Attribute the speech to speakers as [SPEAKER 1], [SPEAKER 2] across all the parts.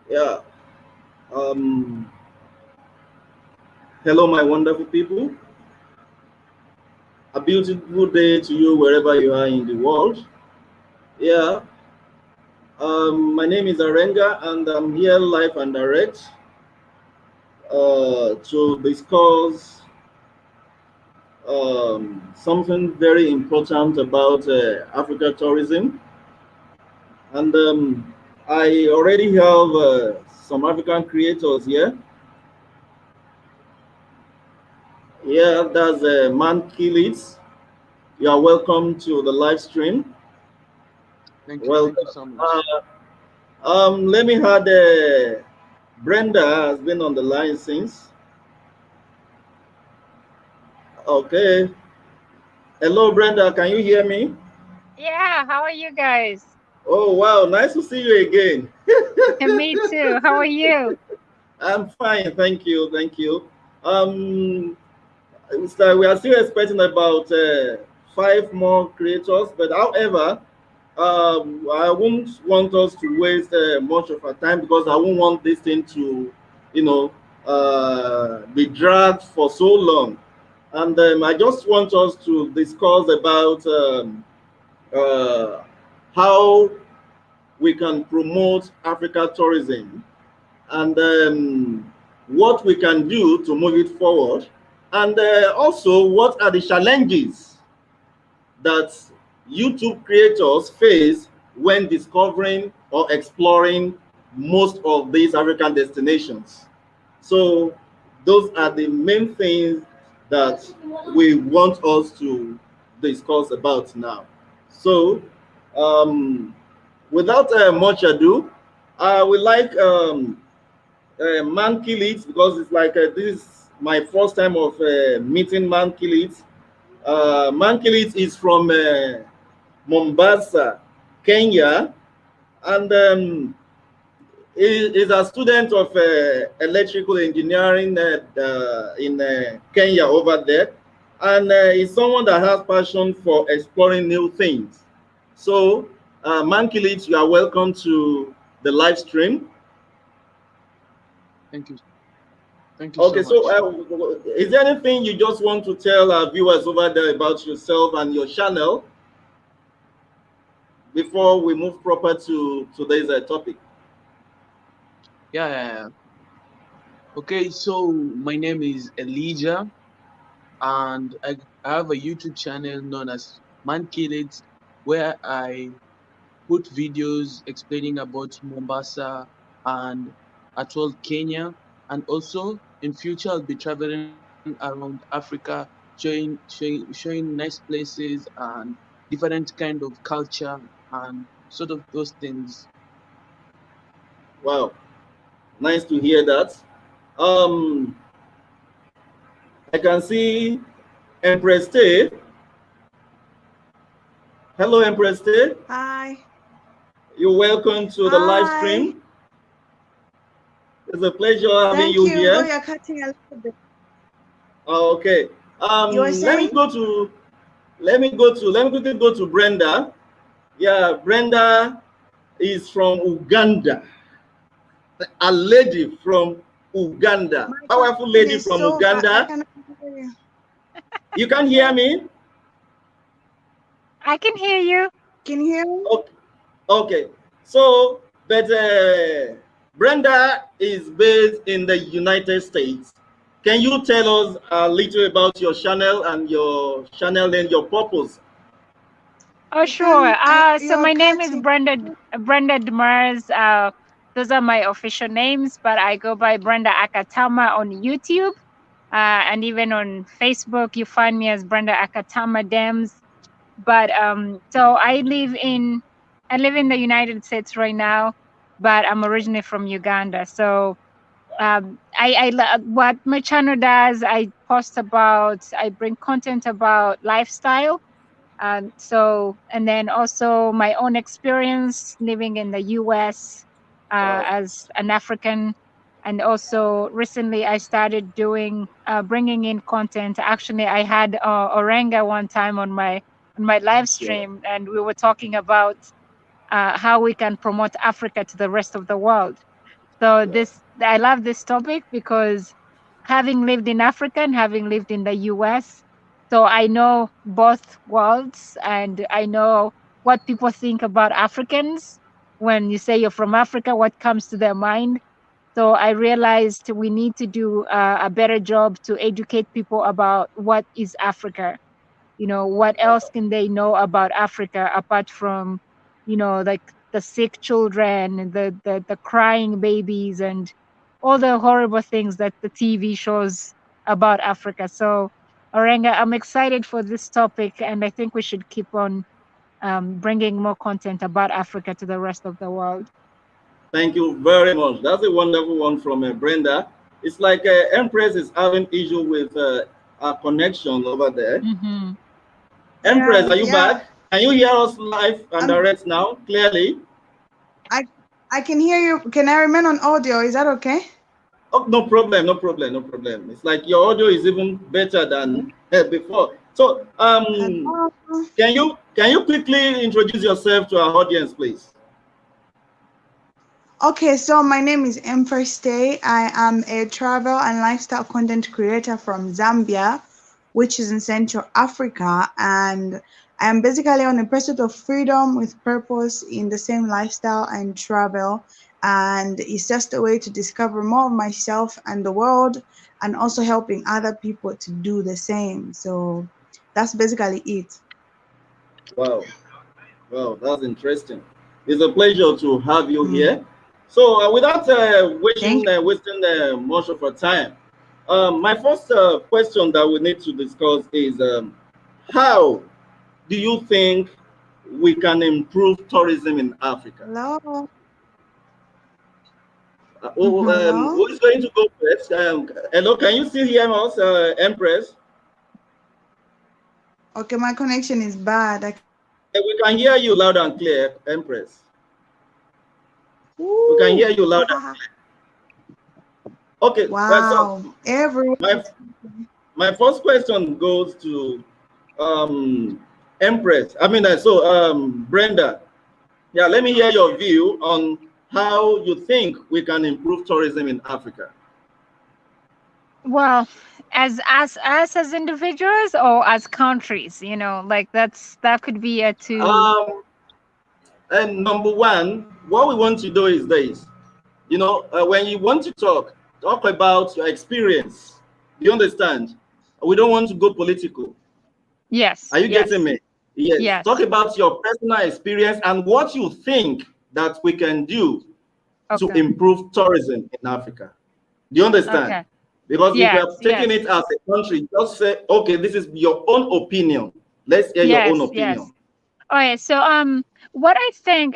[SPEAKER 1] Yeah. Um, Hello, my wonderful people. A beautiful day to you wherever you are in the world. Yeah. My name is Arenga, and I'm here live and direct to discuss something very important about Africa tourism. And I already have some African creators here. Yeah, that's Man Kilit. You are welcome to the live stream.
[SPEAKER 2] Thank you
[SPEAKER 1] Welcome.
[SPEAKER 2] so much.
[SPEAKER 1] Let me add Brenda has been on the line since. Okay. Hello, Brenda. Can you hear me?
[SPEAKER 3] Yeah, how are you guys?
[SPEAKER 1] Oh, wow. Nice to see you again.
[SPEAKER 3] Me too. How are you?
[SPEAKER 1] I'm fine. Thank you. Thank you. Um, so we are still expecting about five more creators, but however, I won't want us to waste much of our time because I won't want this thing to, you know, be dragged for so long. And I just want us to discuss about uh, how we can promote Africa tourism and what we can do to move it forward, and also what are the challenges that YouTube creators face when discovering or exploring most of these African destinations. So, those are the main things that we want us to discuss about now. So, um, without much ado, I would like Man Kill It because it's like this is my first time of meeting Man Kill It. Man Kill It is from Mombasa, Kenya, and is a student of electrical engineering in Kenya over there, and is someone that has passion for exploring new things. So, Mankilit, you are welcome to the live stream.
[SPEAKER 2] Thank you. Thank you so
[SPEAKER 1] Okay, so
[SPEAKER 2] much.
[SPEAKER 1] is there anything you just want to tell our viewers over there about yourself and your channel before we move proper to today's topic?
[SPEAKER 2] Yeah. Okay, so my name is Elijah, and I have a YouTube channel known as Man Kill It, where I put videos explaining about Mombasa and actual Kenya, and also in future I'll be traveling around Africa, showing nice places and different kind of culture and sort of those things.
[SPEAKER 1] Wow, nice to hear that. Um, I can see Empress Tay. Hello, Empress Tay.
[SPEAKER 4] Hi.
[SPEAKER 1] You're welcome to the live
[SPEAKER 4] Hi.
[SPEAKER 1] stream. It's a pleasure having
[SPEAKER 4] Thank
[SPEAKER 1] you
[SPEAKER 4] you. Though
[SPEAKER 1] here.
[SPEAKER 4] you're cutting a little bit.
[SPEAKER 1] Okay.
[SPEAKER 4] You were
[SPEAKER 1] Let me
[SPEAKER 4] saying?
[SPEAKER 1] go to let me quickly go to Brenda. Yeah, Brenda is from Uganda. A lady from Uganda.
[SPEAKER 4] My
[SPEAKER 1] Powerful
[SPEAKER 4] connection
[SPEAKER 1] lady
[SPEAKER 4] is
[SPEAKER 1] from
[SPEAKER 4] so bad. I
[SPEAKER 1] Uganda.
[SPEAKER 4] cannot hear you.
[SPEAKER 1] You can hear me?
[SPEAKER 3] I can hear you.
[SPEAKER 4] Can you hear me?
[SPEAKER 1] Okay. Okay. So, but Brenda is based in the United States. Can you tell us a little about your channel and your purpose?
[SPEAKER 3] Oh, sure. So
[SPEAKER 4] You're
[SPEAKER 3] my name is
[SPEAKER 4] cutting.
[SPEAKER 3] Brenda Demers. Those are my official names, but I go by Brenda Akatama on YouTube, and even on Facebook. You find me as Brenda Akatama Dems. But so I live in the United States right now, but I'm originally from Uganda. So what my channel does, I bring content about lifestyle, and then also my own experience living in the US
[SPEAKER 1] Wow.
[SPEAKER 3] as an African. And also recently I started doing bringing in content. Actually, I had Orenga one time on my live
[SPEAKER 1] Yeah.
[SPEAKER 3] stream, and we were talking about how we can promote Africa to the rest of the world. So I love this topic because having lived in Africa and having lived in the US, so I know both worlds and I know what people think about Africans. When you say you're from Africa, what comes to their mind? So I realized we need to do a better job to educate people about what is Africa. What else can they know about Africa apart from, like the sick children and the crying babies and all the horrible things that the TV shows about Africa. So, Orenga, I'm excited for this topic, and I think we should keep on bringing more content about Africa to the rest of the world.
[SPEAKER 1] Thank you very much. That's a wonderful one from Brenda. It's like Empress is having issue with our connection over there.
[SPEAKER 3] Mm-hmm.
[SPEAKER 1] Empress, are you
[SPEAKER 4] Yeah.
[SPEAKER 1] back? Can you hear us live and direct now, clearly?
[SPEAKER 4] I can hear you. Can I remain on audio? Is that okay?
[SPEAKER 1] Oh, no problem, no problem, no problem. It's like your audio is even better than before. So, can you quickly introduce yourself to our audience, please?
[SPEAKER 4] Okay, so my name is Empress Day. I am a travel and lifestyle content creator from Zambia, which is in Central Africa, and I am basically on a pursuit of freedom with purpose in the same lifestyle and travel, and it's just a way to discover more of myself and the world, and also helping other people to do the same. So that's basically it.
[SPEAKER 1] Wow, wow, that's interesting. It's a pleasure to have you here. So, without wasting much of our time, my first question that we need to discuss is how do you think we can improve tourism in Africa?
[SPEAKER 4] Hello.
[SPEAKER 1] Who is going to go first? Hello, can you still hear us, Empress?
[SPEAKER 4] Okay, my connection is bad.
[SPEAKER 1] We can hear you loud and clear, Empress. We can hear you loud and clear. Okay.
[SPEAKER 4] Wow.
[SPEAKER 1] So
[SPEAKER 4] Everyone.
[SPEAKER 1] my first question goes to Empress. Brenda. Yeah, let me hear your view on how you think we can improve tourism in Africa.
[SPEAKER 3] Well, as individuals or as countries, like that could be a two.
[SPEAKER 1] And number one, what we want to do is this. When you want to talk about your experience. You understand? We don't want to go political.
[SPEAKER 3] Yes.
[SPEAKER 1] Are you getting me? Yes.
[SPEAKER 3] Yes.
[SPEAKER 1] Talk about your personal experience and what you think that we can do to improve tourism in Africa. Do you understand?
[SPEAKER 3] Okay.
[SPEAKER 1] Because if you are taking it as a country, just say, okay, this is your own opinion. Let's hear your own opinion.
[SPEAKER 3] Yes. All right. So, what I think,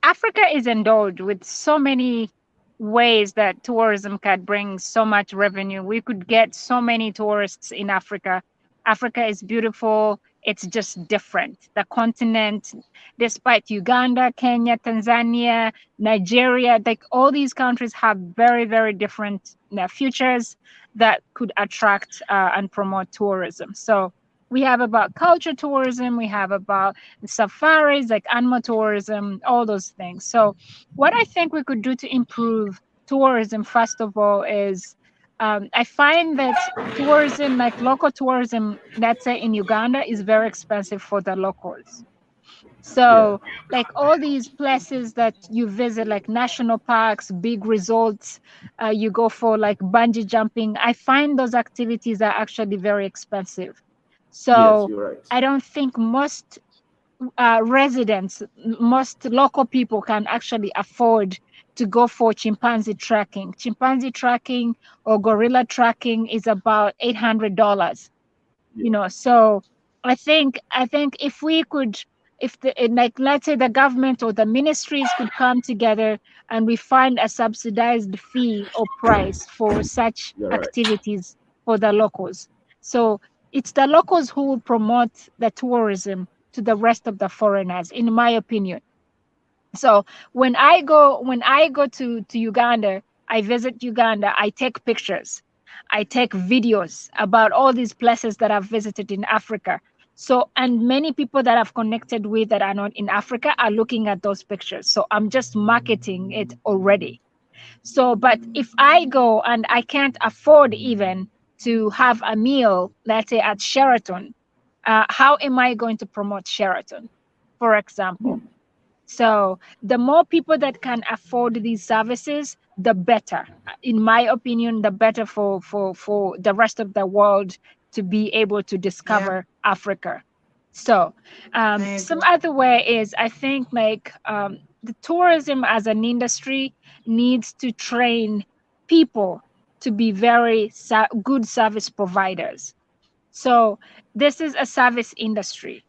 [SPEAKER 3] Africa is endowed with so many ways that tourism can bring so much revenue. We could get so many tourists in Africa. Africa is beautiful. It's just different. The continent, despite Uganda, Kenya, Tanzania, Nigeria, like all these countries have very, very different futures that could attract and promote tourism. So we have about culture tourism, we have about safaris, like animal tourism, all those things. So what I think we could do to improve tourism, first of all, is I find that tourism, like local tourism, let's say in Uganda, is very expensive for the locals. So like all these places that you visit, like national parks, big resorts, you go for like bungee jumping, I find those activities are actually very expensive. So
[SPEAKER 1] you're right.
[SPEAKER 3] I don't think most residents, most local people can actually afford to go for chimpanzee tracking. Chimpanzee tracking or gorilla tracking is about $800. So I think if we could, like let's say the government or the ministries could come together and we find a subsidized fee or price for such activities for the locals. So it's the locals who will promote the tourism to the rest of the foreigners, in my opinion. So when I go to Uganda, I visit Uganda, I take pictures, I take videos about all these places that I've visited in Africa. So, and many people that I've connected with that are not in Africa are looking at those pictures. So I'm just marketing it already. So, but if I go and I can't afford even to have a meal, let's say at Sheraton, how am I going to promote Sheraton, for example? So the more people that can afford these services, the better. In my opinion, the better for the rest of the world to be able to
[SPEAKER 4] Yeah,
[SPEAKER 3] discover Africa. So
[SPEAKER 4] I
[SPEAKER 3] some
[SPEAKER 4] agree.
[SPEAKER 3] other way is I think like the tourism as an industry needs to train people to be very good service providers. So this is a service industry.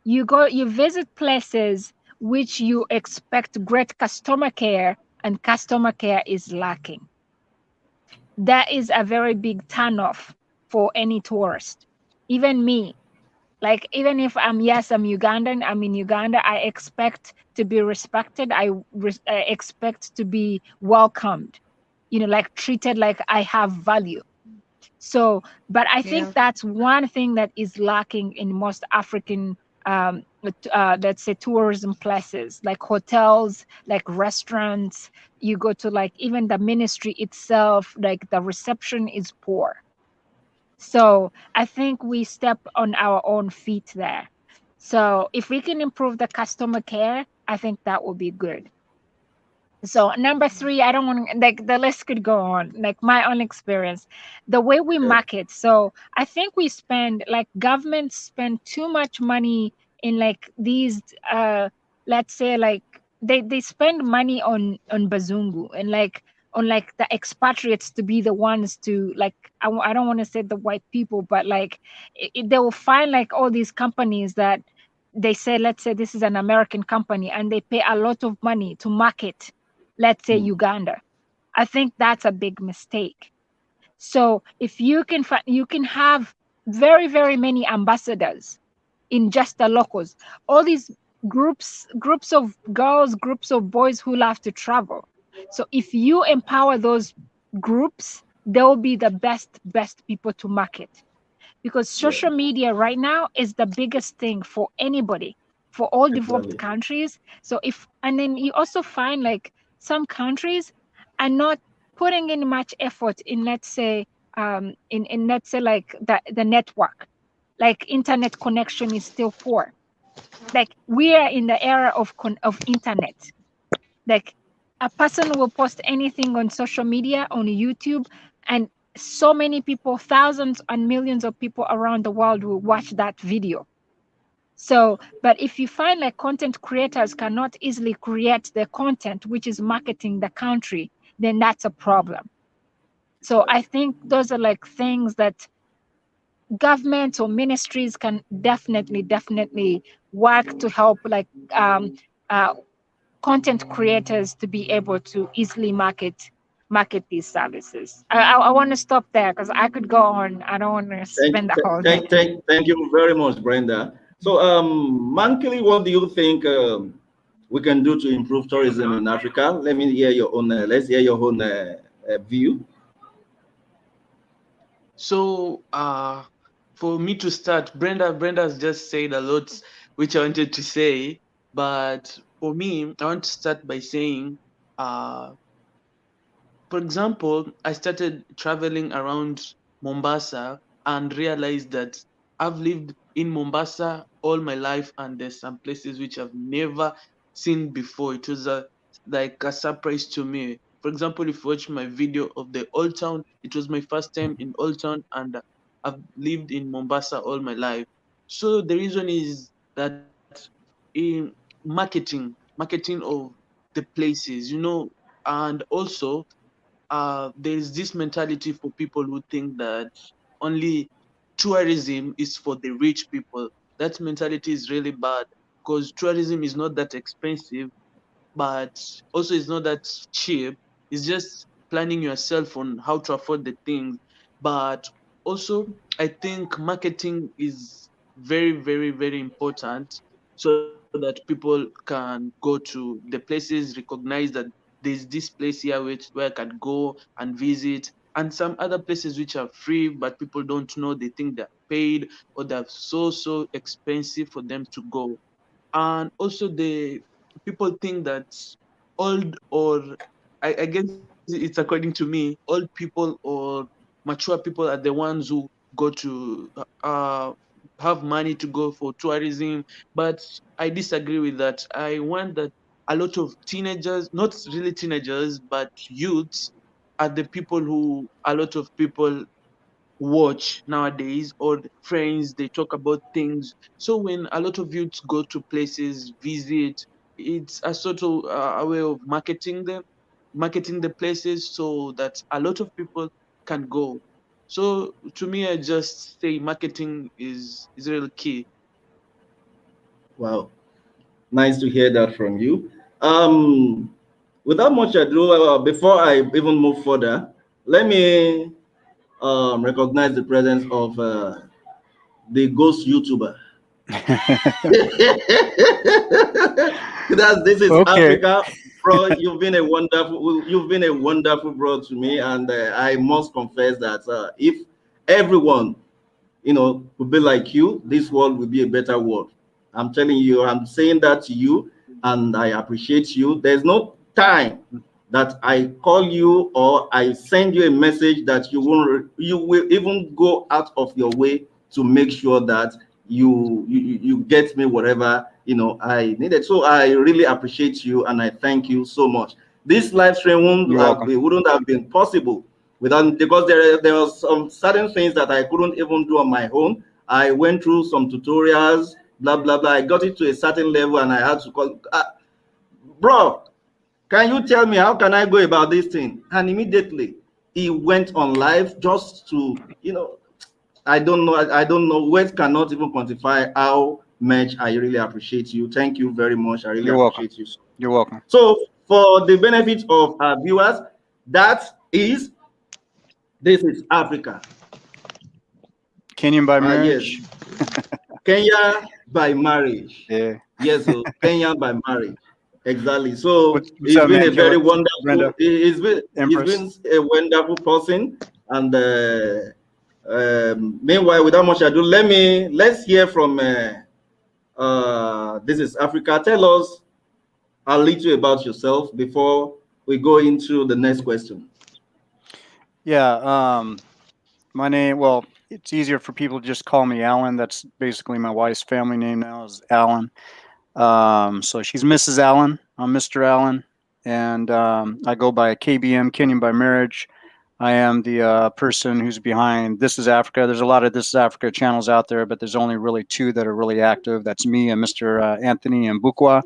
[SPEAKER 3] You visit places which you expect great customer care, and customer care is lacking. That is a very big turnoff for any tourist. Even me, like even if I'm Ugandan, I'm in Uganda, I expect to be respected. I expect to be welcomed, like treated like I have value. So, but I think
[SPEAKER 4] Yeah,
[SPEAKER 3] that's one thing that is lacking in most African, let's say, tourism places, like hotels, like restaurants. You go to like even the ministry itself, like the reception is poor. So I think we step on our own feet there. So if we can improve the customer care, I think that will be good. So number three, I don't want to, like, the list could go on, like my own experience, the way we
[SPEAKER 1] Yeah.
[SPEAKER 3] market. So I think we spend, like, governments spend too much money in like these let's say like they spend money on Bazungu and like on like the expatriates to be the ones to like I don't want to say the white people, but like they will find like all these companies that they say, let's say this is an American company, and they pay a lot of money to market, let's say,
[SPEAKER 1] Mm.
[SPEAKER 3] Uganda. I think that's a big mistake. So if you can you can have very, very many ambassadors in just the locals, all these groups of girls, groups of boys who love to travel. So if you empower those groups, they will be the best people to market, because
[SPEAKER 1] Yeah.
[SPEAKER 3] social media right now is the biggest thing for anybody, for all developed
[SPEAKER 1] Exactly.
[SPEAKER 3] countries. So if, and then you also find like some countries are not putting in much effort in, let's say, in let's say like the network, like internet connection is still poor. Like we are in the era of internet. Like a person will post anything on social media, on YouTube, and so many people, thousands and millions of people around the world will watch that video. So, but if you find like content creators cannot easily create the content which is marketing the country, then that's a problem. So I think those are like things that governments or ministries can definitely work to help, like um, uh, content creators to be able to easily market these services. I want to stop there because I could go on. I don't want to spend the whole day.
[SPEAKER 1] Thank you very much, Brenda. So, Mankili, what do you think we can do to improve tourism in Africa? Let me hear your own. Let's hear your own view.
[SPEAKER 2] So, for me to start, Brenda's just said a lot, which I wanted to say. But for me, I want to start by saying, uh, for example, I started traveling around Mombasa and realized that I've lived in Mombasa all my life, and there's some places which I've never seen before. It was like a surprise to me. For example, if you watch my video of the Old Town, it was my first time in Old Town, and I've lived in Mombasa all my life. So the reason is that in marketing of the places, and also there's this mentality for people who think that only tourism is for the rich people. That mentality is really bad, because tourism is not that expensive, but also it's not that cheap. It's just planning yourself on how to afford the things. But also, I think marketing is very, very, very important, so that people can go to the places, recognize that there's this place here where I can go and visit, and some other places which are free, but people don't know. They think they're paid, or they're so expensive for them to go. And also the people think that old or I guess it's according to me, old people or mature people are the ones who go to have money to go for tourism. But I disagree with that. I want that a lot of teenagers, not really teenagers, but youths, are the people who a lot of people watch nowadays, or friends, they talk about things. So when a lot of youths go to places, visit, it's a sort of a way of marketing the places so that a lot of people can go. So to me, I just say marketing is really key.
[SPEAKER 1] Wow, nice to hear that from you. Um, Without much ado, before I even move further, let me recognize the presence of the ghost YouTuber. That's this is
[SPEAKER 5] Okay.
[SPEAKER 1] Africa, bro. You've been a wonderful bro to me, and I must confess that if everyone would be like you, this world will be a better world. I'm telling you, I'm saying that to you, and I appreciate you. There's no time that I call you or I send you a message that you will even go out of your way to make sure that you get me whatever I needed. So I really appreciate you and I thank you so much. This live stream
[SPEAKER 5] You're welcome.
[SPEAKER 1] wouldn't have been possible without, because there was some certain things that I couldn't even do on my own. I went through some tutorials, blah blah blah. I got it to a certain level, and I had to call, bro. Can you tell me how can I go about this thing? And immediately he went on live just to, I don't know. I don't know. Words cannot even quantify how much I really appreciate you. Thank you very much. I really
[SPEAKER 5] You're welcome.
[SPEAKER 1] appreciate you.
[SPEAKER 5] You're welcome.
[SPEAKER 1] So, for the benefit of our viewers, this is Africa.
[SPEAKER 5] Kenyan by
[SPEAKER 1] Yes,
[SPEAKER 5] marriage.
[SPEAKER 1] Kenya by marriage.
[SPEAKER 5] Yeah.
[SPEAKER 1] Yes, so Kenya by marriage. Exactly. So
[SPEAKER 5] What's
[SPEAKER 1] he's
[SPEAKER 5] up,
[SPEAKER 1] been
[SPEAKER 5] man?
[SPEAKER 1] a very
[SPEAKER 5] Killer,
[SPEAKER 1] wonderful.
[SPEAKER 5] Brenda,
[SPEAKER 1] He's
[SPEAKER 5] Empress.
[SPEAKER 1] been a wonderful person. And meanwhile, without much ado, let's hear from. This is Africa. Tell us a little about yourself before we go into the next question.
[SPEAKER 5] Yeah. My name. Well, it's easier for people to just call me Alan. That's basically my wife's family name now is Alan. So she's Mrs. Allen. I'm Mr. Allen, and I go by KBM, Kenyan by marriage. I am the person who's behind This Is Africa. There's a lot of This Is Africa channels out there, but there's only really two that are really active. That's me and Mr. Anthony Mbukwa,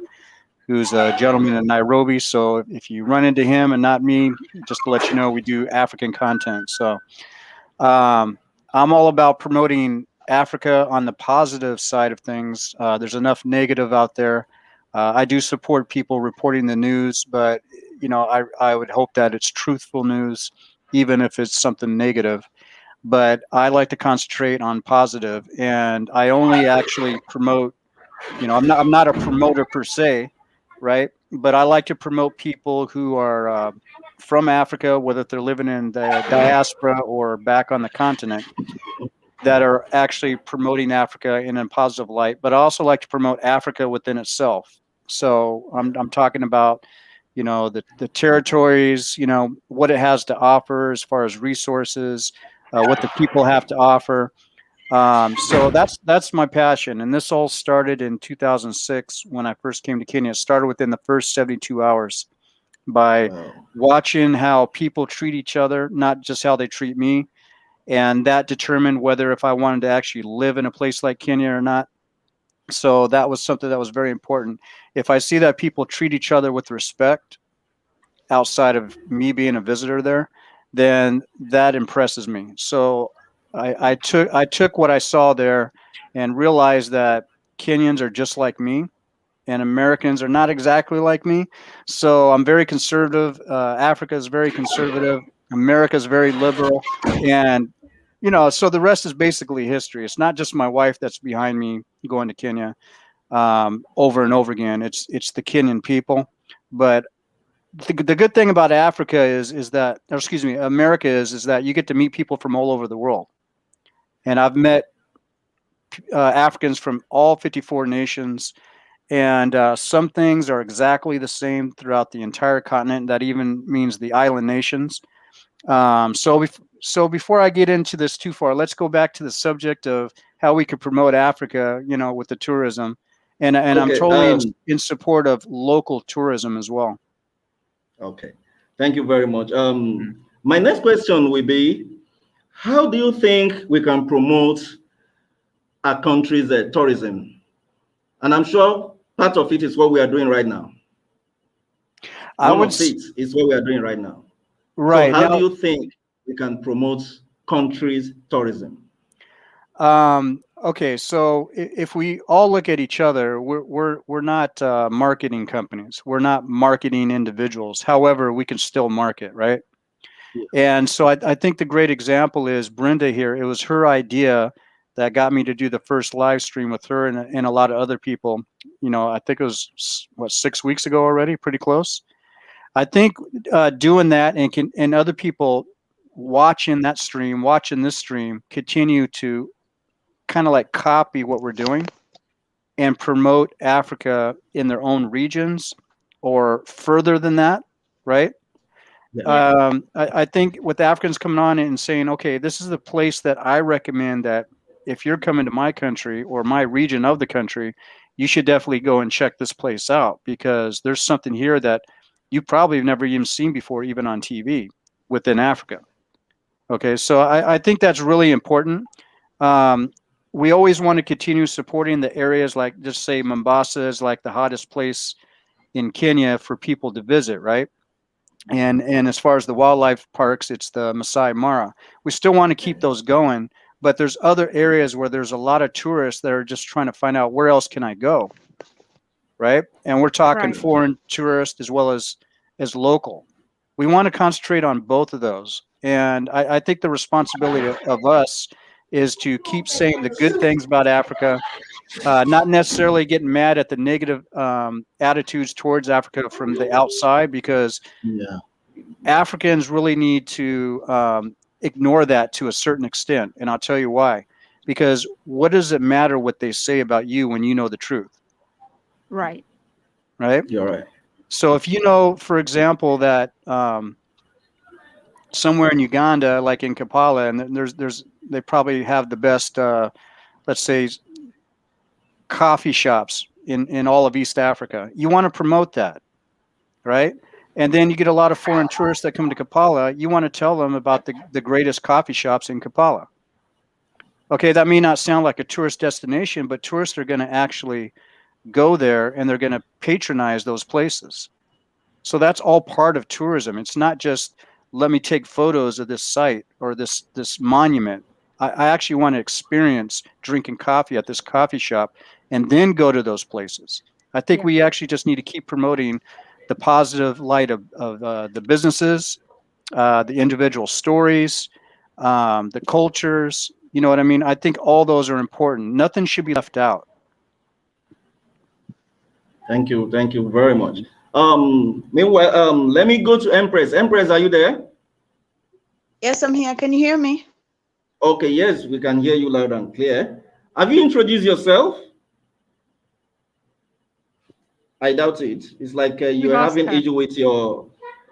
[SPEAKER 5] who's a gentleman in Nairobi. So if you run into him and not me, just to let you know, we do African content. So I'm all about promoting Africa on the positive side of things. There's enough negative out there. I do support people reporting the news, but I would hope that it's truthful news, even if it's something negative. But I like to concentrate on positive, and I only actually promote. I'm not a promoter per se, right? But I like to promote people who are from Africa, whether they're living in the diaspora or back on the continent, that are actually promoting Africa in a positive light. But I also like to promote Africa within itself. So I'm talking about, the territories, what it has to offer as far as resources, what the people have to offer. So that's my passion, and this all started in 2006 when I first came to Kenya. It started within the first 72 hours by
[SPEAKER 1] Wow.
[SPEAKER 5] watching how people treat each other, not just how they treat me, and that determined whether if I wanted to actually live in a place like Kenya or not. So that was something that was very important. If I see that people treat each other with respect outside of me being a visitor there, then that impresses me. So I took what I saw there and realized that Kenyans are just like me and Americans are not exactly like me. So I'm very conservative. Africa is very conservative. America is very liberal. And, so the rest is basically history. It's not just my wife that's behind me going to Kenya over and over again. It's the Kenyan people. But the good thing about Africa is that, or excuse me, America is that you get to meet people from all over the world. And I've met Africans from all 54 nations, And some things are exactly the same throughout the entire continent. That even means the island nations. So before I get into this too far, let's go back to the subject of how we could promote Africa, with the tourism, and I'm
[SPEAKER 1] Okay.
[SPEAKER 5] totally in support of local tourism as well.
[SPEAKER 1] Okay. Thank you very much. My next question will be, how do you think we can promote our country's tourism? And I'm sure part of it is what we are doing right now.
[SPEAKER 5] I
[SPEAKER 1] One
[SPEAKER 5] would
[SPEAKER 1] of it is what we are doing right now. So
[SPEAKER 5] right
[SPEAKER 1] how do
[SPEAKER 5] now.
[SPEAKER 1] you think we can promote countries' tourism?
[SPEAKER 5] Okay, so if we all look at each other, we're not marketing companies. We're not marketing individuals. However, we can still market, right?
[SPEAKER 1] Yeah.
[SPEAKER 5] And so I think the great example is Brenda here. It was her idea that got me to do the first live stream with her and a lot of other people. I think it was what 6 weeks ago already, pretty close. I think doing that and other people watching that stream, watching this stream, continue to kind of like copy what we're doing and promote Africa in their own regions or further than that, right?
[SPEAKER 1] Yeah.
[SPEAKER 3] Yeah.
[SPEAKER 5] I think with Africans coming on and saying, okay, this is the place that I recommend that if you're coming to my country or my region of the country, you should definitely go and check this place out because there's something here that you probably have never even seen before, even on TV within Africa. Okay, so I think that's really important. Um, we always want to continue supporting the areas like, just say Mombasa is like the hottest place in Kenya for people to visit, right? And as far as the wildlife parks, it's the Masai Mara. We still want to keep those going, but there's other areas where there's a lot of tourists that are just trying to find out where else can I go, right? And we're talking
[SPEAKER 3] Right.
[SPEAKER 5] foreign tourists as well as local. We want to concentrate on both of those, and I think the responsibility of us is to keep saying the good things about Africa, not necessarily getting mad at the negative attitudes towards Africa from the outside, because
[SPEAKER 1] Yeah.
[SPEAKER 5] Africans really need to ignore that to a certain extent. And I'll tell you why. Because what does it matter what they say about you when you know the truth,
[SPEAKER 3] Right.
[SPEAKER 5] right?
[SPEAKER 1] You're right.
[SPEAKER 5] So if you know, for example, that somewhere in Uganda, like in Kampala, and they probably have the best, let's say, coffee shops in all of East Africa. You want to promote that, right? And then you get a lot of foreign tourists that come to Kampala. You want to tell them about the greatest coffee shops in Kampala. Okay, that may not sound like a tourist destination, but tourists are going to actually go there and they're going to patronize those places. So that's all part of tourism. It's not just let me take photos of this site or this monument. I actually want to experience drinking coffee at this coffee shop and then go to those places. I think
[SPEAKER 3] Yeah.
[SPEAKER 5] we actually just need to keep promoting the positive light of the businesses, the individual stories, the cultures. You know what I mean? I think all those are important. Nothing should be left out.
[SPEAKER 1] Thank you. Thank you very much. Meanwhile, let me go to Empress. Empress, are you there?
[SPEAKER 4] Yes, I'm here. Can you hear me?
[SPEAKER 1] Okay, yes, we can hear you loud and clear. Have you introduced yourself? I doubt it. It's like
[SPEAKER 3] We
[SPEAKER 1] you're
[SPEAKER 3] lost
[SPEAKER 1] having
[SPEAKER 3] her.
[SPEAKER 1] issue with your.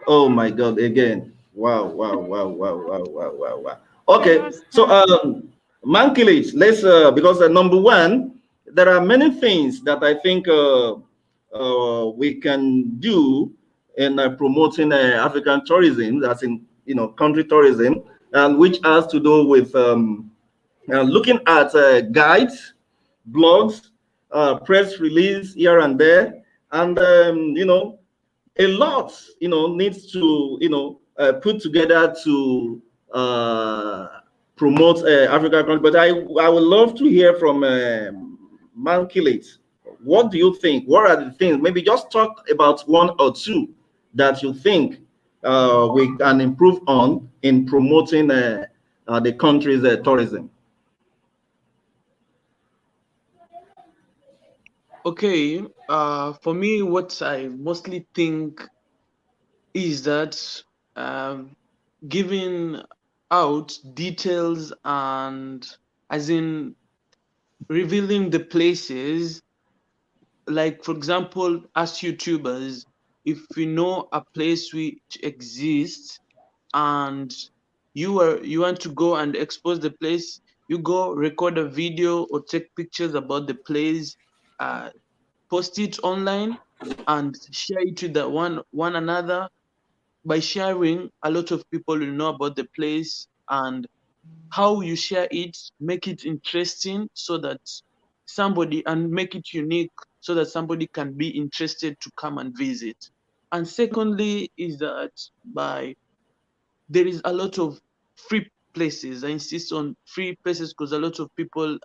[SPEAKER 1] Oh my God! Again. Wow! Wow! Wow! Wow! Wow! Wow! Wow! Wow!
[SPEAKER 3] We
[SPEAKER 1] Okay,
[SPEAKER 3] lost
[SPEAKER 1] so
[SPEAKER 3] her.
[SPEAKER 1] Mankilich, let's because number one, there are many things that I think we can do in promoting African tourism, that's in country tourism, and which has to do with looking at guides, blogs, press release here and there, and a lot needs to put together to promote African country. But I would love to hear from Mankilit. What do you think? What are the things? Maybe just talk about one or two that you think we can improve on in promoting the country's tourism.
[SPEAKER 2] Okay, for me, what I mostly think is that giving out details and as in revealing the places like for example, as YouTubers, if we know a place which exists and you want to go and expose the place, you go record a video or take pictures about the place, post it online and share it with the one another. By sharing, a lot of people will know about the place, and how you share it, make it interesting so that somebody, and make it unique so that somebody can be interested to come and visit. And secondly is that by there is a lot of free places. I insist on free places because a lot of people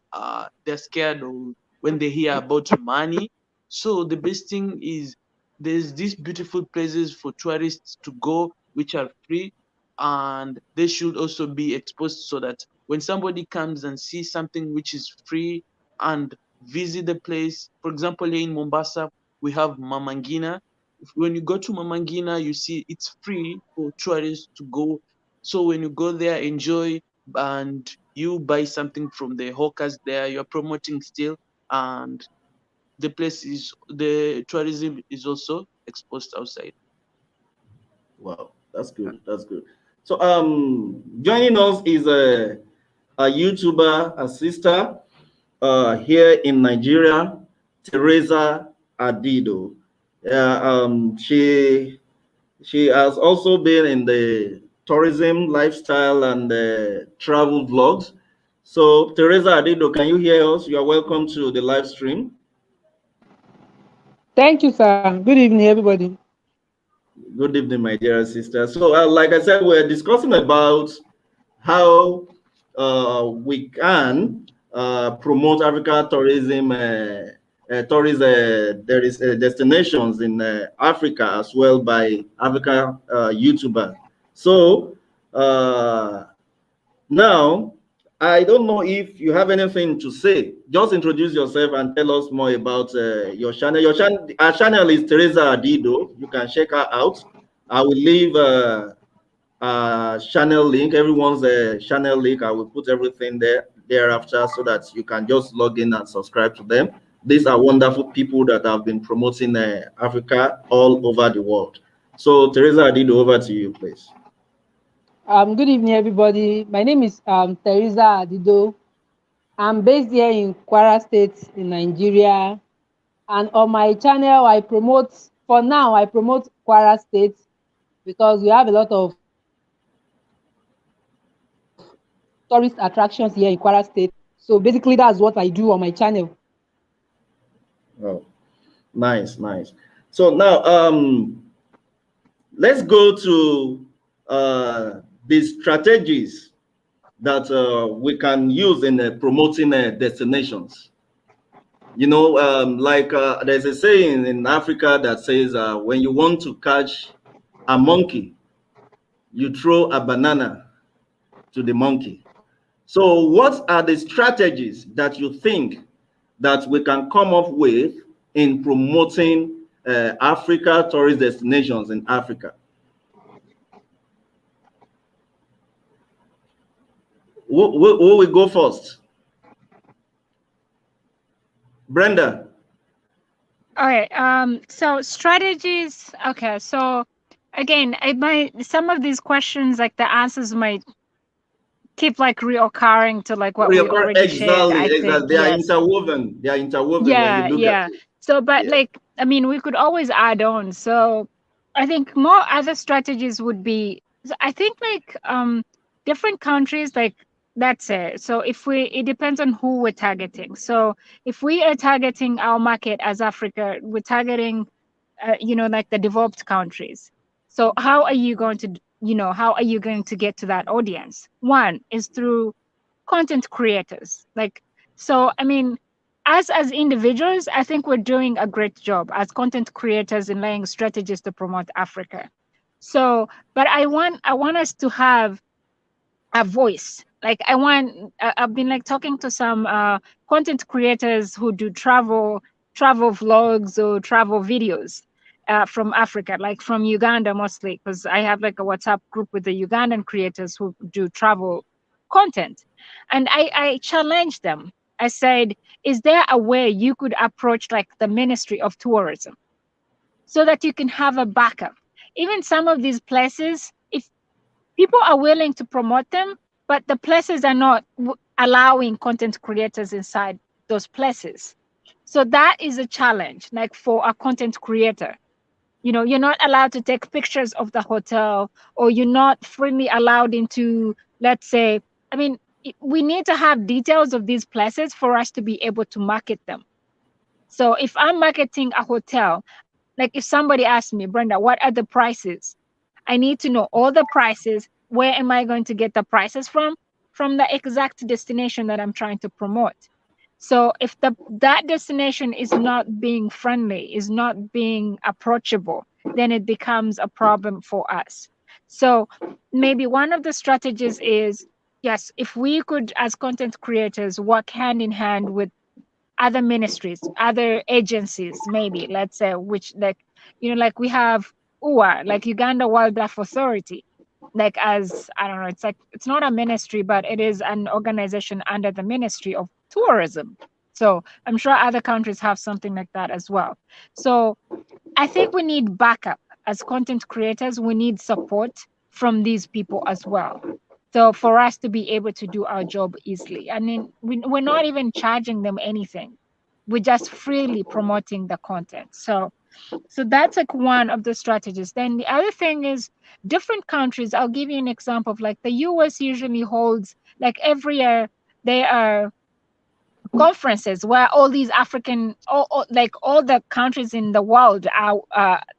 [SPEAKER 2] they're scared of when they hear about money. So the best thing is there's these beautiful places for tourists to go which are free, and they should also be exposed so that when somebody comes and sees something which is free and visit the place. For example, here in Mombasa we have Mamangina. When you go to Mamangina, you see it's free for tourists to go. So when you go there, enjoy, and you buy something from the hawkers there, you're promoting still, and the tourism is also exposed outside.
[SPEAKER 1] Wow, that's good. That's good. So joining us is a YouTuber, a sister here in Nigeria, Teresa Adido. She has also been in the tourism, lifestyle, and travel vlogs. So, Teresa Adido, can you hear us? You are welcome to the live stream.
[SPEAKER 6] Thank you, sir. Good evening, everybody.
[SPEAKER 1] Good evening, my dear sister. So, like I said, we're discussing about how we can promote Africa tourism. There is destinations in Africa as well by Africa YouTuber. So now I don't know if you have anything to say. Just introduce yourself and tell us more about your channel. Our channel is Teresa Adido. You can check her out. I will leave channel link, everyone's channel link. I will put everything thereafter so that you can just log in and subscribe to them. These are wonderful people that have been promoting Africa all over the world. So, Teresa Adido, over to you, please.
[SPEAKER 6] Good evening, everybody. My name is Teresa Adido. I'm based here in Kwara State in Nigeria. And on my channel, I promote Kwara State because we have a lot of tourist attractions here in Kwara State. So basically, that's what I do on my channel.
[SPEAKER 1] Oh, nice, nice. So now, let's go to the strategies that we can use in promoting destinations. You know, like there's a saying in Africa that says, when you want to catch a monkey, you throw a banana to the monkey. So what are the strategies that you think that we can come up with in promoting Africa tourist destinations in Africa? Who will go first? Brenda.
[SPEAKER 3] All right. So strategies. Okay. So again, some of these questions, like the answers might keep like reoccurring to like what we already shared. I think
[SPEAKER 1] they are interwoven. They are interwoven when you look at it.
[SPEAKER 3] So, but like, I mean, we could always add on. So, I think more other strategies would be. I think like different countries like that's it. So it depends on who we're targeting. So if we are targeting our market as Africa, we're targeting, like the developed countries. So how are you going to get to that audience? One is through content creators. So I mean, as individuals, I think we're doing a great job as content creators in laying strategies to promote Africa. So, but I want us to have a voice. Like I've been like talking to some content creators who do travel vlogs or travel videos from Africa, like from Uganda mostly, because I have like a WhatsApp group with the Ugandan creators who do travel content. And I challenge them. I said, is there a way you could approach like the Ministry of Tourism so that you can have a backup? Even some of these places, if people are willing to promote them, but the places are not allowing content creators inside those places. So that is a challenge, like for a content creator. You know, you're not allowed to take pictures of the hotel, or you're not freely allowed into, let's say, I mean, we need to have details of these places for us to be able to market them. So if I'm marketing a hotel, like if somebody asks me, Brenda, what are the prices? I need to know all the prices. Where am I going to get the prices from? From the exact destination that I'm trying to promote. So if that destination is not being friendly, is not being approachable, then it becomes a problem for us. So maybe one of the strategies is, yes, if we could, as content creators, work hand in hand with other ministries, other agencies, maybe, let's say, which, like, you know, like we have UWA, like Uganda Wildlife Authority, like, as, I don't know, it's like, it's not a ministry, but it is an organization under the Ministry of Tourism. So I'm sure other countries have something like that as well. So I think we need backup as content creators. We need support from these people as well. So for us to be able to do our job easily. I mean, we're not even charging them anything. We're just freely promoting the content. So that's like one of the strategies. Then the other thing is different countries. I'll give you an example of, like, the US usually holds, like, every year there are conferences where all these African, like all the countries in the world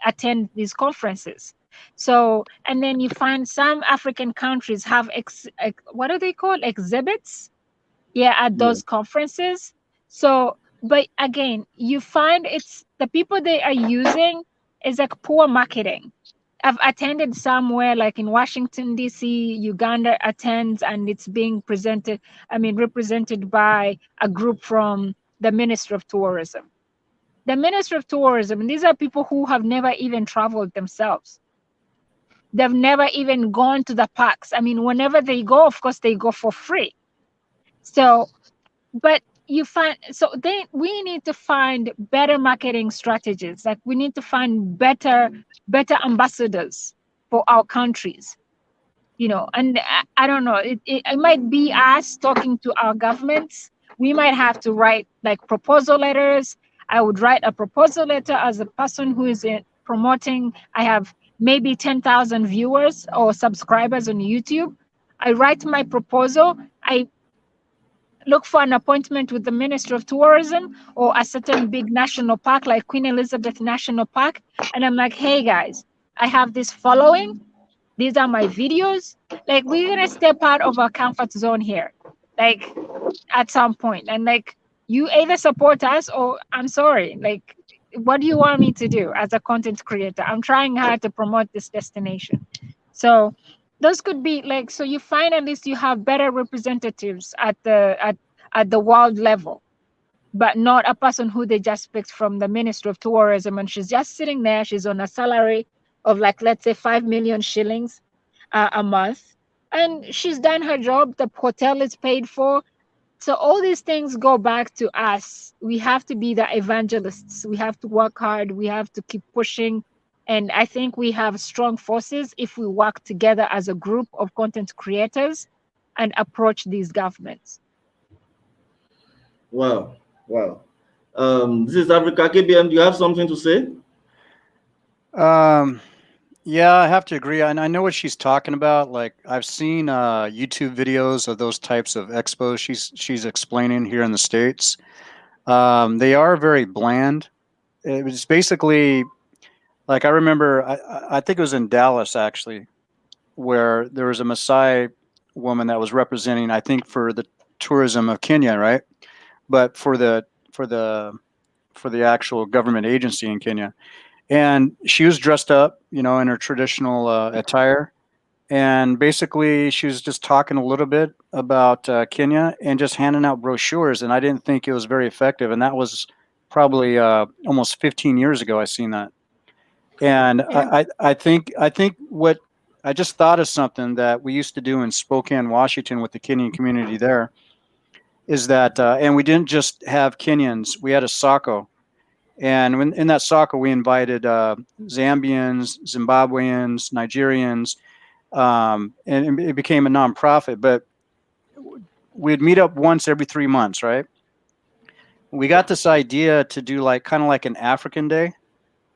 [SPEAKER 3] attend these conferences. So, and then you find some African countries have what are they called? Exhibits, yeah, at those conferences. So, but again, you find it's the people they are using is like poor marketing. I've attended somewhere like in Washington, D.C., Uganda attends, and it's being presented, I mean, represented by a group from the Ministry of Tourism. The Ministry of Tourism, and these are people who have never even traveled themselves. They've never even gone to the parks. I mean, whenever they go, of course, they go for free. So, but you find, so we need to find better marketing strategies. Like, we need to find better ambassadors for our countries, you know. And I don't know, it might be us talking to our governments. We might have to write like proposal letters. I would write a proposal letter as a person who is promoting. I have maybe 10,000 viewers or subscribers on YouTube. I write my proposal. I look for an appointment with the Ministry of Tourism or a certain big national park like Queen Elizabeth National Park. And I'm like, hey guys, I have this following. These are my videos. Like, we're going to step out of our comfort zone here, like, at some point. And like, you either support us or I'm sorry. Like, what do you want me to do as a content creator? I'm trying hard to promote this destination. So those could be like, so you find at least you have better representatives at the world level, but not a person who they just picked from the Ministry of Tourism, and she's just sitting there. She's on a salary of, like, let's say 5 million shillings a month, and she's done her job. The hotel is paid for. So all these things go back to us. We have to be the evangelists. We have to work hard. We have to keep pushing. And I think we have strong forces if we work together as a group of content creators and approach these governments.
[SPEAKER 1] Wow. This is Africa. KBM, do you have something to say?
[SPEAKER 5] Yeah, I have to agree. And I know what she's talking about. Like, I've seen YouTube videos of those types of expos she's explaining here in the States. They are very bland. It was basically, like, I remember, I think it was in Dallas, actually, where there was a Maasai woman that was representing, I think, for the tourism of Kenya, right? But for the actual government agency in Kenya. And she was dressed up, you know, in her traditional attire. And basically, she was just talking a little bit about Kenya and just handing out brochures. And I didn't think it was very effective. And that was probably almost 15 years ago I seen that. And
[SPEAKER 3] Yeah.
[SPEAKER 5] I think what I just thought of something that we used to do in Spokane, Washington with the Kenyan community there. is that, and we didn't just have Kenyans, we had a Sako. And in that Sako, we invited Zambians, Zimbabweans, Nigerians, and it became a nonprofit. But we'd meet up once every 3 months, right? We got this idea to do like kind of like an African Day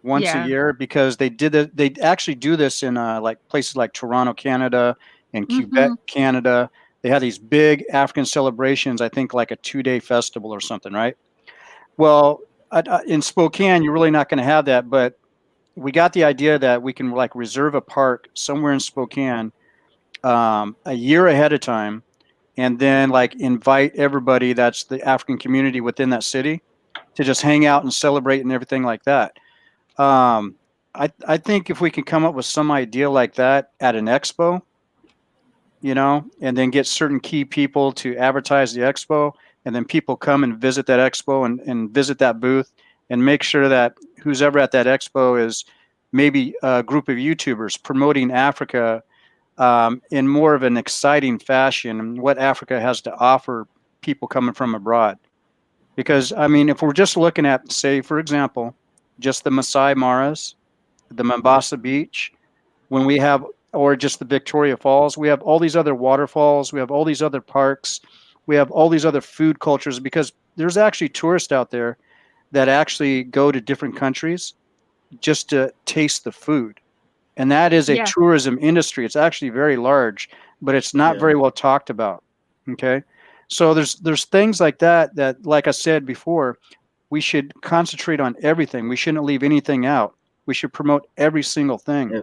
[SPEAKER 5] once a year, because they did it. They actually do this in like places like Toronto, Canada, and Quebec, Canada. They had these big African celebrations. I think like a 2-day festival or something, right? Well, in Spokane, you're really not going to have that, but we got the idea that we can like reserve a park somewhere in Spokane a year ahead of time, and then like invite everybody that's the African community within that city to just hang out and celebrate and everything like that. I think if we can come up with some idea like that at an expo, you know, and then get certain key people to advertise the expo, and then people come and visit that expo and visit that booth, and make sure that who's ever at that expo is maybe a group of YouTubers promoting Africa in more of an exciting fashion, and what Africa has to offer people coming from abroad. Because, I mean, if we're just looking at, say, for example, just the Masai Maras, the Mombasa Beach, when we have, or just the Victoria Falls, we have all these other waterfalls, we have all these other parks, we have all these other food cultures, because there's actually tourists out there that actually go to different countries just to taste the food. And that is a tourism industry. It's actually very large, but it's not very well talked about. Okay. So there's things like that, like I said before, we should concentrate on everything. We shouldn't leave anything out. We should promote every single thing,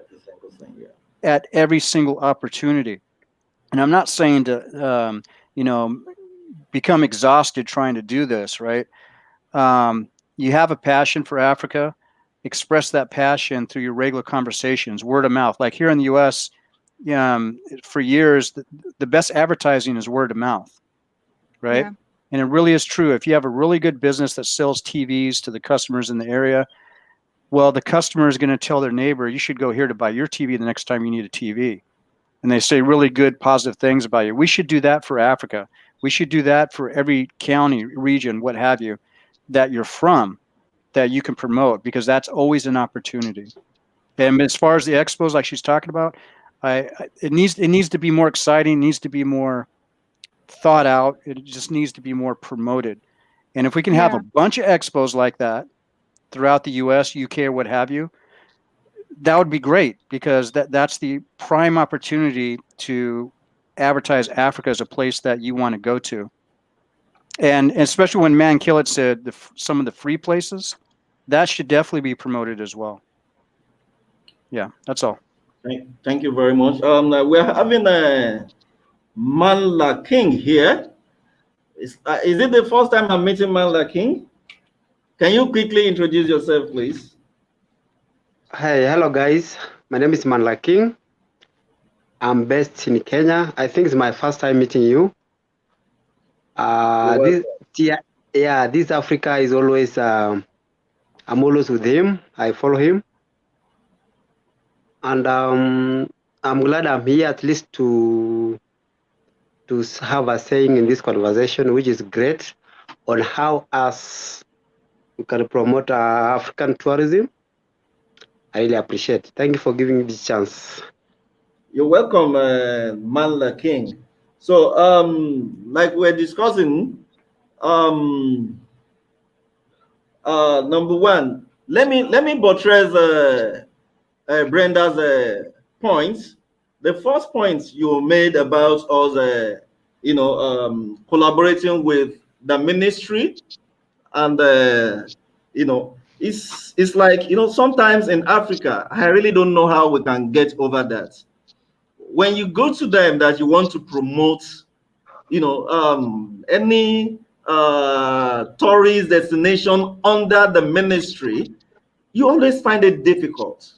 [SPEAKER 5] at every single opportunity. And I'm not saying to, you know, become exhausted trying to do this, right? You have a passion for Africa, express that passion through your regular conversations, word of mouth. Like here in the US, for years, the best advertising is word of mouth, right? Yeah. And it really is true. If you have a really good business that sells TVs to the customers in the area, well, the customer is going to tell their neighbor, you should go here to buy your TV the next time you need a TV. And they say really good, positive things about you. We should do that for Africa. We should do that for every county, region, what have you, that you're from, that you can promote, because that's always an opportunity. And as far as the expos, like she's talking about, it needs to be more exciting, needs to be more thought out. It just needs to be more promoted. And if we can have a bunch of expos like that throughout the US, UK, or what have you, that would be great, because that's the prime opportunity to advertise Africa as a place that you want to go to. And especially when Man Killet said some of the free places, that should definitely be promoted as well. Yeah, that's all.
[SPEAKER 1] Thank you very much. We're having a Manla King here. Is it the first time I'm meeting Manla King? Can you quickly introduce yourself, please?
[SPEAKER 7] Hi, hello guys. My name is Manla King. I'm based in Kenya. I think it's my first time meeting you. This Africa is always, I'm always with him. I follow him. And I'm glad I'm here at least to have a saying in this conversation, which is great, on how we can promote African tourism. I really appreciate it. Thank you for giving me this chance.
[SPEAKER 1] You're welcome, Manla King. So, like we're discussing, number one, let me buttress Brenda's points. The first point you made about us, collaborating with the ministry, and it's like, sometimes in Africa, I really don't know how we can get over that. When you go to them that you want to promote, any tourist destination under the ministry, you always find it difficult.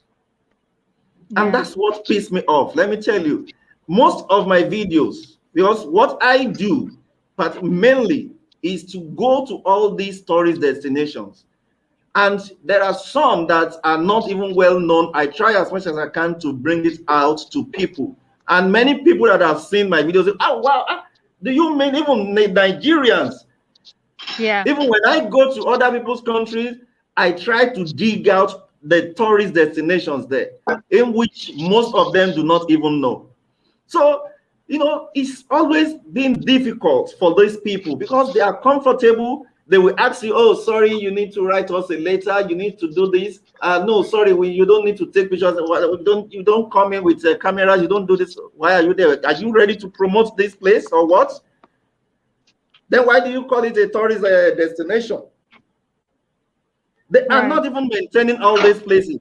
[SPEAKER 1] And that's what pissed me off. Let me tell you, most of my videos, because what I do, but mainly, is to go to all these tourist destinations. And there are some that are not even well known. I try as much as I can to bring it out to people. And many people that have seen my videos say, oh, wow, Do you mean even Nigerians?
[SPEAKER 3] Yeah.
[SPEAKER 1] Even when I go to other people's countries, I try to dig out the tourist destinations there, in which most of them do not even know. So, you know, it's always been difficult for these people because they are comfortable. They will ask you, oh, sorry, you need to write us a letter. You need to do this. No, sorry, you don't need to take pictures. You don't come in with cameras. You don't do this. Why are you there? Are you ready to promote this place or what? Then why do you call it a tourist destination? They are not even maintaining all these places.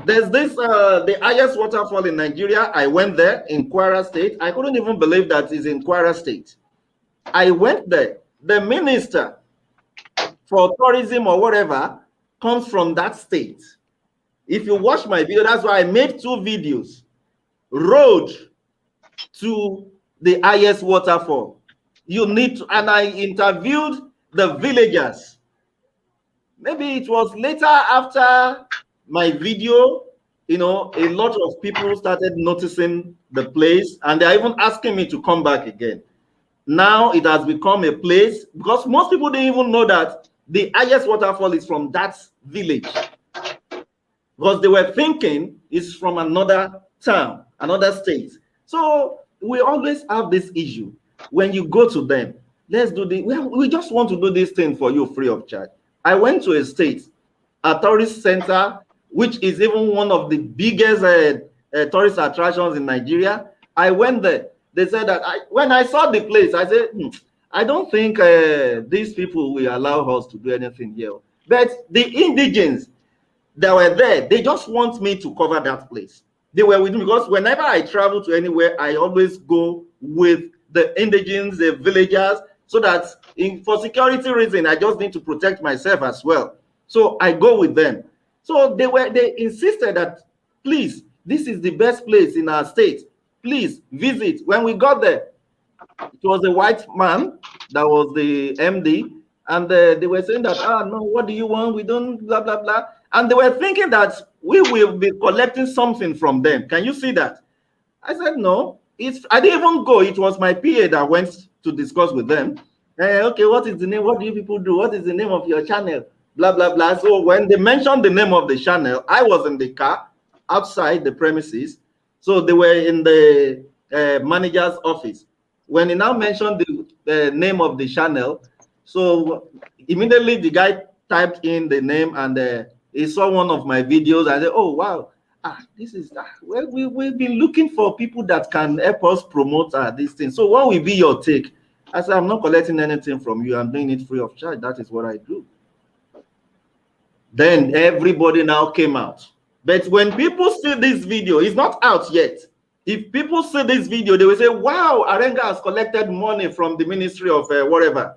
[SPEAKER 1] There's this, the highest waterfall in Nigeria. I went there in Kwara State. I couldn't even believe that it's in Kwara State. I went there. The minister for tourism or whatever comes from that state. If you watch my video, that's why I made 2 videos. Road to the highest waterfall. You need to, and I interviewed the villagers. Maybe it was later after my video, you know, a lot of people started noticing the place and they're even asking me to come back again. Now it has become a place because most people didn't even know that the highest waterfall is from that village, because they were thinking it's from another town, another state. So we always have this issue. When you go to them, let's do the, we just want to do this thing for you free of charge. I went to a state, a tourist center, which is even one of the biggest tourist attractions in Nigeria. I went there. They said that when I saw the place, I said, I don't think these people will allow us to do anything here. But the indigents that were there, they just want me to cover that place. They were with me because whenever I travel to anywhere, I always go with the indigents, the villagers, so that for security reason, I just need to protect myself as well. So I go with them. So they insisted that, please, this is the best place in our state. Please visit. When we got there, it was a white man that was the MD, and they were saying that, no, what do you want? We don't, blah, blah, blah. And they were thinking that we will be collecting something from them. Can you see that? I said, no. I didn't even go. It was my PA that went to discuss with them. Okay, what is the name? What do you people do? What is the name of your channel? Blah, blah, blah. So when they mentioned the name of the channel, I was in the car outside the premises. So they were in the manager's office. When he now mentioned the name of the channel, so immediately the guy typed in the name and he saw one of my videos and said, oh, wow. This is well, we've been looking for people that can help us promote these things. So what will be your take? I said, I'm not collecting anything from you. I'm doing it free of charge. That is what I do. Then everybody now came out. But when people see this video, it's not out yet. If people see this video, they will say, wow, Arenga has collected money from the Ministry of whatever.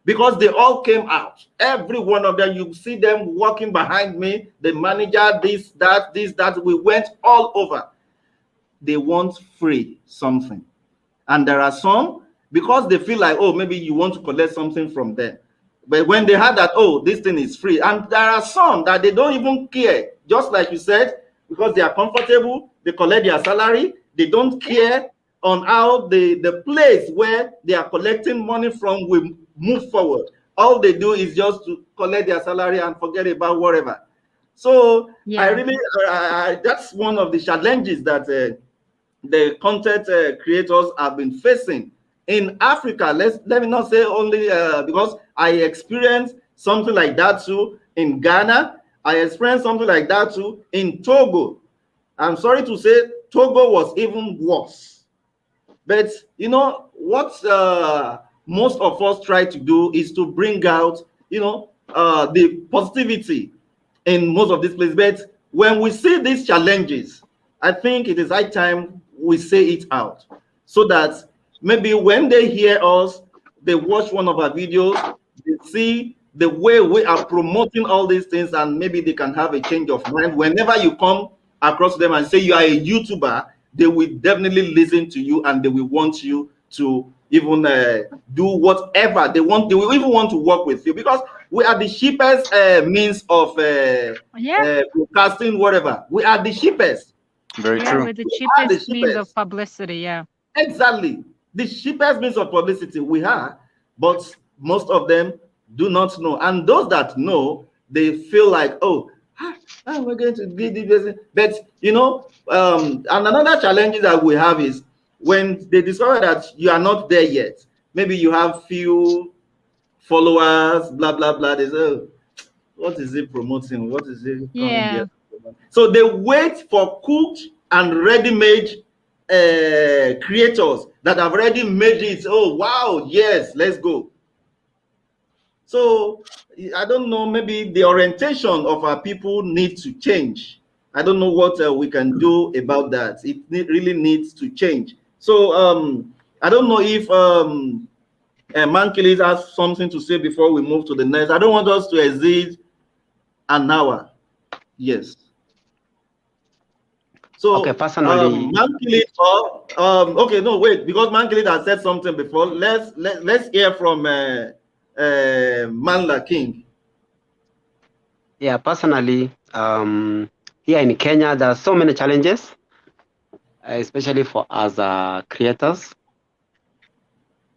[SPEAKER 1] Because they all came out. Every one of them, you see them walking behind me, the manager, this, that. We went all over. They want free something. And there are some, because they feel like, oh, maybe you want to collect something from them. But when they had that, oh, this thing is free. And there are some that they don't even care. Just like you said, because they are comfortable, they collect their salary. They don't care on how the place where they are collecting money from will move forward. All they do is just to collect their salary and forget about whatever. So yeah. I really, that's one of the challenges that the content creators have been facing in Africa. Let me not say only because I experienced something like that too in Ghana. I experienced something like that too in Togo. I'm sorry to say Togo was even worse. But you know what most of us try to do is to bring out, you know, the positivity in most of these places. But when we see these challenges, I think it is high time we say it out, so that maybe when they hear us, they watch one of our videos, they see the way we are promoting all these things, and maybe they can have a change of mind. Whenever you come across them and say you are a YouTuber, they will definitely listen to you and they will want you to even do whatever they want. They will even want to work with you, because we are the cheapest means of broadcasting, whatever. We are the cheapest.
[SPEAKER 5] Very true.
[SPEAKER 3] With the cheapest means of publicity, yeah.
[SPEAKER 1] Exactly. the cheapest means of publicity we are, but most of them do not know. And those that know, they feel like, oh, we're going to give this. But and another challenge that we have is when they discover that you are not there yet. Maybe you have few followers, blah blah blah. They say, oh, what is it promoting? What is it coming
[SPEAKER 3] Yeah.
[SPEAKER 1] here? So they wait for cooked and ready-made creators that have already made it. Oh wow, yes, let's go. So I don't know, maybe the orientation of our people needs to change. I don't know what we can do about that. It really needs to change. So I don't know if Mankilis has something to say before we move to the next. I don't want us to exceed an hour. Yes. So
[SPEAKER 7] Okay, personally,
[SPEAKER 1] Mankilis, okay, no, wait, because Mankilis has said something before. Let's hear from Manla King.
[SPEAKER 7] yeah, personally, here in Kenya, there are so many challenges, especially for us creators.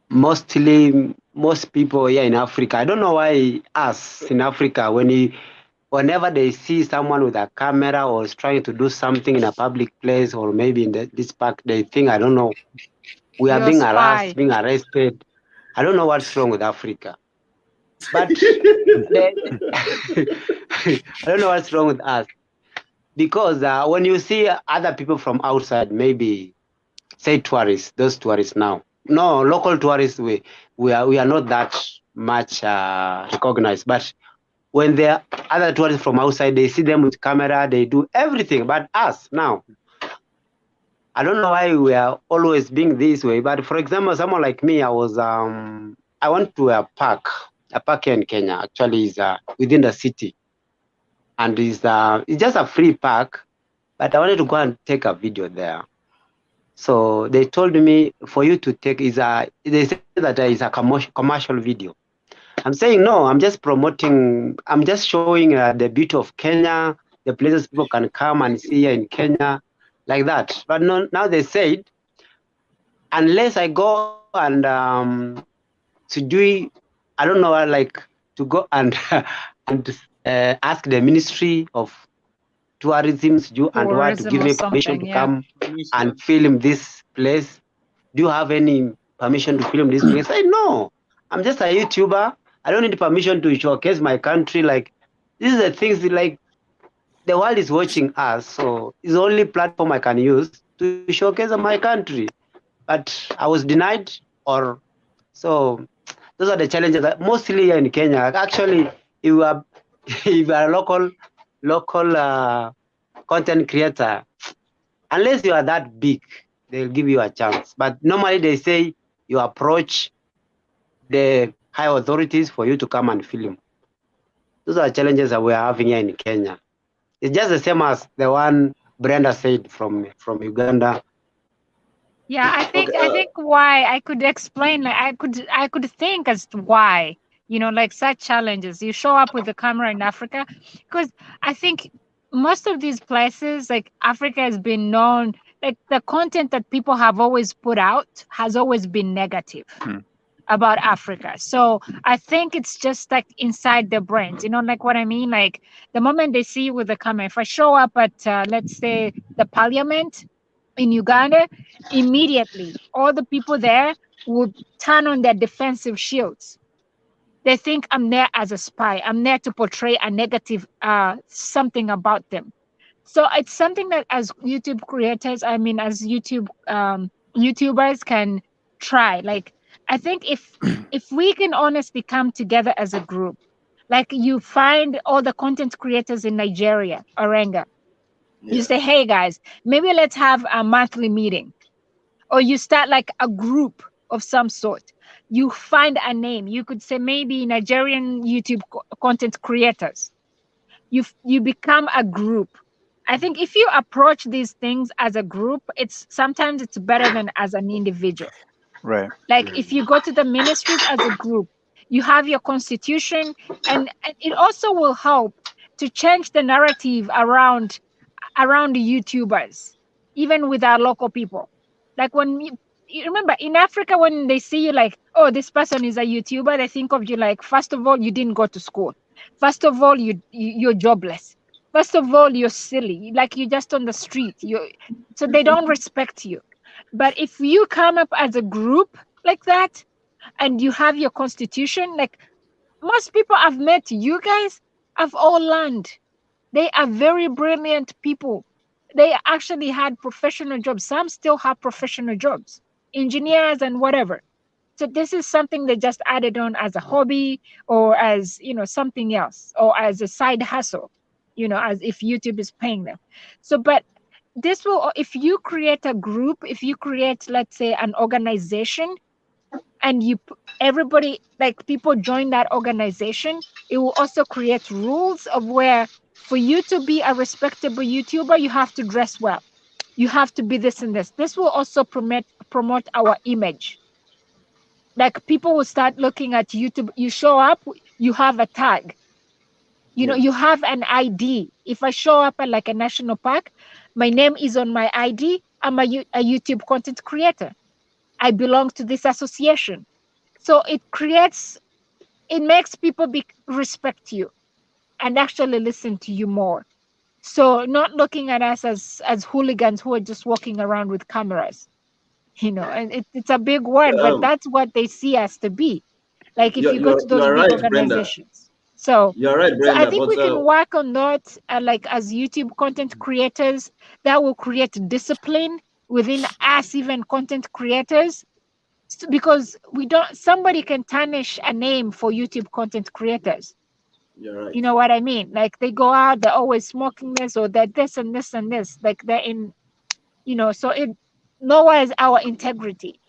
[SPEAKER 7] Mostly, most people here in Africa, I don't know why us in Africa, whenever they see someone with a camera or is trying to do something in a public place or maybe in this park, they think, I don't know, we are
[SPEAKER 3] You're a
[SPEAKER 7] being
[SPEAKER 3] spy.
[SPEAKER 7] harassed, being arrested. I don't know what's wrong with Africa. But I don't know what's wrong with us. Because when you see other people from outside, maybe say tourists, those tourists now. No, local tourists, we are not that much recognized. But when there are other tourists from outside, they see them with camera, they do everything. But us now, I don't know why we are always being this way. But for example, someone like me, I went to a park here in Kenya. Actually, is within the city, and it's just a free park. But I wanted to go and take a video there. So they told me for you to take they said that is a commercial video. I'm saying no, I'm just promoting, I'm just showing the beauty of Kenya, the places people can come and see here in Kenya, like that. But no, now they said, unless I go and to do, I don't know, like to go and and ask the Ministry of Tourism and what to
[SPEAKER 3] Tourism
[SPEAKER 7] give
[SPEAKER 3] or
[SPEAKER 7] me permission
[SPEAKER 3] something,
[SPEAKER 7] to
[SPEAKER 3] yeah.
[SPEAKER 7] come and film this place. Do you have any permission to film this place? I say, no, I'm just a YouTuber. I don't need permission to showcase my country. Like, these are the things like the world is watching us. So it's the only platform I can use to showcase my country. But I was denied, or so those are the challenges that mostly here in Kenya. Actually, if you are if you are a local content creator, unless you are that big, they'll give you a chance. But normally they say you approach the high authorities for you to come and film. Those are challenges that we are having here in Kenya. It's just the same as the one Brenda said from Uganda.
[SPEAKER 3] Yeah, I think why I could explain, like I could think as to why, like such challenges. You show up with the camera in Africa, because I think most of these places, like Africa, has been known, like the content that people have always put out has always been negative about Africa. So I think it's just like inside their brains, like what I mean? Like the moment they see you with the camera, if I show up at let's say the parliament in Uganda, immediately all the people there would turn on their defensive shields. They think I'm there as a spy. I'm there to portray a negative something about them. So it's something that as YouTube creators, I mean, as YouTubers can try. Like I think if we can honestly come together as a group, like you find all the content creators in Nigeria, Orenga, you say, hey guys, maybe let's have a monthly meeting, or you start like a group of some sort. You find a name. You could say maybe Nigerian YouTube content creators. You become a group. I think if you approach these things as a group, sometimes it's better than as an individual.
[SPEAKER 5] Right.
[SPEAKER 3] Like if you go to the ministries as a group, you have your constitution, and it also will help to change the narrative around the YouTubers, even with our local people. Like when you remember in Africa, when they see you like, oh, this person is a YouTuber, they think of you like, first of all, you didn't go to school. First of all, you're jobless. First of all, you're silly. Like you're just on the street. So they don't respect you. But if you come up as a group like that, and you have your constitution, like most people I've met, you guys have all learned. They are very brilliant people. They actually had professional jobs. Some still have professional jobs, engineers and whatever. So this is something they just added on as a hobby or as, something else, or as a side hustle, as if YouTube is paying them. So, but this will, if you create a group, if you create, let's say, an organization, and everybody, like people join that organization, it will also create rules of where for you to be a respectable YouTuber, you have to dress well. You have to be this and this. This will also promote our image. Like people will start looking at YouTube. You show up, you have a tag. You have an ID. If I show up at like a national park, my name is on my ID. I'm a YouTube content creator. I belong to this association. So it makes people respect you and actually listen to you more. So not looking at us as hooligans who are just walking around with cameras, and it's a big word, but that's what they see us to be. Like if you go to those
[SPEAKER 1] you're
[SPEAKER 3] big
[SPEAKER 1] right,
[SPEAKER 3] organizations. So
[SPEAKER 1] You're right,
[SPEAKER 3] so I
[SPEAKER 1] Brenda.
[SPEAKER 3] think
[SPEAKER 1] But
[SPEAKER 3] we can work on that, like as YouTube content creators, that will create discipline within us, even content creators, because somebody can tarnish a name for YouTube content creators.
[SPEAKER 1] you're right.
[SPEAKER 3] You know what I mean? Like they go out, they're always smoking this, or they're this and this and this. Like they're in, so it lowers our integrity.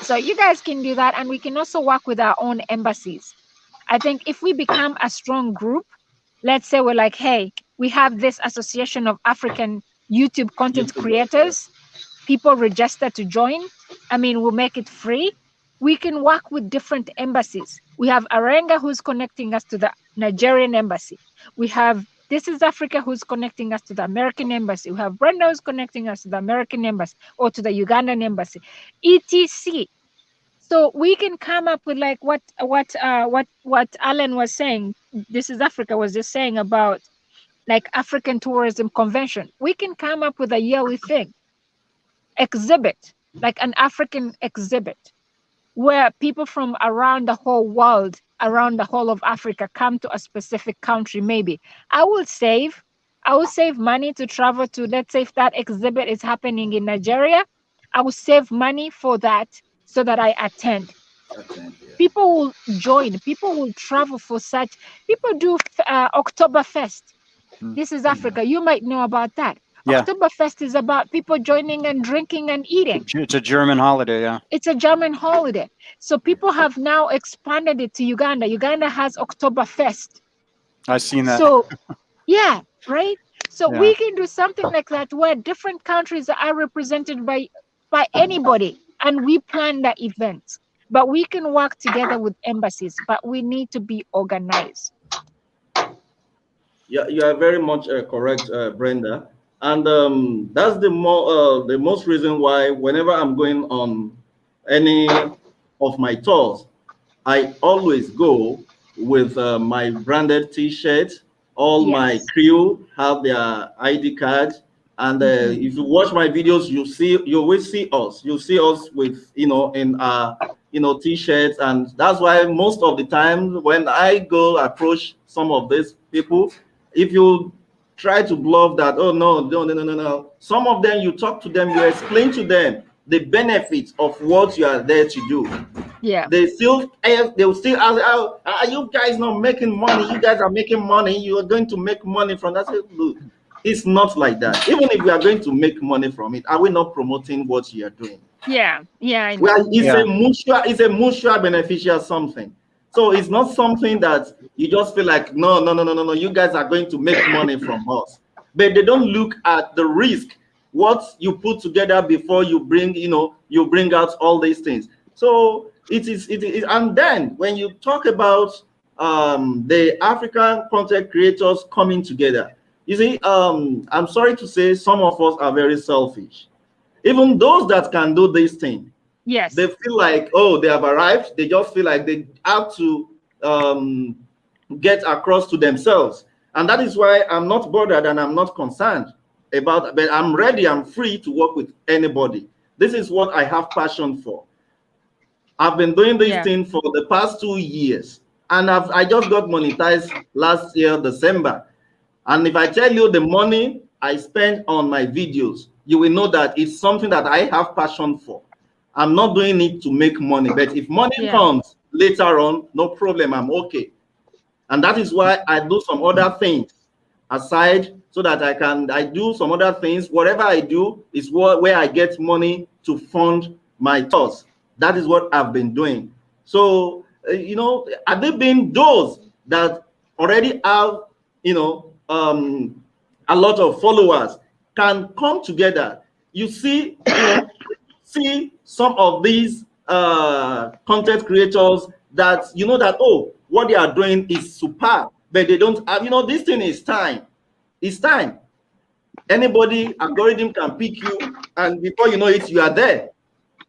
[SPEAKER 3] So you guys can do that, and we can also work with our own embassies. I think if we become a strong group, let's say we're like, hey, we have this association of African YouTube content creators. People register to join. We'll make it free. We can work with different embassies. We have Arenga, who's connecting us to the Nigerian embassy. We have This is Africa, who's connecting us to the American embassy. We have Brenda, who's connecting us to the American embassy or to the Ugandan embassy, etc. So we can come up with like what Alan was saying. This is Africa was just saying about like African Tourism Convention. We can come up with a yearly thing, exhibit, like an African exhibit, where people from around the whole world, around the whole of Africa, come to a specific country. Maybe I will save money to travel to, let's say if that exhibit is happening in Nigeria, I will save money for that so that I attend. People will join, people will travel for such. People do Oktoberfest. This is Africa. You might know about that.
[SPEAKER 5] Yeah.
[SPEAKER 3] Oktoberfest is about people joining and drinking and eating.
[SPEAKER 5] It's a German holiday, yeah.
[SPEAKER 3] It's a German holiday. So people have now expanded it to Uganda. Uganda has Oktoberfest.
[SPEAKER 5] I've seen that.
[SPEAKER 3] So, yeah, right? So
[SPEAKER 5] Yeah.
[SPEAKER 3] we can do something like that where different countries are represented by anybody, and we plan the events. But we can work together with embassies, but we need to be organized.
[SPEAKER 1] Yeah, you are very much correct, Brenda. And that's the most reason why whenever I'm going on any of my tours, I always go with my branded T-shirt. All my crew have their ID card, and if you watch my videos, you will see us. You'll see us with in our T-shirts, and that's why most of the time when I go approach some of these people, if you try to bluff that, oh no, some of them you talk to them, you explain to them the benefits of what you are there to do.
[SPEAKER 3] Yeah.
[SPEAKER 1] They will still ask, oh, are you guys not making money? You guys are making money. You are going to make money from that. Look, it's not like that. Even if we are going to make money from it, are we not promoting what you are doing?
[SPEAKER 3] Yeah, I know.
[SPEAKER 1] Well, it's a mutual beneficial something. So it's not something that you just feel like, no, you guys are going to make money from us. But they don't look at the risk, what you put together before you bring out all these things. So it is, and then when you talk about the African content creators coming together, you see, I'm sorry to say some of us are very selfish. Even those that can do this thing,
[SPEAKER 3] Yes.
[SPEAKER 1] they feel like, oh, they have arrived. They just feel like they have to get across to themselves. And that is why I'm not bothered and I'm not concerned about, but I'm ready, I'm free to work with anybody. This is what I have passion for. I've been doing this thing for the past 2 years, and I just got monetized last year, December. And if I tell you the money I spend on my videos, you will know that it's something that I have passion for. I'm not doing it to make money, but if money comes later on, no problem, I'm okay. And that is why I do some other things aside, so that I do some other things. Whatever I do is where I get money to fund my tours. That is what I've been doing. So, have there been those that already have, a lot of followers can come together? You see, see some of these content creators that that, oh, what they are doing is superb, but they don't have, this thing is time. It's time. Anybody algorithm can pick you, and before you know it, you are there.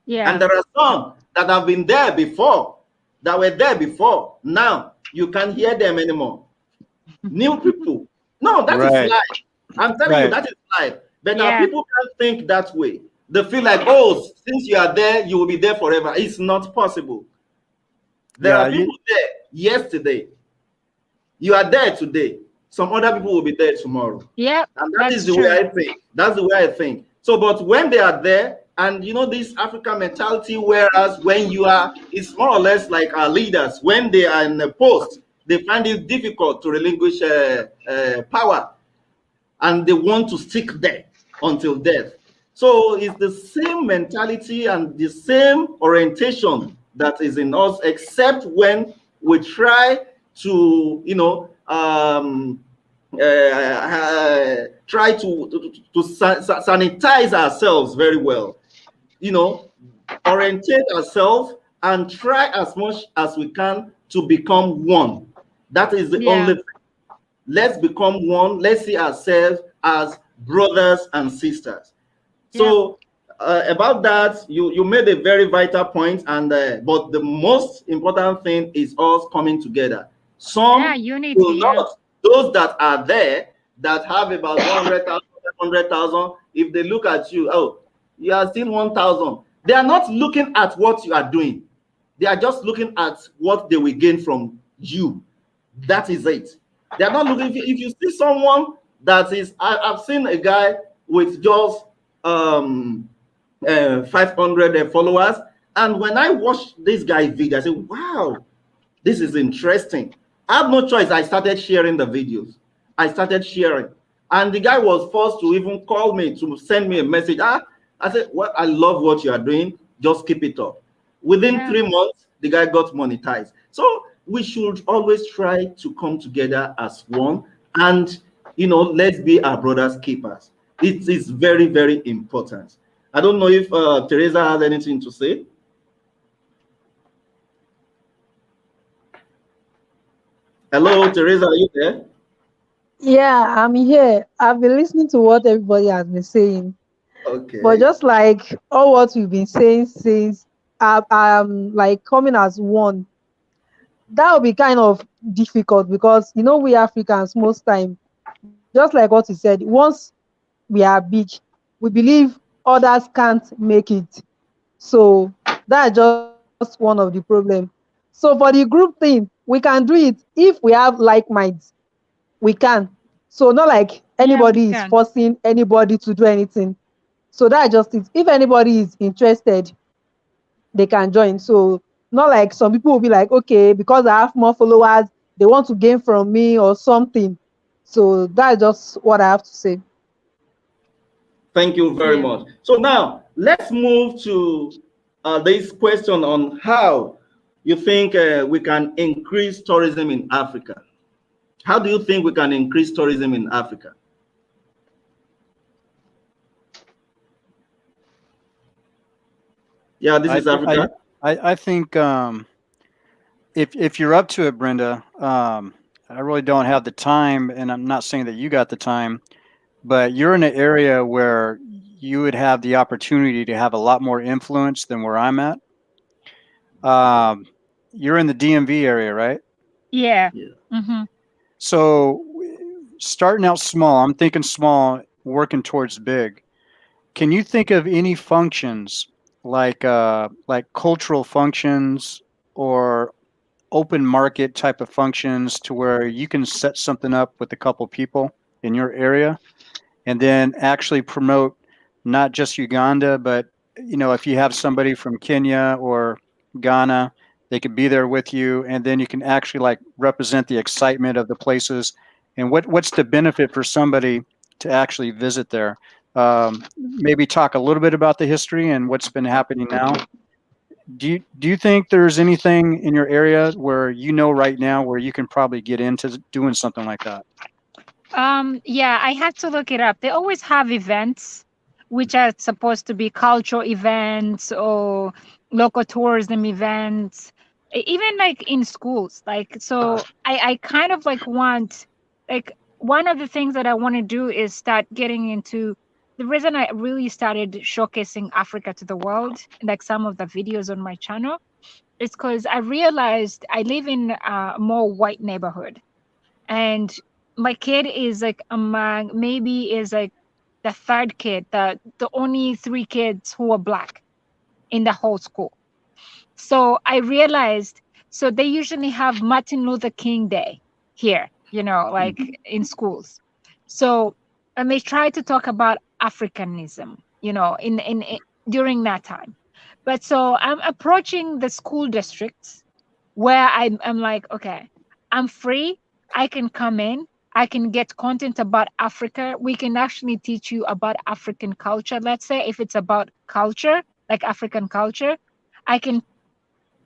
[SPEAKER 1] And there are some that have been there before, that were there before. Now you can't hear them anymore. New people. No, that is life. I'm telling you, that is life. But now people can't think that way. They feel like, oh, since you are there, you will be there forever. It's not possible. There are people there yesterday. You are there today. Some other people will be there tomorrow.
[SPEAKER 3] Yeah.
[SPEAKER 1] And that is the way I think. That's the way I think. So, but when they are there, and this African mentality, whereas when you are, it's more or less like our leaders, when they are in a post, they find it difficult to relinquish power, and they want to stick there until death. So it's the same mentality and the same orientation that is in us, except when we try to, try to sanitize ourselves very well, orientate ourselves and try as much as we can to become one. That is the only thing. Let's become one. Let's see ourselves as brothers and sisters. So about that, you made a very vital point, and but the most important thing is us coming together. Some
[SPEAKER 3] unity,
[SPEAKER 1] will not. Those that are there, that have about 100,000, 100,000, if they look at you, oh, you are still 1,000. They are not looking at what you are doing. They are just looking at what they will gain from you. That is it. They are not looking. If you see someone that is, I've seen a guy with just 500 followers, and when I watch this guy's video, I say, wow, this is interesting. I have no choice. I started sharing the videos. I started sharing, and the guy was forced to even call me to send me a message. I said, well, I love what you are doing. Just keep it up. Within 3 months, the guy got monetized. So we should always try to come together as one, and let's be our brothers' keepers. It is very, very important. I don't know if Teresa has anything to say. Hello, Teresa, are you there?
[SPEAKER 6] Yeah, I'm here. I've been listening to what everybody has been saying.
[SPEAKER 1] Okay.
[SPEAKER 6] But just like all what we've been saying since, like coming as one, that will be kind of difficult because we Africans most time, just like what you said, once we are big, we believe others can't make it. So that's just one of the problem. So for the group thing, we can do it if we have like minds. We can. So not like anybody is forcing anybody to do anything. So that's just it. If anybody is interested, they can join. So not like some people will be like, okay, because I have more followers, they want to gain from me or something. So that's just what I have to say.
[SPEAKER 1] Thank you very much. So now let's move to this question on how you think we can increase tourism in Africa. How do you think we can increase tourism in Africa? Yeah, this is Africa.
[SPEAKER 5] I think if you're up to it, Brenda, I really don't have the time, and I'm not saying that you got the time, but you're in an area where you would have the opportunity to have a lot more influence than where I'm at. You're in the DMV area, right?
[SPEAKER 3] Yeah.
[SPEAKER 1] Yeah.
[SPEAKER 3] Mm-hmm.
[SPEAKER 5] So starting out small, I'm thinking small, working towards big. Can you think of any functions like cultural functions or open market type of functions to where you can set something up with a couple people in your area and then actually promote not just Uganda, but if you have somebody from Kenya or Ghana, they could be there with you, and then you can actually like represent the excitement of the places. And what's the benefit for somebody to actually visit there? Maybe talk a little bit about the history and what's been happening now. Do you think there's anything in your area where right now where you can probably get into doing something like that?
[SPEAKER 3] Yeah, I had to look it up. They always have events which are supposed to be cultural events or local tourism events, even like in schools. Like, so I kind of like want, like, one of the things that I want to do is start getting into the reason I really started showcasing Africa to the world, like some of the videos on my channel, is because I realized I live in a more white neighborhood, and my kid is like among, maybe is like the third kid, the only three kids who are black in the whole school. So I realized, so they usually have Martin Luther King Day here, like in schools. So, and they try to talk about Africanism, during that time. But so I'm approaching the school districts where I'm like, okay, I'm free. I can come in. I can get content about Africa. We can actually teach you about African culture. Let's say if it's about culture, like African culture, I can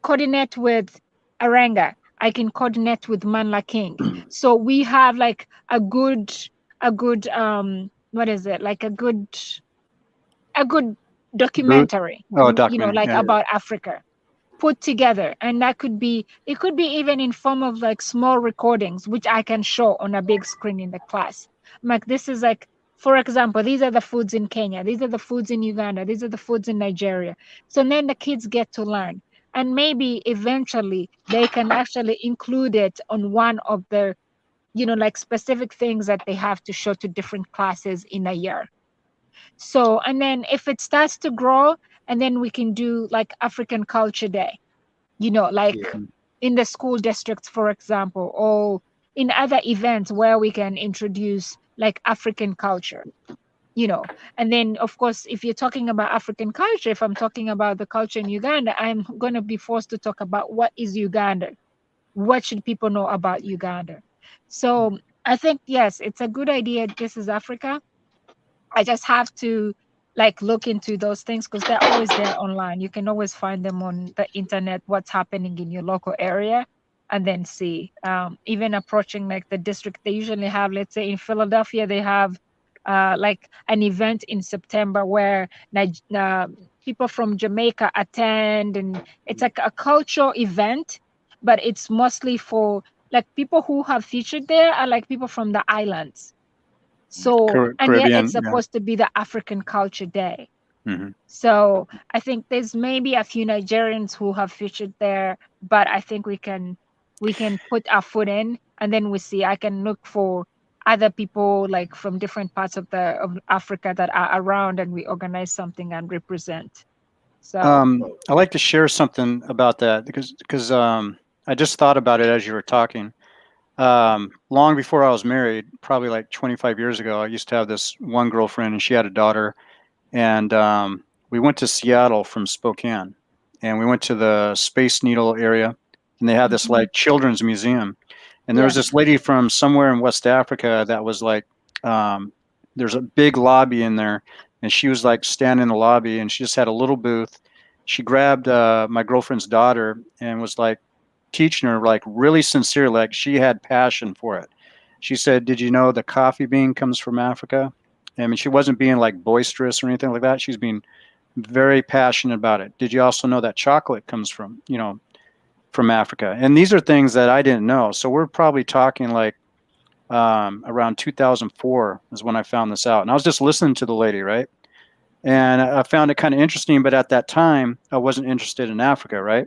[SPEAKER 3] coordinate with Aranga. I can coordinate with Manla King. So we have like a good what is it? Like a good documentary,
[SPEAKER 5] Documentary,
[SPEAKER 3] like
[SPEAKER 5] yeah.
[SPEAKER 3] about Africa put together. And it could be even in form of like small recordings which I can show on a big screen in the class. Like, this is like, for example, these are the foods in Kenya, these are the foods in Uganda, these are the foods in Nigeria. So then the kids get to learn, and maybe eventually they can actually include it on one of the like specific things that they have to show to different classes in a year. So, and then if it starts to grow, and then we can do like African Culture Day, like
[SPEAKER 1] Yeah.
[SPEAKER 3] in the school districts, for example, or in other events where we can introduce like African culture, and then of course, if you're talking about African culture, if I'm talking about the culture in Uganda, I'm going to be forced to talk about what is Uganda, what should people know about Uganda. So I think, yes, it's a good idea. This is Africa. I just have to like look into those things because they're always there online. You can always find them on the internet, what's happening in your local area, and then see. Even approaching like the district, they usually have, let's say in Philadelphia, they have like an event in September where people from Jamaica attend, and it's like a cultural event, but it's mostly for like people who have featured there are like people from the islands. So, and yet
[SPEAKER 5] Caribbean,
[SPEAKER 3] it's
[SPEAKER 5] yeah.
[SPEAKER 3] supposed to be the African Culture Day.
[SPEAKER 5] Mm-hmm.
[SPEAKER 3] So I think there's maybe a few Nigerians who have featured there, but I think we can put our foot in, and then we see. I can look for other people like from different parts of Africa that are around, and we organize something and represent. So
[SPEAKER 5] I'd like to share something about that because I just thought about it as you were talking. Long before I was married, probably like 25 years ago, I used to have this one girlfriend, and she had a daughter, and we went to Seattle from Spokane, and we went to the Space Needle area, and they had this like children's museum, and there was this lady from somewhere in West Africa that was like, there's a big lobby in there, and she was like standing in the lobby, and she just had a little booth. She grabbed my girlfriend's daughter and was like teaching her like really sincere, like she had passion for it. She said, "Did you know the coffee bean comes from Africa?" I mean, she wasn't being like boisterous or anything like that. She's being very passionate about it. Did you also know that chocolate comes from, from Africa? And these are things that I didn't know. So we're probably talking like around 2004 is when I found this out. And I was just listening to the lady, right? And I found it kind of interesting, but at that time, I wasn't interested in Africa, right?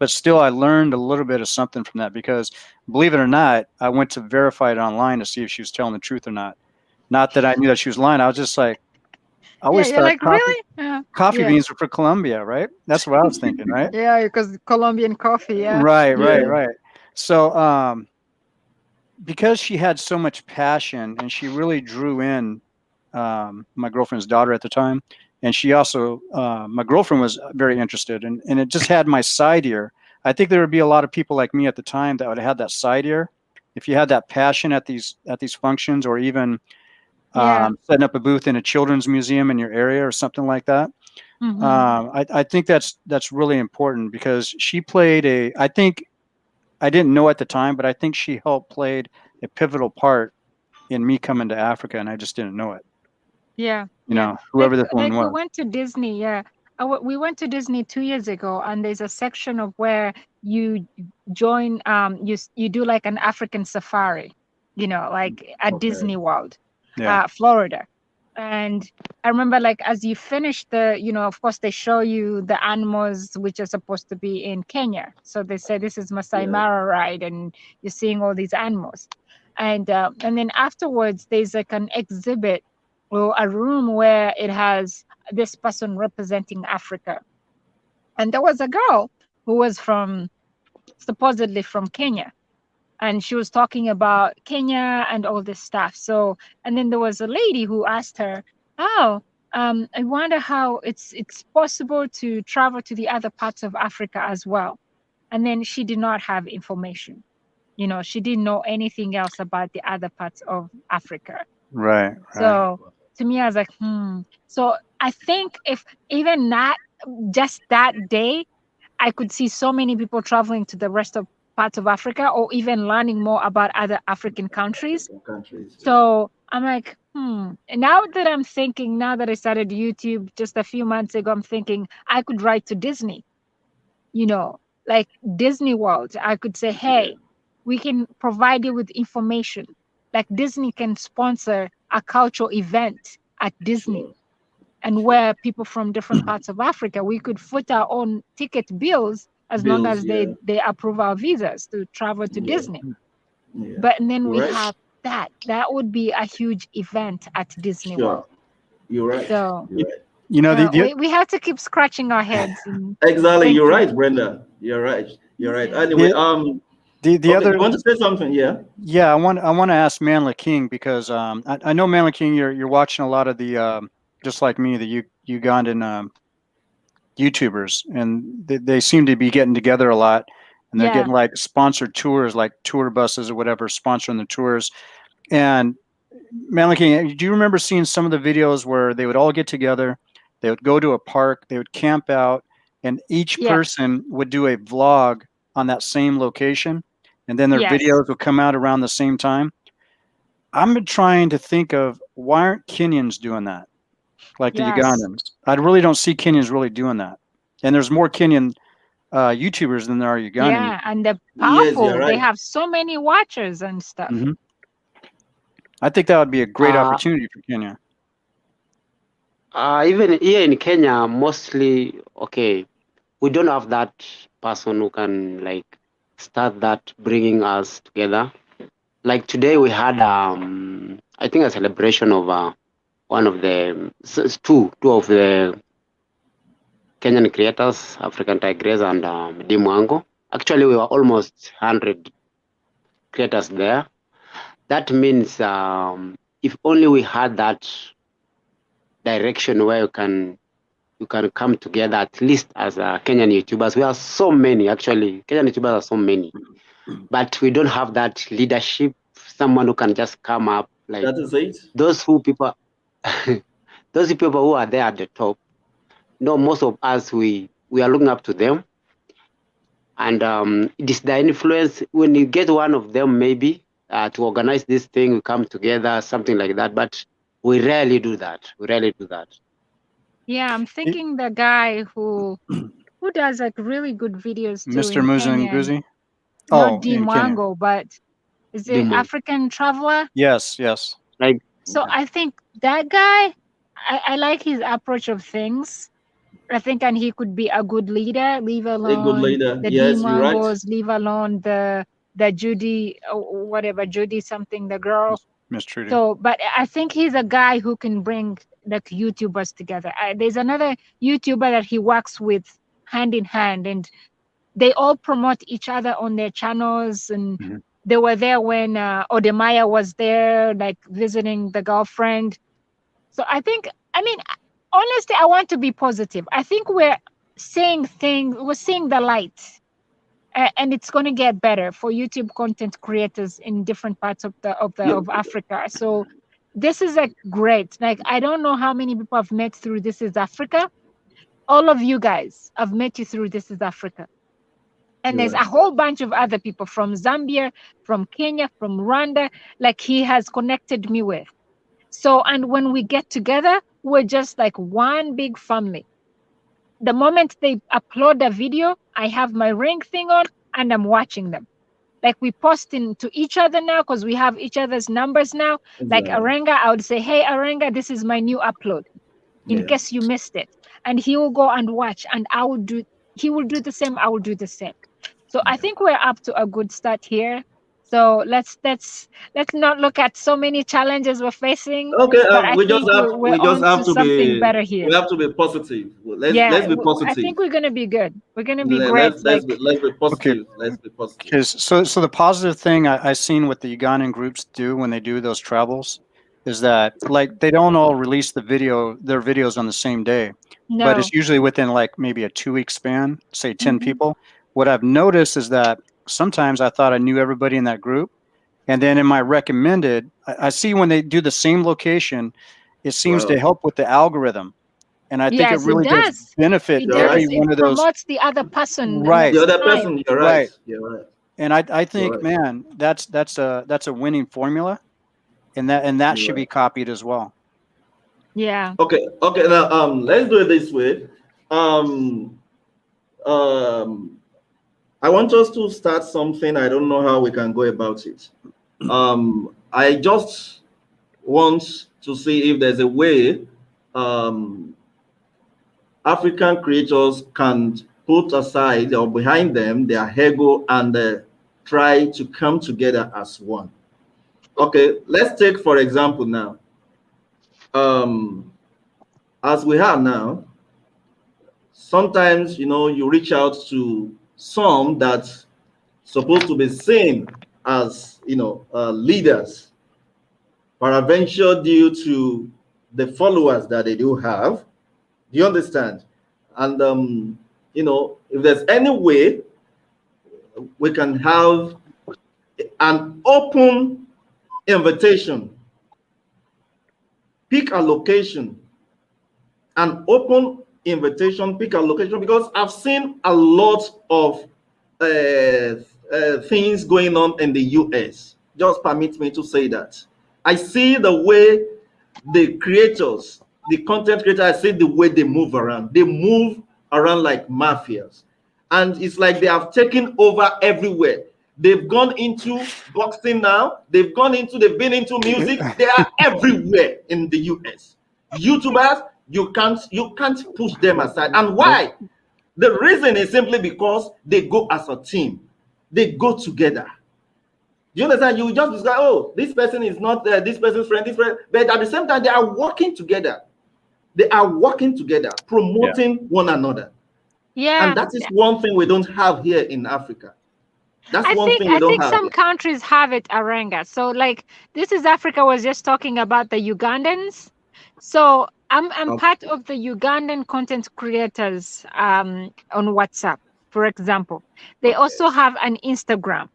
[SPEAKER 5] But still, I learned a little bit of something from that because, believe it or not, I went to verify it online to see if she was telling the truth or not. Not that I knew that she was lying. I was just like, I
[SPEAKER 3] Yeah,
[SPEAKER 5] always
[SPEAKER 3] you're
[SPEAKER 5] thought
[SPEAKER 3] like, really?
[SPEAKER 5] coffee
[SPEAKER 3] Yeah.
[SPEAKER 5] beans were for Colombia, right? That's what I was thinking, right?
[SPEAKER 3] Yeah, because Colombian coffee, yeah.
[SPEAKER 5] Right,
[SPEAKER 1] Yeah.
[SPEAKER 5] right. So, because she had so much passion and she really drew in my girlfriend's daughter at the time, and she also, my girlfriend was very interested, and it just had my side ear. I think there would be a lot of people like me at the time that would have had that side ear. If you had that passion at these functions, or even
[SPEAKER 3] Yeah.
[SPEAKER 5] setting up a booth in a children's museum in your area or something like that.
[SPEAKER 3] Mhm.
[SPEAKER 5] I think that's really important because she played I think I didn't know at the time, but I think she helped played a pivotal part in me coming to Africa, and I just didn't know it.
[SPEAKER 3] Yeah.
[SPEAKER 5] You
[SPEAKER 3] Yeah.
[SPEAKER 5] know, whoever this woman
[SPEAKER 3] We
[SPEAKER 5] was.
[SPEAKER 3] went to Disney, yeah. We went to Disney 2 years ago, and there's a section of where you join, you do like an African safari, like at
[SPEAKER 1] Okay.
[SPEAKER 3] Disney World,
[SPEAKER 5] Yeah.
[SPEAKER 3] Florida. And I remember, like, as you finish of course, they show you the animals which are supposed to be in Kenya. So they say this is Masai
[SPEAKER 1] Yeah.
[SPEAKER 3] Mara ride, and you're seeing all these animals. And then afterwards, there's like an exhibit or a room where it has this person representing Africa. And there was a girl who was supposedly from Kenya. And she was talking about Kenya and all this stuff. So, and then there was a lady who asked her, "Oh, I wonder how it's possible to travel to the other parts of Africa as well." And then she did not have information. She didn't know anything else about the other parts of Africa.
[SPEAKER 5] Right.
[SPEAKER 3] So to me, I was like, So I think if even not just that day, I could see so many people traveling to the rest of parts of Africa, or even learning more about other African countries.
[SPEAKER 1] Countries.
[SPEAKER 3] So I'm like, And now that I'm thinking, now that I started YouTube just a few months ago, I'm thinking I could write to Disney, like Disney World. I could say, hey, we can provide you with information. Like Disney can sponsor a cultural event at Disney.
[SPEAKER 1] Sure.
[SPEAKER 3] And where people from different parts of Africa, we could foot our own ticket bills as long as
[SPEAKER 1] yeah.
[SPEAKER 3] they approve our visas to travel to Disney.
[SPEAKER 1] Yeah.
[SPEAKER 3] But and then we
[SPEAKER 1] Right.
[SPEAKER 3] have that would be a huge event at Disney World.
[SPEAKER 1] You're right.
[SPEAKER 3] So
[SPEAKER 1] You're right.
[SPEAKER 5] You know,
[SPEAKER 3] we have to keep scratching our heads.
[SPEAKER 1] Exactly. You're right, Brenda. You're right. You're right.
[SPEAKER 3] Yeah.
[SPEAKER 1] Anyway,
[SPEAKER 5] the other.
[SPEAKER 1] You want to say something? Yeah.
[SPEAKER 5] Yeah, I want to ask Manla King because I know Manla King. You're watching a lot of the just like me, the Ugandan YouTubers, and they seem to be getting together a lot, and they're getting like sponsored tours, like tour buses or whatever, sponsoring the tours. And Manla King, do you remember seeing some of the videos where they would all get together, they would go to a park, they would camp out, and each person would do a vlog on that same location, and then their videos would come out around the same time? I'm trying to think of why aren't Kenyans doing that? Like the Ugandans. I really don't see Kenyans really doing that. And there's more Kenyan YouTubers than there are Ugandan.
[SPEAKER 3] Yeah, and they're powerful. They have so many watchers and stuff.
[SPEAKER 5] Mm-hmm. I think that would be a great opportunity for Kenya.
[SPEAKER 7] Even here in Kenya, mostly, we don't have that person who can like start that bringing us together. Like today we had, I think, a celebration of one of the two of the Kenyan creators, African Tigress and Dimwango. Actually, we were almost 100 creators there. That means if only we had that direction where you can come together, at least as Kenyan YouTubers. We are so many, actually. Kenyan YouTubers are so many, but we don't have that leadership. Someone who can just come up, like
[SPEAKER 1] that is it.
[SPEAKER 7] Those people who are there at the top. Most of us we are looking up to them, and it is the influence. When you get one of them, maybe to organize this thing, we come together, something like that. But we rarely do that.
[SPEAKER 3] Yeah, I'm thinking the guy who does like really good videos too,
[SPEAKER 5] Mr.
[SPEAKER 3] in
[SPEAKER 5] Muzanguzi?
[SPEAKER 3] Kenya. Not Dimwango, but is it African Traveler?
[SPEAKER 5] Yes.
[SPEAKER 7] Like,
[SPEAKER 3] so I think that guy, I like his approach of things. I think, and he could be a good leader. Leave
[SPEAKER 1] A good
[SPEAKER 3] alone
[SPEAKER 1] leader.
[SPEAKER 3] the
[SPEAKER 1] Yes, you're right.
[SPEAKER 3] Dimangos. Leave alone the Judy, whatever Judy something, the girl.
[SPEAKER 5] Miss Trudy.
[SPEAKER 3] So, but I think he's a guy who can bring like YouTubers together. There's another YouTuber that he works with hand in hand, and they all promote each other on their channels. And
[SPEAKER 5] Mhm.
[SPEAKER 3] they were there when Odemaya was there, like visiting the girlfriend. So I think, I mean, honestly, I want to be positive. I think we're seeing the light, and it's going to get better for YouTube content creators in different parts of of Africa. So this is like great. Like, I don't know how many people I've met through This Is Africa. All of you guys, I've met you through This Is Africa. And there's a whole bunch of other people from Zambia, from Kenya, from Rwanda, like he has connected me with. So, and when we get together, we're just like one big family. The moment they upload a video, I have my ring thing on and I'm watching them. Like, we post to each other now because we have each other's numbers now. Like Arenga, I would say, hey, Arenga, this is my new upload in case you missed it. And he will go and watch, and he will do the same, I will do the same. So I think we're up to a good start here. So let's not look at so many challenges we're facing.
[SPEAKER 1] Okay,
[SPEAKER 3] but I
[SPEAKER 1] we
[SPEAKER 3] think we're on to something better here.
[SPEAKER 1] We have to be positive. Let's be positive.
[SPEAKER 3] I think we're gonna be good. We're gonna be great.
[SPEAKER 1] Let's be positive.
[SPEAKER 5] Okay.
[SPEAKER 1] Let's be positive.
[SPEAKER 5] Because so the positive thing I seen what the Ugandan groups do when they do those travels is that, like, they don't all release their videos on the same day,
[SPEAKER 3] No.
[SPEAKER 5] but it's usually within like maybe a 2-week span, say 10
[SPEAKER 3] Mhm.
[SPEAKER 5] people. What I've noticed is that sometimes I thought I knew everybody in that group, and then in my recommended, I see when they do the same location, it seems to help with the algorithm. And I think it
[SPEAKER 3] Yes,
[SPEAKER 5] really
[SPEAKER 3] it
[SPEAKER 5] does
[SPEAKER 3] does.
[SPEAKER 5] benefit
[SPEAKER 3] It
[SPEAKER 5] every
[SPEAKER 3] does.
[SPEAKER 5] one
[SPEAKER 3] It
[SPEAKER 5] of those.
[SPEAKER 3] promotes the other person.
[SPEAKER 5] Right.
[SPEAKER 1] The
[SPEAKER 3] next
[SPEAKER 1] other
[SPEAKER 3] time.
[SPEAKER 1] person, you're right.
[SPEAKER 5] Right.
[SPEAKER 1] You're right.
[SPEAKER 5] And I think,
[SPEAKER 1] right.
[SPEAKER 5] man, that's a winning formula, and that
[SPEAKER 1] You're
[SPEAKER 5] should be
[SPEAKER 1] right.
[SPEAKER 5] copied as well.
[SPEAKER 3] Yeah.
[SPEAKER 1] Okay. Now, let's do it this way. I want us to start something. I don't know how we can go about it. I just want to see if there's a way African creators can put aside or behind them their ego and try to come together as one. Okay, let's take for example now. As we have now, sometimes you reach out to some that's supposed to be seen as leaders, peradventure due to the followers that they do have. Do you understand? And if there's any way we can have an open invitation, pick a location, an open invitation, pick a location, because I've seen a lot of things going on in the US. Just permit me to say that. I see the way the creators, the content creators, I see the way they move around. They move around like mafias. And it's like they have taken over everywhere. They've gone into boxing now. They've been into music. They are everywhere in the US. YouTubers, you can't push them aside. And why? The reason is simply because they go as a team. They go together. You understand? You just describe, oh, this person is not this person's friend, but at the same time, they are working together. They are working together, promoting one another.
[SPEAKER 3] Yeah.
[SPEAKER 1] And that is one thing we don't have here in Africa. That's one thing we don't have.
[SPEAKER 3] I think some countries have it, Arenga. So, like, This Is Africa was just talking about the Ugandans. So I'm part of the Ugandan content creators on WhatsApp, for example. They also have an Instagram.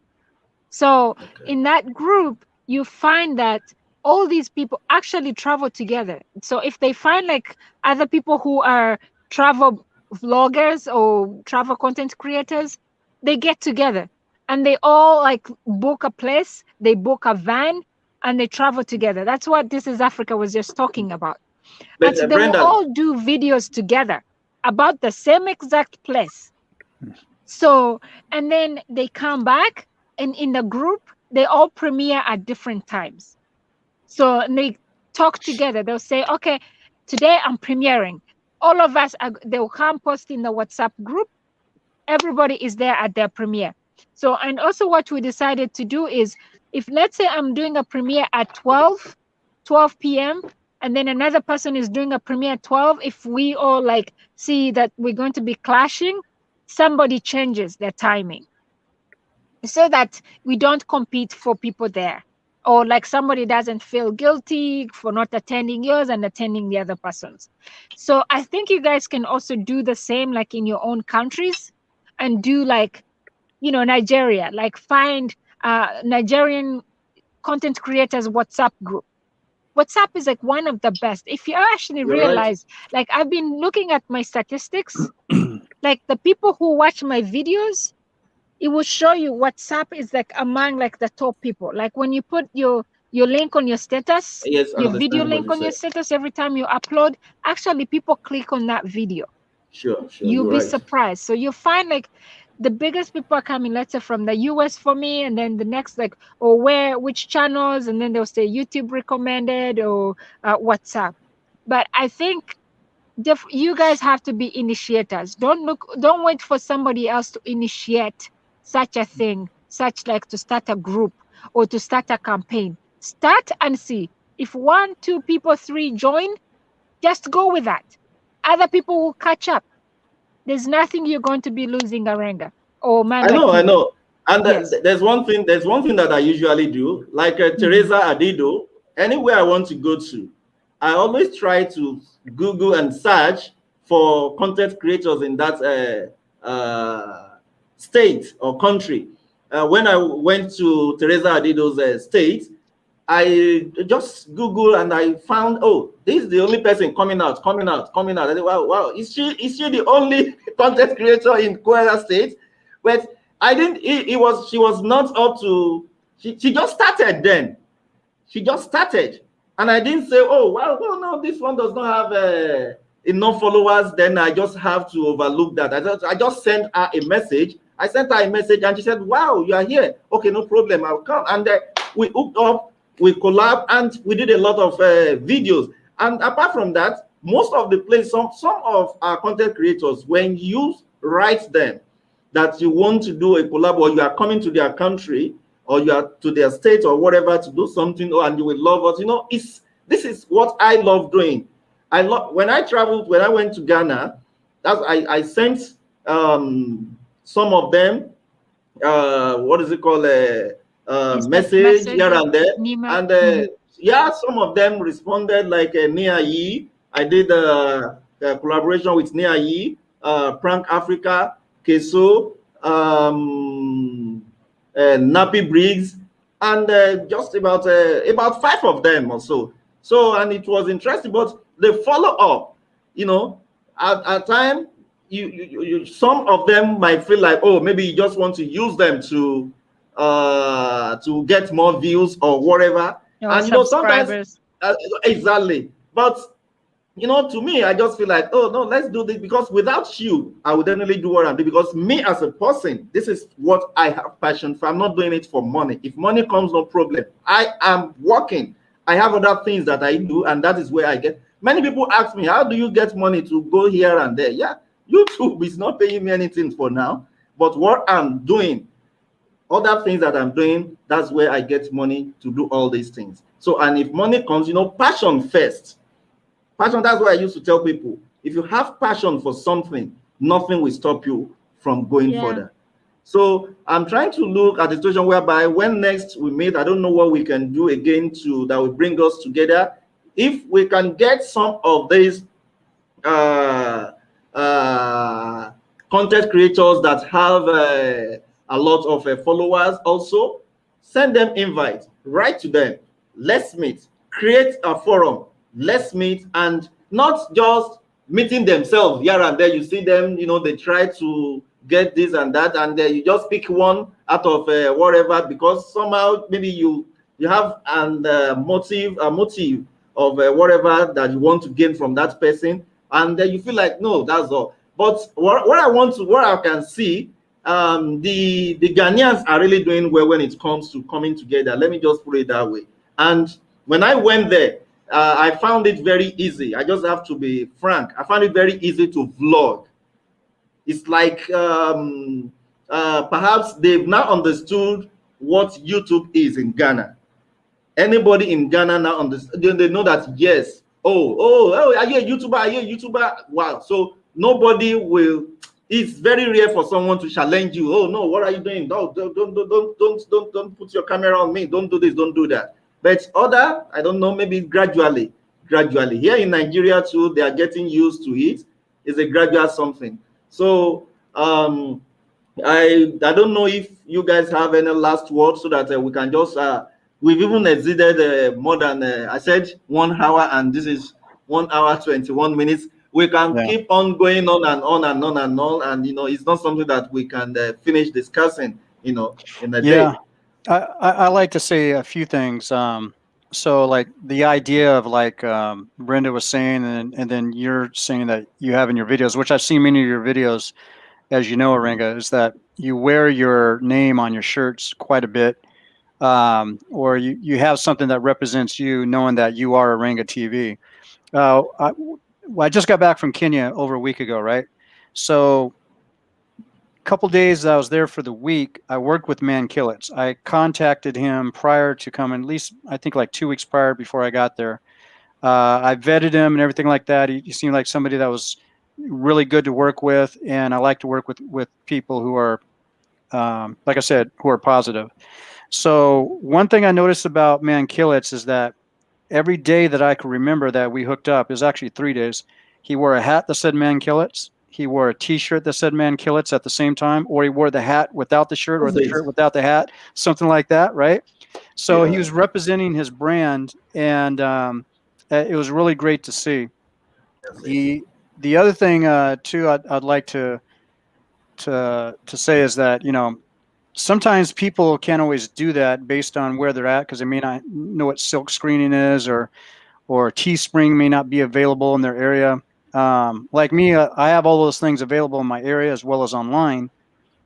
[SPEAKER 3] So in that group, you find that all these people actually travel together. So if they find like other people who are travel vloggers or travel content creators, they get together and they all like book a place, they book a van, and they travel together. That's what This Is Africa was just talking about.
[SPEAKER 1] But,
[SPEAKER 3] And they will all do videos together about the same exact place. So, and then they come back, and in the group, they all premiere at different times. So they talk together. They'll say, okay, today I'm premiering. All of us, they will come post in the WhatsApp group. Everybody is there at their premiere. So, and also what we decided to do is, if let's say I'm doing a premiere at 12 p.m. and then another person is doing a premiere at 12, if we all like see that we're going to be clashing, somebody changes their timing so that we don't compete for people there, or like somebody doesn't feel guilty for not attending yours and attending the other person's. So I think you guys can also do the same, like in your own countries, and do like, you know, Nigeria, like find Nigerian content creators WhatsApp group. WhatsApp is like one of the best. If you actually
[SPEAKER 1] You're
[SPEAKER 3] realize, like I've been looking at my statistics, like the people who watch my videos, it will show you WhatsApp is like among like the top people. Like when you put your link on your status,
[SPEAKER 1] Yes, I
[SPEAKER 3] your video
[SPEAKER 1] understand what
[SPEAKER 3] link
[SPEAKER 1] you
[SPEAKER 3] on your
[SPEAKER 1] said.
[SPEAKER 3] status, every time you upload, actually people click on that video.
[SPEAKER 1] Sure,
[SPEAKER 3] You'll
[SPEAKER 1] you're
[SPEAKER 3] be
[SPEAKER 1] right.
[SPEAKER 3] surprised. So you find like the biggest people are coming, let's say from the US for me, and then the next like, or which channels, and then they'll say YouTube recommended or WhatsApp. But I think you guys have to be initiators. Don't wait for somebody else to initiate such a thing, such like to start a group or to start a campaign. Start and see. If 1, 2 people, 3 join, just go with that. Other people will catch up. There's nothing you're going to be losing, Arenga or
[SPEAKER 1] I know,
[SPEAKER 3] Manda.
[SPEAKER 1] I know. And
[SPEAKER 3] Yes.
[SPEAKER 1] there's one thing that I usually do, like Teresa Adido. Anywhere I want to go to, I always try to Google and search for content creators in that state or country. When I went to Teresa Adido's state, I just Google and I found, oh, this is the only person coming out. I said, wow, is she the only content creator in Kwara State? But I didn't. She was not up to. She just started then. She just started, and I didn't say, oh, well, no, this one does not have enough followers. Then I just have to overlook that. I just sent her a message. I sent her a message, and she said, wow, you are here. Okay, no problem, I'll come. And we hooked up. We collab and we did a lot of videos. And apart from that, most of the place, some of our content creators, when you write them that you want to do a collab, or you are coming to their country, or you are to their state or whatever to do something, and you will love us, this is what I love doing. When I traveled, when I went to Ghana, I sent some of them what is it called, message here and there, and yeah, some of them responded, like Nia Yi. I did a collaboration with Nia Yi, Prank Africa, Keso, Nappy Briggs, and just about 5 of them or so. And it was interesting, but the follow up, at time, some of them might feel like, oh, maybe you just want to use them to get more views or whatever. And sometimes exactly. But to me, I just feel like, oh no, let's do this, because without you, I would definitely do what I'm doing, because me as a person, this is what I have passion for. I'm not doing it for money. If money comes, no problem. I am working. I have other things that I do, and that is where I get. Many people ask me, how do you get money to go here and there? Yeah, YouTube is not paying me anything for now, but what I'm doing, other things that I'm doing, that's where I get money to do all these things. So, and if money comes, passion first. Passion, that's what I used to tell people. If you have passion for something, nothing will stop you from going further. So I'm trying to look at the situation whereby when next we meet, I don't know what we can do again that will bring us together. If we can get some of these content creators that have a lot of followers, also send them invites, write to them, let's meet, create a forum, let's meet, and not just meeting themselves here and there. You see them, they try to get this and that, and you just pick one out of whatever, because somehow maybe you have a motive of whatever that you want to gain from that person, and then you feel like, no, that's all. But what I can see, the Ghanaians are really doing well when it comes to coming together. Let me just put it that way. And when I went there, I found it very easy. I just have to be frank. I found it very easy to vlog. It's like perhaps they've now understood what YouTube is in Ghana. Anybody in Ghana now understand? They know that yes. Oh, are you a YouTuber? Are you a YouTuber? Wow. So nobody will. It's very rare for someone to challenge you. Oh no, what are you doing? No, don't put your camera on me. Don't do this. Don't do that. But other, I don't know, maybe gradually. Here in Nigeria too, they are getting used to it. It's a gradual something. So I don't know if you guys have any last words so that we can just we've even exceeded more than I said 1 hour, and this is 1 hour 21 minutes. We can keep on going on and on and on and on, and it's not something that we can finish discussing in a day.
[SPEAKER 5] I like to say a few things. So like the idea of like Brenda was saying, and then you're saying that you have in your videos, which I've seen many of your videos, as you know, Aringa, is that you wear your name on your shirts quite a bit, or you have something that represents you, knowing that you are Aringa TV. I just got back from Kenya over a week ago, right? So a couple days I was there for the week. I worked with Man Killets. I contacted him prior to coming, at least I think like 2 weeks prior before I got there. I vetted him and everything like that. He seemed like somebody that was really good to work with, and I like to work with people who are, like I said, who are positive. So one thing I noticed about Man Killets is that every day that I could remember that we hooked up, is actually 3 days, he wore a hat that said Man Killets. He wore a T-shirt that said Man Killets at the same time, or he wore the hat without the shirt, or the shirt without the hat, something like that, right? So he was representing his brand, and it was really great to see. The other thing too, I'd like to say is that sometimes people can't always do that based on where they're at, because they may not know what silk screening is, or Teespring may not be available in their area. Like me, I have all those things available in my area as well as online.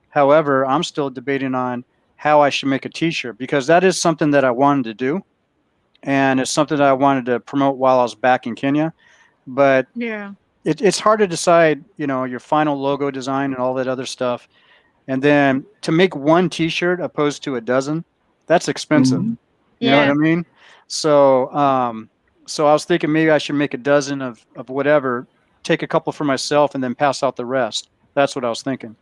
[SPEAKER 5] However, I'm still debating on how I should make a T-shirt, because that is something that I wanted to do, and it's something that I wanted to promote while I was back in Kenya. But it's hard to decide, your final logo design and all that other stuff. And then to make one T-shirt opposed to a dozen, that's expensive. You know what I mean? So, so I was thinking maybe I should make a dozen of whatever, take a couple for myself, and then pass out the rest. That's what I was thinking.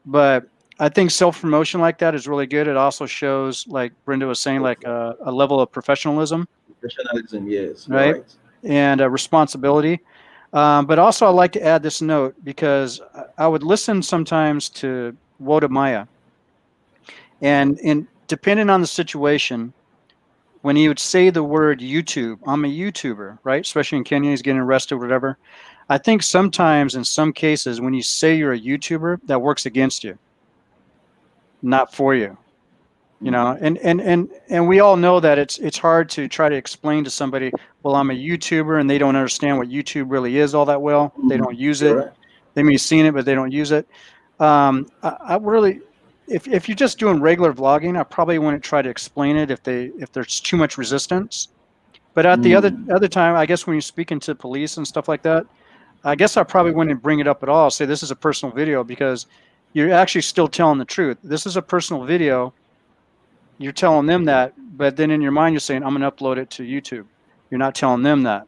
[SPEAKER 5] But I think self-promotion like that is really good. It also shows, like Brenda was saying, like a level of professionalism.
[SPEAKER 1] Professionalism, yes.
[SPEAKER 5] Right. And responsibility. But also I like to add this note, because I would listen sometimes to Woda Maya, and depending on the situation, when he would say the word YouTube, I'm a YouTuber, right? Especially in Kenya, he's getting arrested or whatever. I think sometimes in some cases when you say you're a YouTuber, that works against you, not for you. And we all know that it's hard to try to explain to somebody, well, I'm a YouTuber, and they don't understand what YouTube really is all that well. They don't use it. They may have seen it, but they don't use it. I really, if you're just doing regular vlogging, I probably wouldn't try to explain it if there's too much resistance. But at the other time, I guess when you're speaking to police and stuff like that, I guess I probably wouldn't bring it up at all. I'll say this is a personal video, because you're actually still telling the truth. This is a personal video. You're telling them that, but then in your mind you're saying, I'm going to upload it to YouTube. You're not telling them that.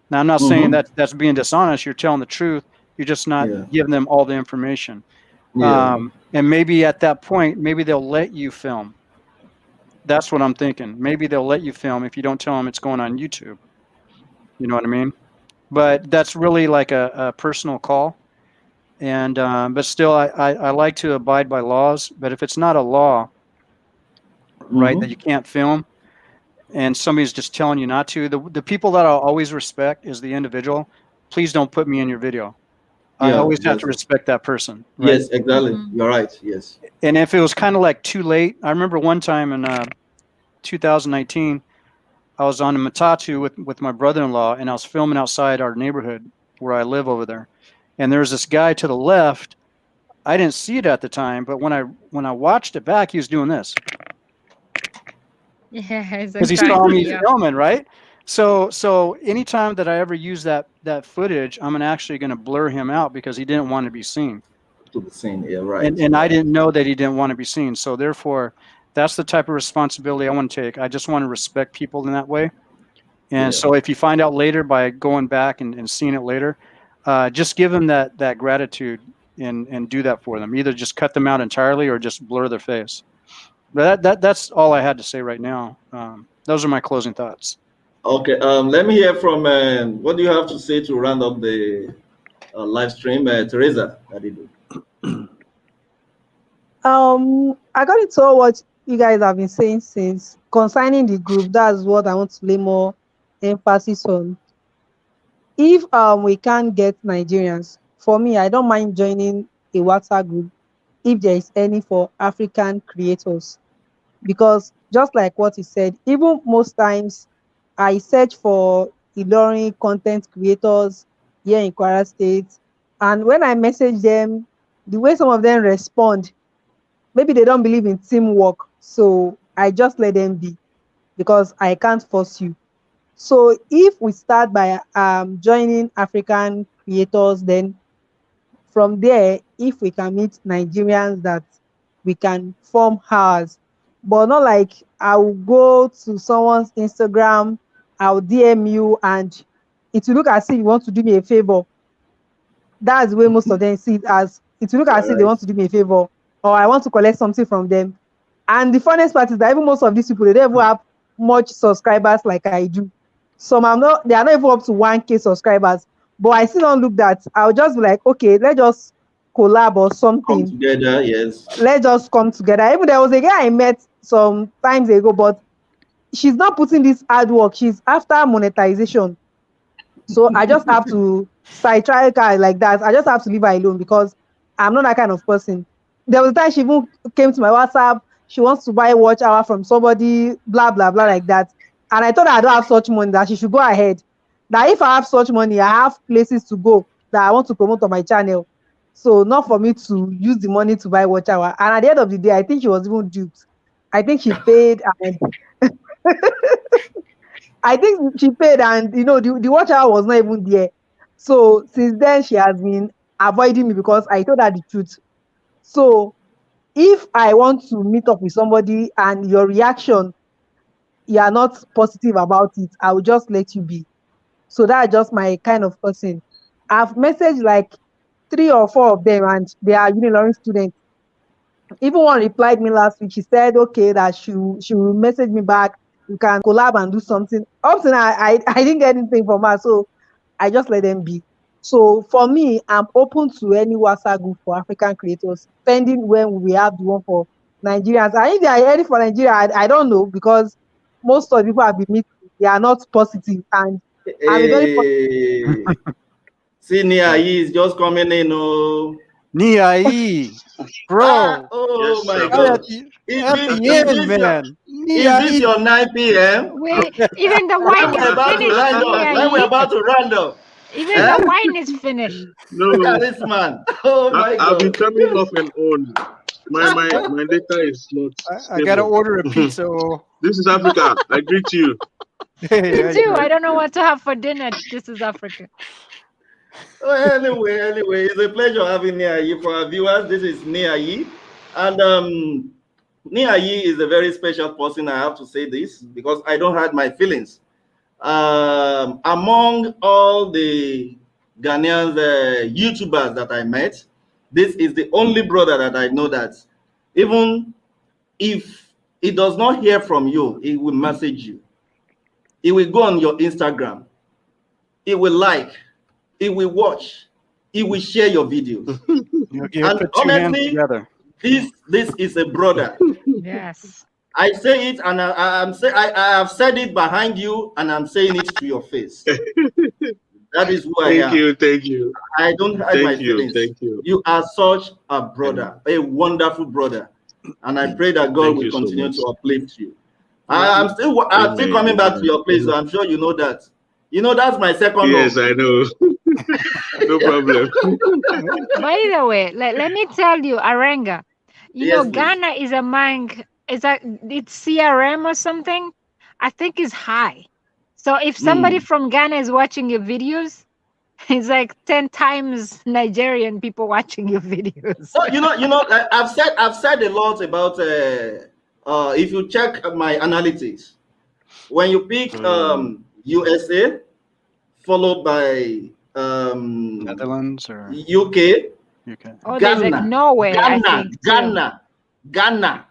[SPEAKER 5] Now, I'm not saying that that's being dishonest. You're telling the truth. You're just not giving them all the information. And maybe at that point, maybe they'll let you film. That's what I'm thinking. Maybe they'll let you film if you don't tell them it's going on YouTube. You know what I mean? But that's really like a personal call. And but still, I like to abide by laws. But if it's not a law, right, that you can't film, and somebody's just telling you not to, the people that I'll always respect is the individual. Please don't put me in your video. I always have to respect that person. Right?
[SPEAKER 1] Yes, exactly. You're right. Yes.
[SPEAKER 5] And if it was kind of like too late, I remember one time in 2019, I was on a matatu with my brother-in-law, and I was filming outside our neighborhood where I live over there. And there was this guy to the left. I didn't see it at the time, but when I watched it back, he was doing this.
[SPEAKER 3] Yeah,
[SPEAKER 5] because he saw me filming, right? So anytime that I ever use that footage, I'm actually going to blur him out because he didn't want to be seen.
[SPEAKER 1] To be seen, yeah, right.
[SPEAKER 5] And I didn't know that he didn't want to be seen. So therefore, that's the type of responsibility I want to take. I just want to respect people in that way. And
[SPEAKER 1] Yeah.
[SPEAKER 5] so if you find out later by going back and seeing it later, just give them that gratitude and do that for them. Either just cut them out entirely or just blur their face. But that's all I had to say right now. Those are my closing thoughts.
[SPEAKER 1] Okay. Let me hear from what do you have to say to round up the live stream, Teresa?
[SPEAKER 6] I got into all what you guys have been saying since concerning the group. That's what I want to lay more emphasis on. If we can't get Nigerians, for me, I don't mind joining a WhatsApp group if there is any for African creators, because just like what he said, even most times I search for Ilorin content creators here in Kwara State, and when I message them, the way some of them respond, maybe they don't believe in teamwork, so I just let them be because I can't force you. So if we start by joining African creators, then from there, if we can meet Nigerians, that we can form ours. But not like I will go to someone's Instagram, I'll DM you, and it will look as if you want to do me a favor. That's the way most of them see it as. It will look as if they want to do me a favor, or I want to collect something from them. And the funniest part is that even most of these people, they don't even have much subscribers like I do. Some they are not even up to 1K subscribers. But I still don't look that. I'll just be like, okay, let's just collab or
[SPEAKER 1] Come
[SPEAKER 6] something.
[SPEAKER 1] together, yes.
[SPEAKER 6] Let's just come together. Even there was a guy I met some times ago, but she's not putting this hard work. She's after monetization. So I just have to sidetrack her like that. I just have to leave her alone because I'm not that kind of person. There was a time she even came to my WhatsApp. She wants to buy a watch hour from somebody, blah, blah, blah, like that. And I told her I don't have such money, that she should go ahead. That if I have such money, I have places to go that I want to promote on my channel. So not for me to use the money to buy watch hour. And at the end of the day, I think she was even duped. I think she paid and I think she paid, and the watch hour was not even there. So since then she has been avoiding me because I told her the truth. So if I want to meet up with somebody and your reaction, you are not positive about it, I will just let you be. So that's just my kind of person. I've messaged like 3 or 4 of them, and they are Unilorin students. Even one replied me last week. She said, okay, that she will message me back. We can collab and do something. Up to now, I didn't get anything from her, so I just let them be. So for me, I'm open to any WhatsApp group for African creators, pending when we have the one for Nigerians. And if they are ready for Nigeria, I don't know, because most of the people I've been meeting, they are not positive, and I'm a very
[SPEAKER 1] Hey. See, Nia is just coming in. Oh,
[SPEAKER 5] Niai, bro.
[SPEAKER 1] oh
[SPEAKER 2] Yes,
[SPEAKER 1] my
[SPEAKER 2] sir.
[SPEAKER 1] God.
[SPEAKER 5] At the end, man.
[SPEAKER 1] Is this your 9 p.m.?
[SPEAKER 3] Wait, even the wine
[SPEAKER 1] When
[SPEAKER 3] is
[SPEAKER 1] we're about to
[SPEAKER 3] finished,
[SPEAKER 1] round up. When we're
[SPEAKER 3] Niai.
[SPEAKER 1] about to round up.
[SPEAKER 3] Even the wine is finished.
[SPEAKER 1] Look
[SPEAKER 2] No,
[SPEAKER 1] at this man. Oh my
[SPEAKER 2] I've been
[SPEAKER 1] God.
[SPEAKER 2] turning off and on. My data is not
[SPEAKER 5] I got to
[SPEAKER 2] stable.
[SPEAKER 5] order a pizza. Oh.
[SPEAKER 2] This is Africa. I greet you.
[SPEAKER 5] Hey,
[SPEAKER 3] Me
[SPEAKER 5] how you
[SPEAKER 3] too.
[SPEAKER 5] doing?
[SPEAKER 3] I don't know what to have for dinner. This is Africa.
[SPEAKER 1] Anyway, it's a pleasure having Nia Yi for our viewers. This is Nia Yi. And Nia Yi is a very special person. I have to say this because I don't hide my feelings. Among all the Ghanaian YouTubers that I met, this is the only brother that I know that even if he does not hear from you, he will message you. He will go on your Instagram. He will like. He will watch. He will share your videos.
[SPEAKER 5] You
[SPEAKER 1] And
[SPEAKER 5] put two hands
[SPEAKER 1] honestly,
[SPEAKER 5] together.
[SPEAKER 1] this is a brother.
[SPEAKER 3] Yes.
[SPEAKER 1] I say it, and I have said it behind you, and I'm saying it to your face. That is who I am.
[SPEAKER 2] Thank you.
[SPEAKER 1] I don't hide my feelings.
[SPEAKER 2] Thank you.
[SPEAKER 1] You are such a brother, a wonderful brother, and I pray that God
[SPEAKER 2] Thank
[SPEAKER 1] will
[SPEAKER 2] you so
[SPEAKER 1] continue
[SPEAKER 2] much.
[SPEAKER 1] to uplift you. I'm still coming back to your place, so I'm sure you know that. You know that's my second
[SPEAKER 2] Yes,
[SPEAKER 1] home.
[SPEAKER 2] I know. No problem.
[SPEAKER 3] By the way, let me tell you, Arenga,
[SPEAKER 1] Yes, please.
[SPEAKER 3] Ghana is among, it's CRM or something. I think is high. So if somebody from Ghana is watching your videos, it's like 10 times Nigerian people watching your videos.
[SPEAKER 1] So, I've said a lot about if you check my analytics, when you pick USA followed by
[SPEAKER 5] Netherlands or
[SPEAKER 1] UK,
[SPEAKER 3] Oh, there's like Norway, I think, too.
[SPEAKER 1] Ghana,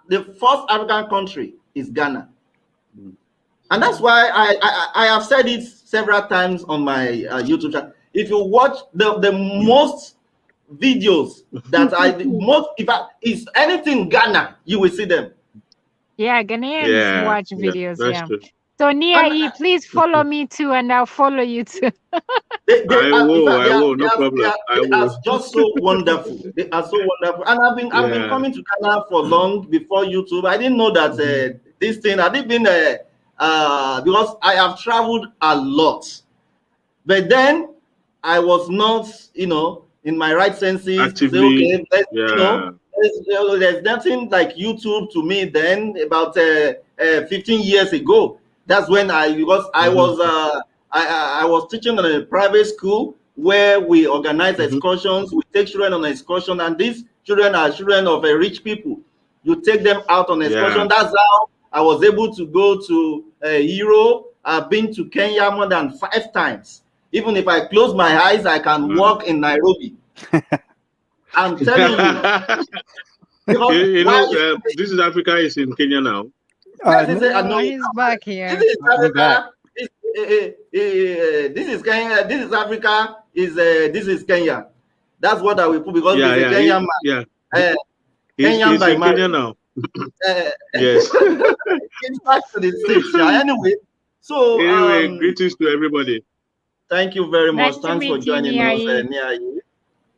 [SPEAKER 1] the first African country is Ghana. And that's why I have said it several times on my YouTube channel. If you watch the most videos that if is anything Ghana, you will see them.
[SPEAKER 3] Yeah, Ghanaians watch videos.
[SPEAKER 8] That's
[SPEAKER 3] Yeah.
[SPEAKER 8] true.
[SPEAKER 3] So Nia, please follow me too, and I'll follow you too.
[SPEAKER 1] They
[SPEAKER 8] will, no problem.
[SPEAKER 1] They are just so wonderful. They are so wonderful. And I've been coming to Ghana for long before YouTube. I didn't know that this thing. I didn't been because I have traveled a lot, but then I was not, in my right senses.
[SPEAKER 8] Actively,
[SPEAKER 1] to say, there's nothing like YouTube to me then. About 15 years ago, that's when I was teaching in a private school where we organize excursions. We take children on an excursion, and these children are children of rich people. You take them out on excursion.
[SPEAKER 8] Yeah.
[SPEAKER 1] That's how I was able to go to Europe. I've been to Kenya more than 5 times. Even if I close my eyes, I can walk in Nairobi. I'm telling you.
[SPEAKER 8] This is Africa is in Kenya now.
[SPEAKER 3] He's back here.
[SPEAKER 1] This is Africa. This is Kenya. This is Africa. This is Kenya. That's what I will put because it's a Kenyan man.
[SPEAKER 8] Yeah.
[SPEAKER 1] Kenyan by
[SPEAKER 8] in Kenya now. Yes.
[SPEAKER 1] It's back to the States. Yeah. Anyway,
[SPEAKER 8] greetings to everybody.
[SPEAKER 1] Thank you very much.
[SPEAKER 3] Nice
[SPEAKER 1] Thanks for joining us, Nia.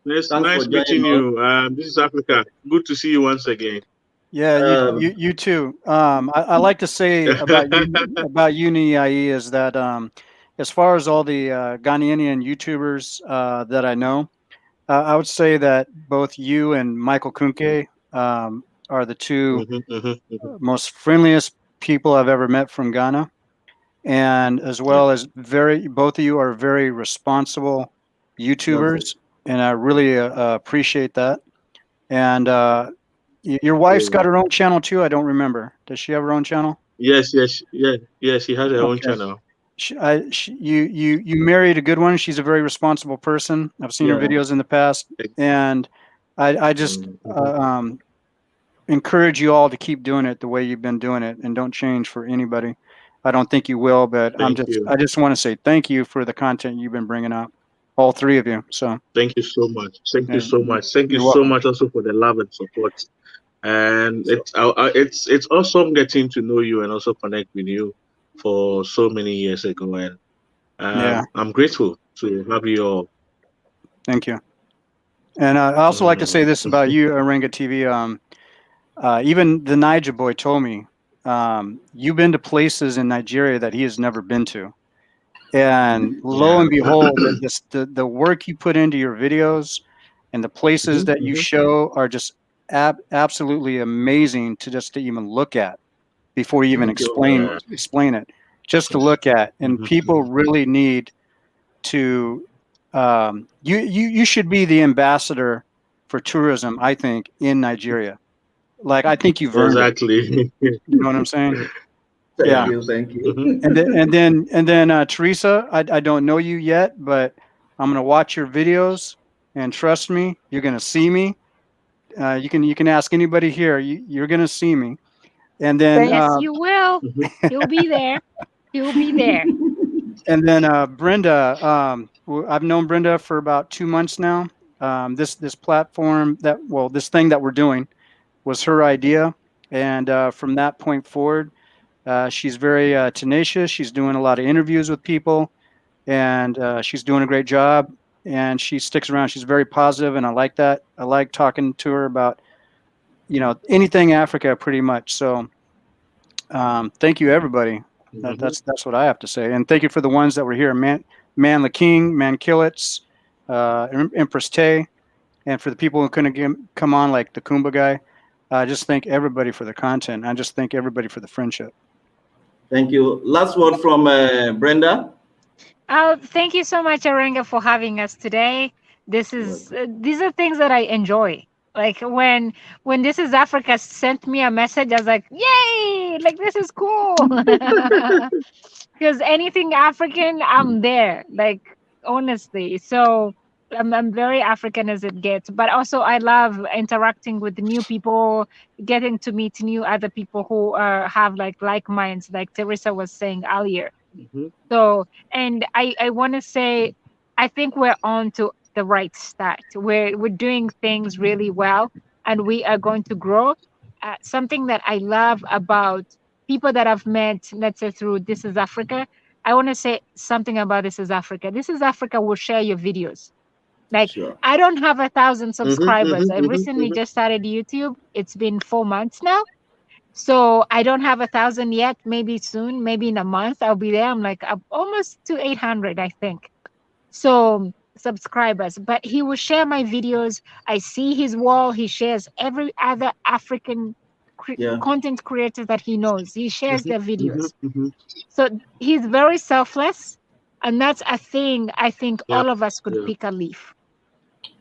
[SPEAKER 8] Yes, nice meeting you. This is Africa. Good to see you once again.
[SPEAKER 5] Yeah, you too. I like to say about you, Nia, is that as far as all the Ghanaian YouTubers that I know, I would say that both you and Michael Kunke are the two most friendliest people I've ever met from Ghana. And as well as both of you are very responsible YouTubers, and I really appreciate that. And your wife's got her own channel too. I don't remember. Does she have her own channel?
[SPEAKER 8] Yes. She has her own channel.
[SPEAKER 5] You married a good one. She's a very responsible person. I've seen her videos in the past, and I just encourage you all to keep doing it the way you've been doing it, and don't change for anybody. I don't think you will, but I just want to say thank you for the content you've been bringing out, all 3 of you. So
[SPEAKER 8] thank you so much. Thank you so much. Thank you so much also for the love and support. And it's awesome getting to know you and also connect with you for so many years ago. And I'm grateful to have you all.
[SPEAKER 5] Thank you. And I also like to say this about you, Arenga TV. Even the Niger boy told me, you've been to places in Nigeria that he has never been to. And lo and behold, the work you put into your videos and the places that you show are just absolutely amazing to even look at before you even explain it. Just to look at. And people really need to you should be the ambassador for tourism, I think, in Nigeria. Like, I think you've earned it. You know what I'm saying?
[SPEAKER 1] Thank you.
[SPEAKER 5] And then Teresa, I don't know you yet, but I'm gonna watch your videos, and trust me, you're gonna see me. You can ask anybody here. You're gonna see me. And then
[SPEAKER 3] yes, you will. You'll be there. You'll be there.
[SPEAKER 5] And then Brenda, I've known Brenda for about 2 months now. This platform this thing that we're doing was her idea, and from that point forward, she's very tenacious. She's doing a lot of interviews with people, and she's doing a great job. And she sticks around. She's very positive, and I like that. I like talking to her about, anything Africa, pretty much. So, thank you, everybody. That's what I have to say. And thank you for the ones that were here, Man the King, Man Killits, Empress Tay, and for the people who couldn't come on, like the Kumba guy. I just thank everybody for the content. I just thank everybody for the friendship.
[SPEAKER 1] Thank you. Last word from Brenda.
[SPEAKER 3] Thank you so much, Arenga, for having us today. These are things that I enjoy. Like when This Is Africa sent me a message, I was like, "Yay! Like this is cool." Because anything African, I'm there. Like honestly, so I'm very African as it gets. But also, I love interacting with new people, getting to meet new other people who have like minds, like Teresa was saying earlier. So, and I want to say, I think we're on to the right start. We're doing things really well, and we are going to grow. Something that I love about people that I've met, let's say through This Is Africa, I want to say something about This Is Africa. This Is Africa will share your videos. Like,
[SPEAKER 1] Sure.
[SPEAKER 3] I don't have 1,000 subscribers. I
[SPEAKER 1] mhm,
[SPEAKER 3] recently just started YouTube. It's been 4 months now. So I don't have 1,000 yet. Maybe soon, maybe in a month, I'll be there. I'm like I'm almost to 800, I think. So subscribers, but he will share my videos. I see his wall. He shares every other African
[SPEAKER 1] Yeah.
[SPEAKER 3] content creator that he knows. He shares their videos. So he's very selfless. And that's a thing I think all of us could pick a leaf.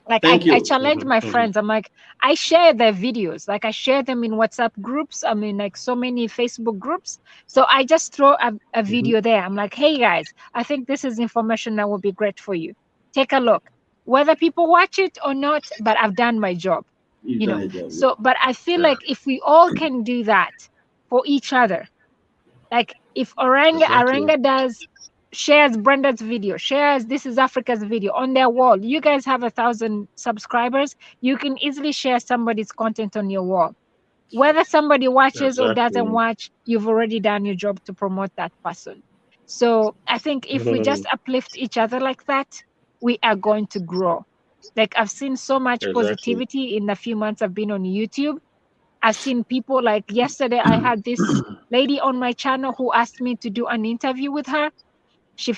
[SPEAKER 3] Like
[SPEAKER 1] Thank
[SPEAKER 3] I
[SPEAKER 1] you.
[SPEAKER 3] challenge my friends. I'm like, I share their videos. Like I share them in WhatsApp groups. I mean, like so many Facebook groups. So I just throw a video there. I'm like, hey guys, I think this is information that will be great for you. Take a look. Whether people watch it or not, but I've done my job.
[SPEAKER 1] You've
[SPEAKER 3] You
[SPEAKER 1] done
[SPEAKER 3] know.
[SPEAKER 1] a job.
[SPEAKER 3] So, but I feel like if we all can do that for each other, like if Orenga does shares Brenda's video, shares This Is Africa's video on their wall. You guys have 1,000 subscribers. You can easily share somebody's content on your wall. Whether somebody watches or doesn't watch, you've already done your job to promote that person. So I think if we just uplift each other like that, we are going to grow. Like I've seen so much positivity in the few months I've been on YouTube. I've seen people like yesterday, I had this lady on my channel who asked me to do an interview with her.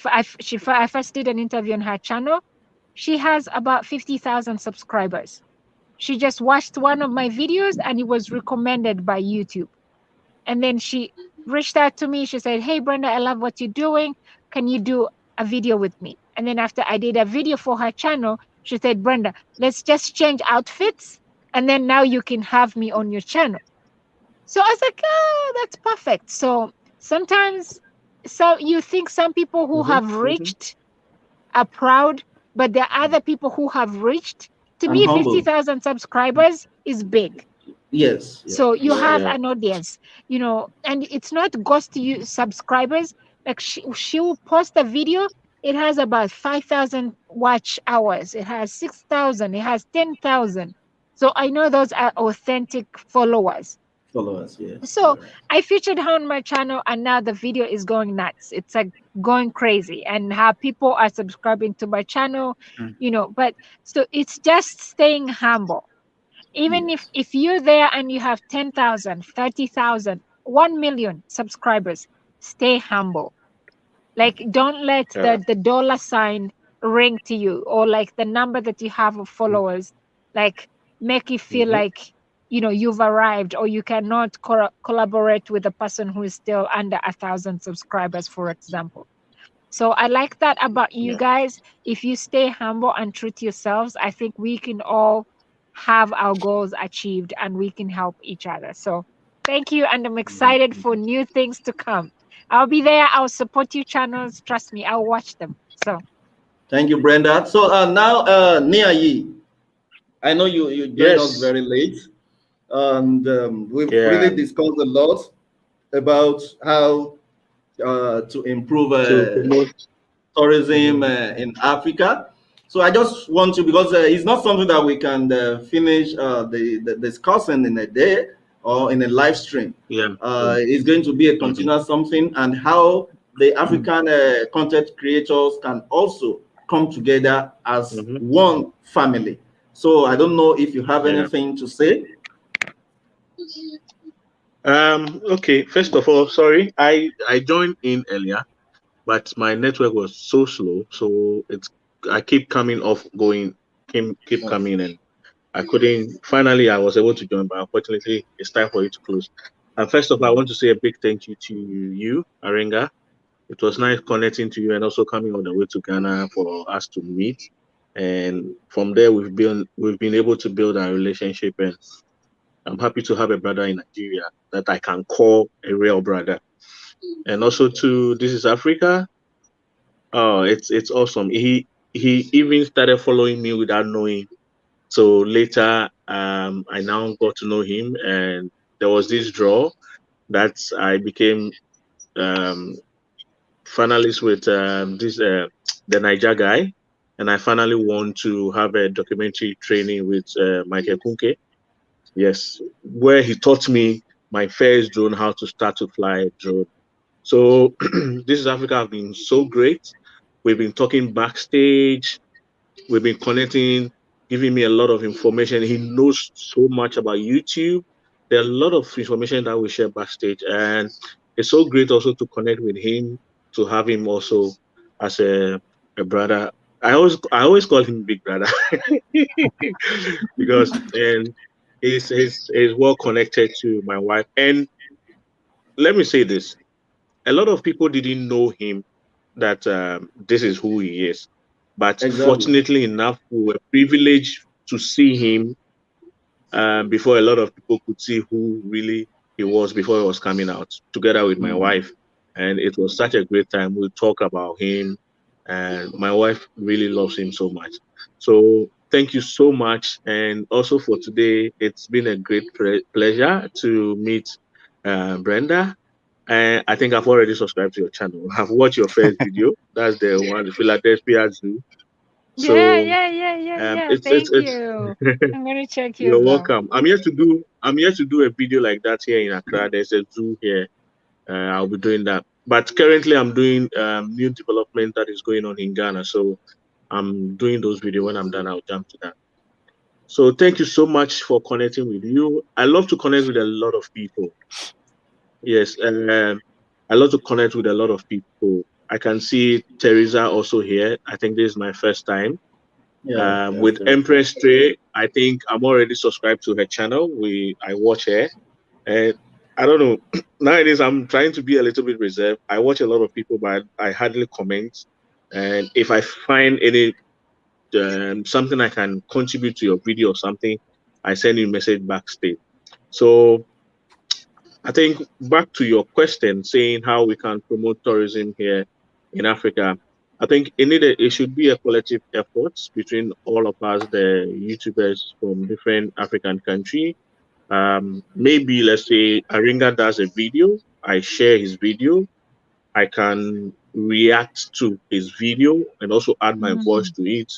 [SPEAKER 3] I first did an interview on her channel. She has about 50,000 subscribers. She just watched one of my videos and it was recommended by YouTube. And then she reached out to me. She said, "Hey, Brenda, I love what you're doing. Can you do a video with me?" And then after I did a video for her channel, she said, "Brenda, let's just change outfits. And then now you can have me on your channel." So I was like, "Oh, that's perfect." So sometimes, so you think some people who have reached are proud, but there are other people who have reached. To
[SPEAKER 1] I'm
[SPEAKER 3] me,
[SPEAKER 1] humble.
[SPEAKER 3] 50,000 subscribers is big.
[SPEAKER 1] Yes.
[SPEAKER 3] So you have an audience, you know, and it's not ghost you subscribers. Like she will post a video, it has about 5,000 watch hours, it has 6,000, it has 10,000. So I know those are authentic followers.
[SPEAKER 1] Followers, yes.
[SPEAKER 3] So I featured her on my channel, and now the video is going nuts. It's like going crazy, and how people are subscribing to my channel, you know. But so it's just staying humble. Even if you're there and you have 10,000, 30,000, 1 million subscribers, stay humble. Like don't let the dollar sign ring to you, or like the number that you have of followers, like make you feel like, you know, you've arrived, or you cannot collaborate with a person who is still under 1,000 subscribers, for example. So I like that about you guys. If you stay humble and true to yourselves, I think we can all have our goals achieved and we can help each other. So thank you, and I'm excited for new things to come. I'll be there. I'll support your channels. Trust me, I'll watch them. So
[SPEAKER 1] thank you, Brenda. So now, Nia Yi, I know you joined us very late, and we've really discussed a lot about how to improve tourism in Africa. So I just want to, because it's not something that we can finish the discussing in a day or in a live stream. It's going to be a continuous something, and how the African content creators can also come together as one family. So I don't know if you have anything to say.
[SPEAKER 8] Okay, first of all, sorry, I joined in earlier, but my network was so slow, so I keep coming off, keep coming, and I couldn't. Finally, I was able to join, but unfortunately, it's time for you to close. First of all, I want to say a big thank you to you, Aringa. It was nice connecting to you and also coming all the way to Ghana for us to meet. And from there, we've been able to build our relationship. And I'm happy to have a brother in Nigeria that I can call a real brother. And also to This is Africa. Oh, it's awesome. He even started following me without knowing. So later, I now got to know him, and there was this draw that I became um, finalist with this the Niger guy, and I finally won to have a documentary training with Michael Kunke. Yes, where he taught me my first drone, how to start to fly a drone. So This is Africa have been so great. We've been talking backstage. We've been connecting, giving me a lot of information. He knows so much about YouTube. There are a lot of information that we share backstage, and it's so great also to connect with him, to have him also as a brother. I always call him big brother because and he's well connected to my wife. And let me say this: a lot of people didn't know him that this is who he is. But
[SPEAKER 1] Exactly.
[SPEAKER 8] fortunately enough, we were privileged to see him before a lot of people could see who really he was before he was coming out, together with my
[SPEAKER 1] Mm.
[SPEAKER 8] wife. And it was such a great time. We talk about him, and my wife really loves him so much. So thank you so much. And also for today, it's been a great pleasure to meet Brenda. And I think I've already subscribed to your channel. I've watched your first video. That's the one, the Philadelphia Zoo.
[SPEAKER 3] Yeah,
[SPEAKER 8] So
[SPEAKER 3] yeah, yeah, yeah, yeah.
[SPEAKER 8] it's
[SPEAKER 3] Thank you. I'm gonna check
[SPEAKER 8] you're
[SPEAKER 3] yours out.
[SPEAKER 8] welcome. I'm here to do a video like that here in Accra. There's a zoo here. I'll be doing that. But currently I'm doing new development that is going on in Ghana. So I'm doing those videos. When I'm done, I'll jump to that. So thank you so much for connecting with you. I love to connect with a lot of people. Yes, and I love to connect with a lot of people. I can see Teresa also here. I think this is my first time.
[SPEAKER 1] Yeah, that's
[SPEAKER 8] With
[SPEAKER 1] true.
[SPEAKER 8] Empress Trey, I think I'm already subscribed to her channel. I watch her, and I don't know. Nowadays, I'm trying to be a little bit reserved. I watch a lot of people, but I hardly comment. And if I find any something I can contribute to your video or something, I send you a message backstage. So I think back to your question, saying how we can promote tourism here in Africa. I think it should be a collective effort between all of us, the YouTubers from different African countries. Maybe let's say Aringa does a video, I share his video, I can react to his video and also add my voice
[SPEAKER 3] Mm,
[SPEAKER 8] to it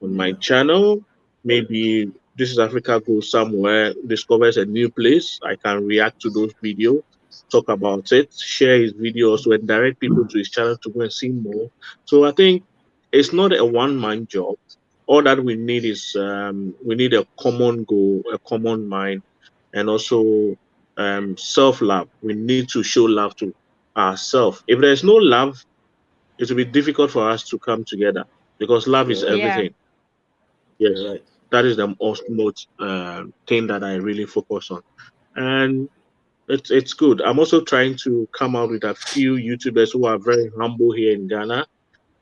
[SPEAKER 8] on my
[SPEAKER 1] Yeah.
[SPEAKER 8] channel. Maybe This is Africa goes somewhere, discovers a new place. I can react to those videos, talk about it, share his video also, and direct people to his channel to go and see more. So I think it's not a one-man job. All that we need is we need a common goal, a common mind, and also self-love. We need to show love to ourselves. If there's no love, it will be difficult for us to come together because love is
[SPEAKER 1] You're right.
[SPEAKER 3] yeah.
[SPEAKER 8] everything. Yes,
[SPEAKER 1] You're right.
[SPEAKER 8] that is the most thing that I really focus on, and it's good. I'm also trying to come out with a few YouTubers who are very humble here in Ghana,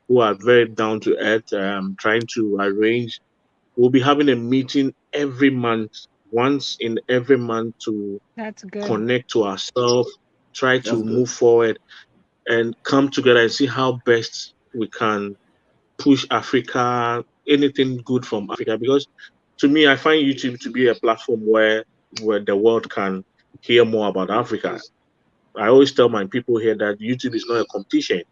[SPEAKER 8] who are very down to earth. Trying to arrange. We'll be having a meeting every month, once in every month, to
[SPEAKER 3] That's good.
[SPEAKER 8] connect to ourselves, try
[SPEAKER 1] That's
[SPEAKER 8] to
[SPEAKER 1] good.
[SPEAKER 8] move forward and come together and see how best we can push Africa, anything good from Africa. Because to me, I find YouTube to be a platform where the world can hear more about Africa. I always tell my people here that YouTube is not a competition.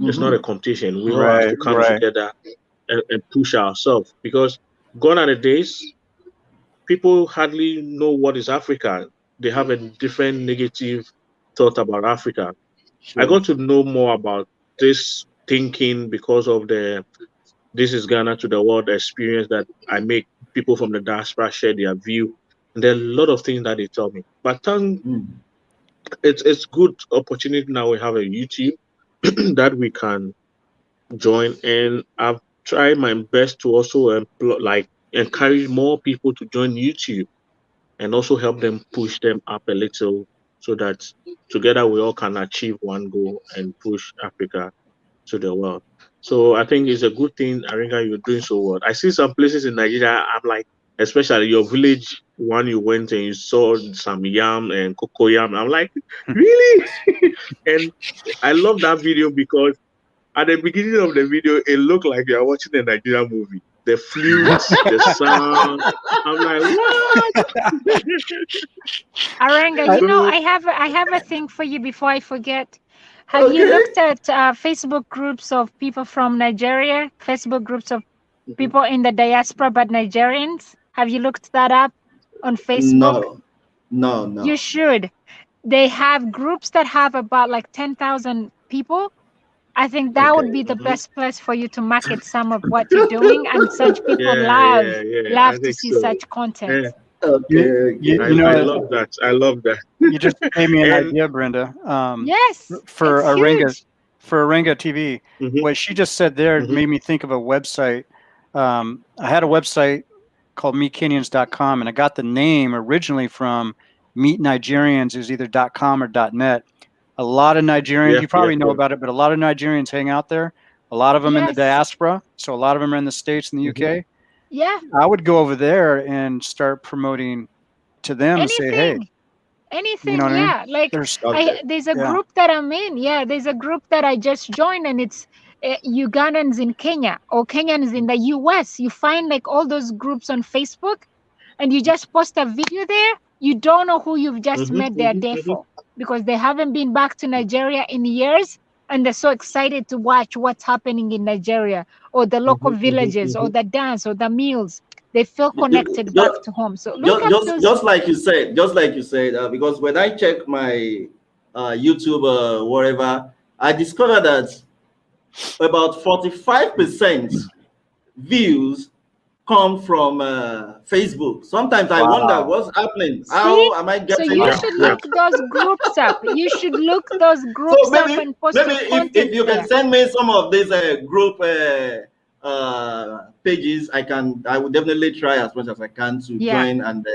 [SPEAKER 8] It's not
[SPEAKER 1] Mm-hmm.
[SPEAKER 8] a competition. We all have
[SPEAKER 5] Right,
[SPEAKER 8] to come
[SPEAKER 5] right.
[SPEAKER 8] together and push ourselves because gone are the days people hardly know what is Africa. They have a different negative thought about Africa. I
[SPEAKER 1] True.
[SPEAKER 8] got to know more about this thinking because of the This is Ghana to the World experience that I make people from the diaspora share their view. And there are a lot of things that they tell me. But
[SPEAKER 1] Mm.
[SPEAKER 8] it's good opportunity now we have a YouTube that we can join. And I've tried my best to also encourage more people to join YouTube and also help them push them up a little. so that together we all can achieve one goal and push Africa to the world. So I think it's a good thing, Aringa, you're doing so well. I see some places in Nigeria, I'm like, especially your village one you went and you saw some yam and cocoa yam. I'm like, really? And I love that video because at the beginning of the video, it looked like you are watching a Nigerian movie. The flutes, the sound. I'm like, what?
[SPEAKER 3] Arenga, you know,
[SPEAKER 8] So,
[SPEAKER 3] I have a thing for you before I forget. Have you
[SPEAKER 1] Okay.
[SPEAKER 3] looked at Facebook groups of people from Nigeria? Facebook groups of people in the diaspora but Nigerians? Have you looked that up on Facebook?
[SPEAKER 1] No, no,
[SPEAKER 3] You
[SPEAKER 1] no.
[SPEAKER 3] should. They have groups that have about like 10,000 people. I think that would
[SPEAKER 1] Okay.
[SPEAKER 3] be the best place for you to market some of what you're doing, and such people love
[SPEAKER 8] yeah. I
[SPEAKER 3] love to
[SPEAKER 8] think
[SPEAKER 3] see
[SPEAKER 8] so.
[SPEAKER 3] such content.
[SPEAKER 8] Yeah,
[SPEAKER 1] Okay.
[SPEAKER 5] You
[SPEAKER 8] I
[SPEAKER 5] know,
[SPEAKER 8] love that. I love that.
[SPEAKER 5] you just gave me an
[SPEAKER 8] And
[SPEAKER 5] idea, Brenda.
[SPEAKER 3] Yes,
[SPEAKER 5] For
[SPEAKER 3] it's
[SPEAKER 5] Aringa,
[SPEAKER 3] huge.
[SPEAKER 5] for Aringa TV,
[SPEAKER 8] mhm,
[SPEAKER 5] what she just said there
[SPEAKER 8] mhm.
[SPEAKER 5] made me think of a website. I had a website called meetkenyans.com, and I got the name originally from Meet Nigerians. It was either .com or .net. A lot of Nigerians, you probably know about it, but a lot of Nigerians hang out there. A lot of them in the
[SPEAKER 3] Yes.
[SPEAKER 5] diaspora. So a lot of them are in the States and the
[SPEAKER 8] Mhm.
[SPEAKER 5] UK.
[SPEAKER 3] Yeah.
[SPEAKER 5] I would go over there and start promoting to them and say, hey,
[SPEAKER 3] Anything.
[SPEAKER 5] you know what I mean?
[SPEAKER 3] Yeah. Like
[SPEAKER 5] There's,
[SPEAKER 1] Okay.
[SPEAKER 3] there's a
[SPEAKER 5] yeah.
[SPEAKER 3] group that I'm in. Yeah, there's a group that I just joined, and it's Ugandans in Kenya or Kenyans in the US. You find like all those groups on Facebook, and you just post a video there. You don't know who you've just
[SPEAKER 8] Mhm,
[SPEAKER 3] met there
[SPEAKER 8] mhm,
[SPEAKER 3] day
[SPEAKER 8] mhm.
[SPEAKER 3] for, because they haven't been back to Nigeria in years, and they're so excited to watch what's happening in Nigeria, or the local
[SPEAKER 8] Mhm, mhm,
[SPEAKER 3] villages, or
[SPEAKER 8] mhm.
[SPEAKER 3] the dance, or the meals. They feel connected back
[SPEAKER 1] Just,
[SPEAKER 3] to home. So look up those.
[SPEAKER 1] just like you said, because when I check my YouTube wherever, I discovered that about 45% views come from Facebook. Sometimes I wonder
[SPEAKER 5] Wow.
[SPEAKER 1] what's happening.
[SPEAKER 3] See?
[SPEAKER 1] How am I
[SPEAKER 3] So
[SPEAKER 1] getting?
[SPEAKER 3] you
[SPEAKER 8] Yeah,
[SPEAKER 3] should
[SPEAKER 8] yeah.
[SPEAKER 3] look those groups up. You should look those
[SPEAKER 1] So
[SPEAKER 3] groups up
[SPEAKER 1] maybe
[SPEAKER 3] and post
[SPEAKER 1] maybe
[SPEAKER 3] your
[SPEAKER 1] if
[SPEAKER 3] content
[SPEAKER 1] you can
[SPEAKER 3] there.
[SPEAKER 1] send me some of these group pages, I will definitely try as much as I can to
[SPEAKER 3] Yeah.
[SPEAKER 1] join and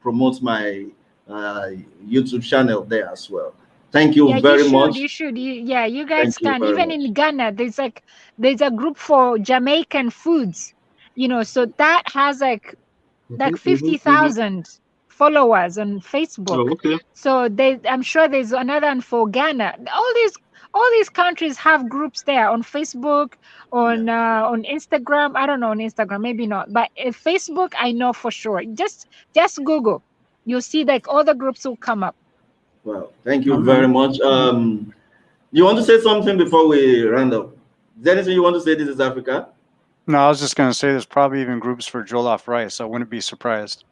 [SPEAKER 1] promote my YouTube channel there as well. Thank you
[SPEAKER 3] Yeah,
[SPEAKER 1] very much.
[SPEAKER 3] you should. Yeah, you guys
[SPEAKER 1] Thank you
[SPEAKER 3] can.
[SPEAKER 1] very
[SPEAKER 3] Even
[SPEAKER 1] much.
[SPEAKER 3] in Ghana, there's a group for Jamaican foods, so that has like
[SPEAKER 8] Mhm, mhm, mhm.
[SPEAKER 3] 50,000 followers on Facebook.
[SPEAKER 8] Oh, okay.
[SPEAKER 3] So I'm sure there's another one for Ghana. All these countries have groups there on Facebook, on Instagram. I don't know on Instagram, maybe not, but Facebook I know for sure. Just Google, you'll see like all the groups will come up.
[SPEAKER 1] Well, thank you
[SPEAKER 5] Okay.
[SPEAKER 1] very much. You want to say something before we round up? Is there anything you want to say? This is Africa.
[SPEAKER 5] No, I was just going to say there's probably even groups for jollof rice. I wouldn't be surprised.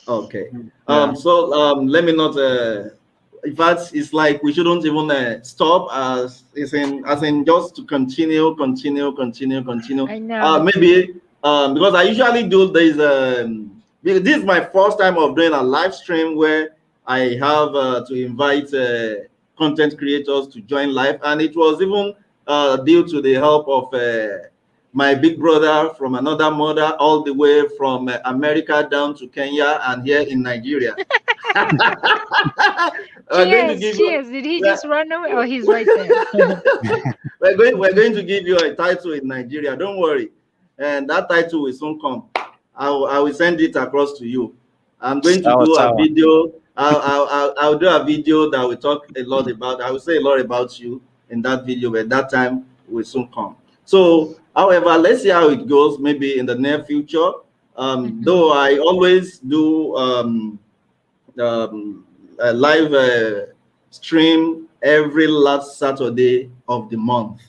[SPEAKER 1] Okay.
[SPEAKER 5] Yeah.
[SPEAKER 1] Let me not. In fact, it's like we shouldn't even stop as in just to continue.
[SPEAKER 3] I know.
[SPEAKER 1] Maybe because I usually do this. This is my first time of doing a live stream where I have to invite content creators to join live, and it was even due to the help of my big brother from another mother, all the way from America down to Kenya and here in Nigeria.
[SPEAKER 3] Cheers. Did he just run away? Oh, he's right there.
[SPEAKER 1] we're going to give you a title in Nigeria. Don't worry, and that title will soon come. I will send it across to you. I'm going to do a video. I'll do a video that will talk a lot about. I will say a lot about you in that video, but that time will soon come. So, however, let's see how it goes. Maybe in the near future. Though I always do a live stream every last Saturday of the month.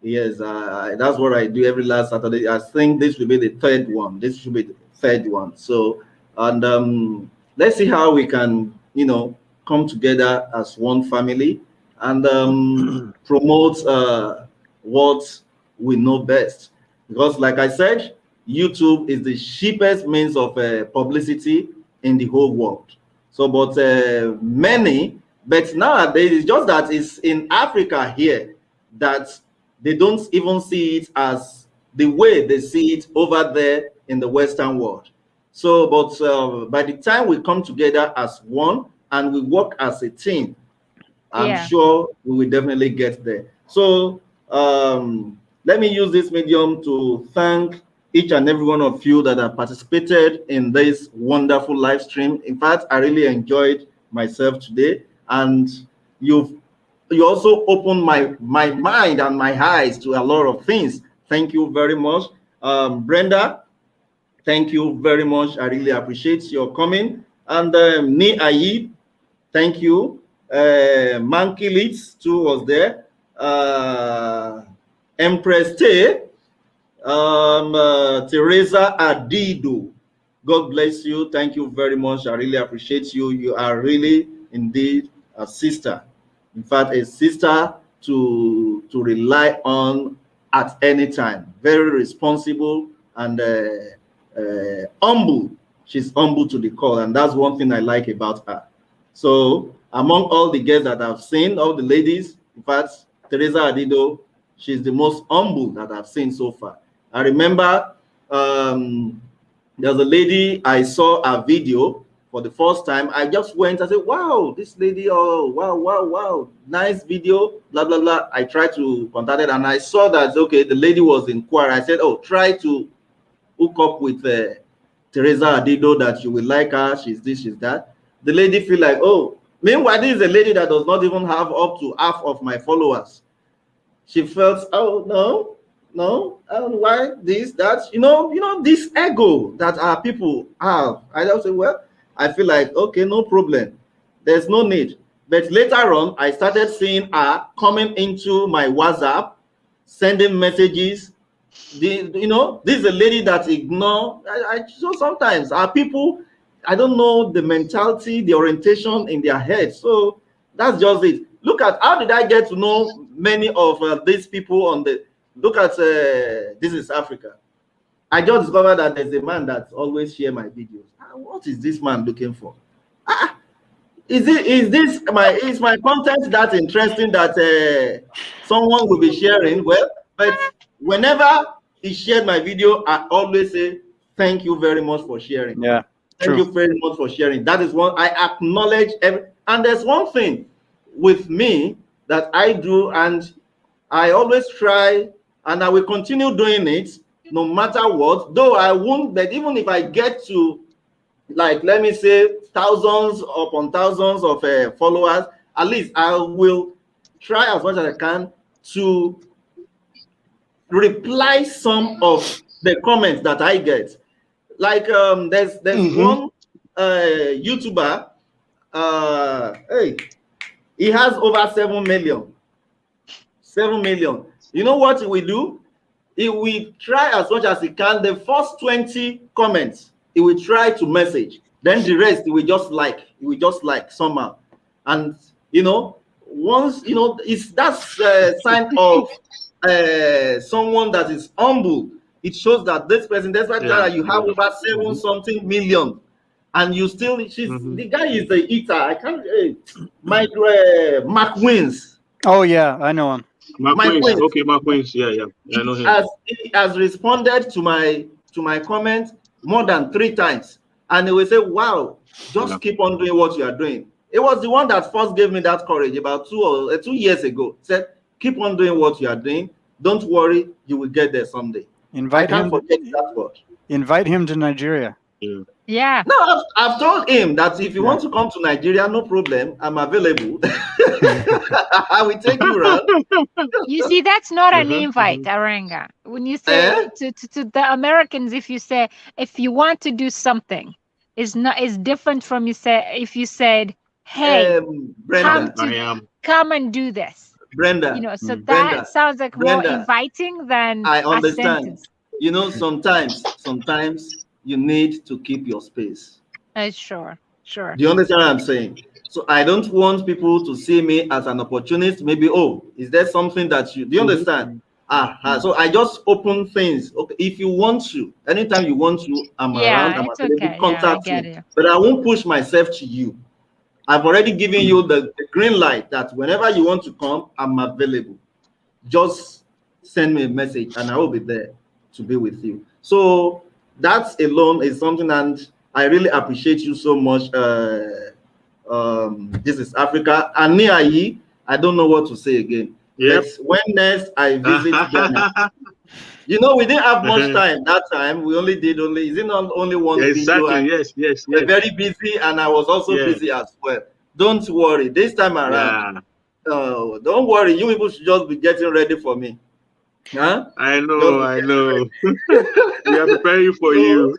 [SPEAKER 1] Yes, that's what I do every last Saturday. I think this will be the third one. This should be the third one. So, and let's see how we can, come together as one family and promote what we know best. Because, like I said, YouTube is the cheapest means of publicity in the whole world. So, but but nowadays it's just that it's in Africa here that they don't even see it as the way they see it over there in the Western world. So, but by the time we come together as one, and we work as a team, I'm
[SPEAKER 3] Yeah.
[SPEAKER 1] sure we will definitely get there. So let me use this medium to thank each and every one of you that have participated in this wonderful live stream. In fact, I really enjoyed myself today, and you also opened my mind and my eyes to a lot of things. Thank you very much. Brenda, thank you very much. I really appreciate your coming. And Ni Ayi, thank you. Monkey Leeds too was there. Empress Tay, Teresa Adido. God bless you. Thank you very much. I really appreciate you. You are really indeed a sister. In fact, a sister to rely on at any time. Very responsible and humble. She's humble to the core, and that's one thing I like about her. So among all the girls that I've seen, all the ladies, in fact, Teresa Adido, she's the most humble that I've seen so far. I remember there's a lady, I saw a video for the first time. I just went, I said, wow, this lady, oh, wow, wow, wow, nice video, blah, blah, blah. I tried to contact her and I saw that, okay, the lady was in Quara. I said, oh, try to hook up with Teresa Adido, that you will like her, she's this, she's that. The lady feel like, oh, meanwhile, this is a lady that does not even have up to half of my followers. She felt, oh, no, I don't know why this, that, you know, this ego that our people have. I just say, well, I feel like, okay, no problem. There's no need. But later on, I started seeing her coming into my WhatsApp, sending messages. This is a lady that ignore. So sometimes our people, I don't know the mentality, the orientation in their head. So that's just it. Look at how did I get to know many of these people on the. Look at This is Africa. I just discovered that there's a man that always share my videos. What is this man looking for? Is my content that interesting that someone will be sharing? Well, but whenever he shared my video, I always say thank you very much for sharing.
[SPEAKER 5] Yeah,
[SPEAKER 1] thank you very much for sharing. That is one I acknowledge. And there's one thing with me that I do, and I always try, and I will continue doing it no matter what. Though I won't, but even if I get to, like, let me say, thousands upon thousands of followers, at least I will try as much as I can to reply some of the comments that I get. Like there's one YouTuber, hey, he has over 7 million. 7 million. You know what he will do? He will try as much as he can. The first 20 comments, he will try to message. Then the rest, he will just like. He will just like somehow. And, once, it's that's a sign of someone that is humble. It shows that this person, that's why you have over 7 something million. And you still, the guy is the eater. I can't, Mark Wins.
[SPEAKER 5] Oh, yeah, I know him.
[SPEAKER 8] Mark Wins. Okay, Mark Wins. Yeah. I know him.
[SPEAKER 1] He has responded to my comment more than 3 times. And he will say, wow, just keep on doing what you are doing. It was the one that first gave me that courage about 2 years ago. Said, keep on doing what you are doing. Don't worry, you will get there someday.
[SPEAKER 5] Invite him to Nigeria.
[SPEAKER 3] Yeah.
[SPEAKER 1] No, I've told him that if you want to come to Nigeria, no problem. I'm available. I will take you around.
[SPEAKER 3] You see, that's not an invite, Arenga. When you say to the Americans, if you want to do something, it's different from if you said, hey,
[SPEAKER 1] Brenda,
[SPEAKER 3] come and do this.
[SPEAKER 1] Brenda,
[SPEAKER 3] so that sounds like more inviting than
[SPEAKER 1] I understand.
[SPEAKER 3] a sentence.
[SPEAKER 1] Sometimes you need to keep your space.
[SPEAKER 3] Sure.
[SPEAKER 1] Do you understand what I'm saying? So I don't want people to see me as an opportunist. Maybe, is there something that do you understand? So I just open things. Okay, if you want to, anytime you want to, I'm around. I'm available. Contact me. But I won't push myself to you. I've already given you the green light that whenever you want to come, I'm available. Just send me a message and I will be there to be with you. So that alone is something, and I really appreciate you so much, This is Africa. And Niayi, I don't know what to say again.
[SPEAKER 8] Yep.
[SPEAKER 1] But when next I visit Ghana, you know, we didn't have much time that time. We only did is it not only one video?
[SPEAKER 8] Exactly. Yes.
[SPEAKER 1] We're very busy, and I was also busy as well. Don't worry. This time around, don't worry. You people should just be getting ready for me. Huh?
[SPEAKER 8] I know. We are preparing for you.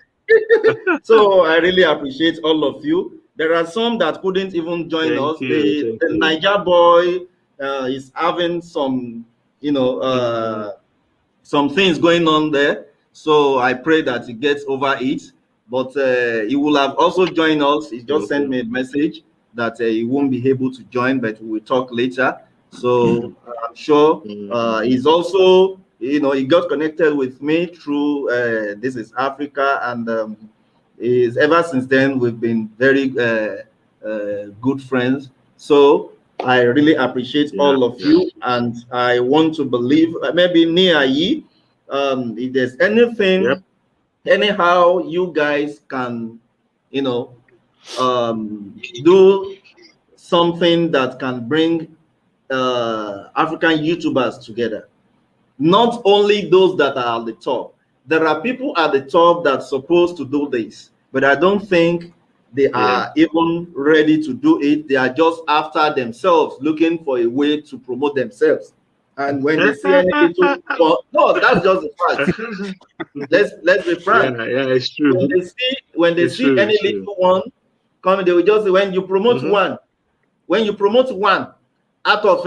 [SPEAKER 1] So I really appreciate all of you. There are some that couldn't even join us. The Niger boy is having some, you know, some things going on there. So I pray that he gets over it. But he will have also joined us. He just sent me a message that he won't be able to join, but we will talk later. So I'm sure he's also, you know, he got connected with me through This is Africa, and is ever since then we've been very good friends. So I really appreciate all of you, and I want to believe maybe Niayi, if there's anything, anyhow you guys can, you know, do something that can bring African YouTubers together. Not only those that are at the top. There are people at the top that's supposed to do this, but I don't think they are even ready to do it. They are just after themselves, looking for a way to promote themselves. And when they see any little, no, that's just the fact. Let's be frank.
[SPEAKER 8] Yeah, it's true.
[SPEAKER 1] When they see any little one coming, they will just say, when you promote one out of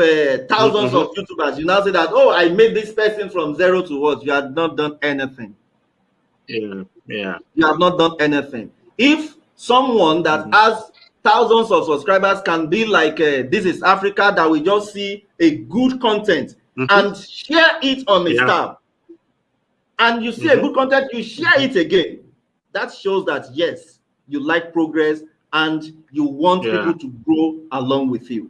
[SPEAKER 1] thousands of YouTubers, you now say that, oh, I made this person from zero to what? You have not done anything.
[SPEAKER 8] Yeah.
[SPEAKER 1] You have not done anything. If someone that has thousands of subscribers can be like This is Africa, that we just see a good content and share it on his tab, and you see a good content, you share it again, that shows that yes, you like progress and you want people to grow along with you.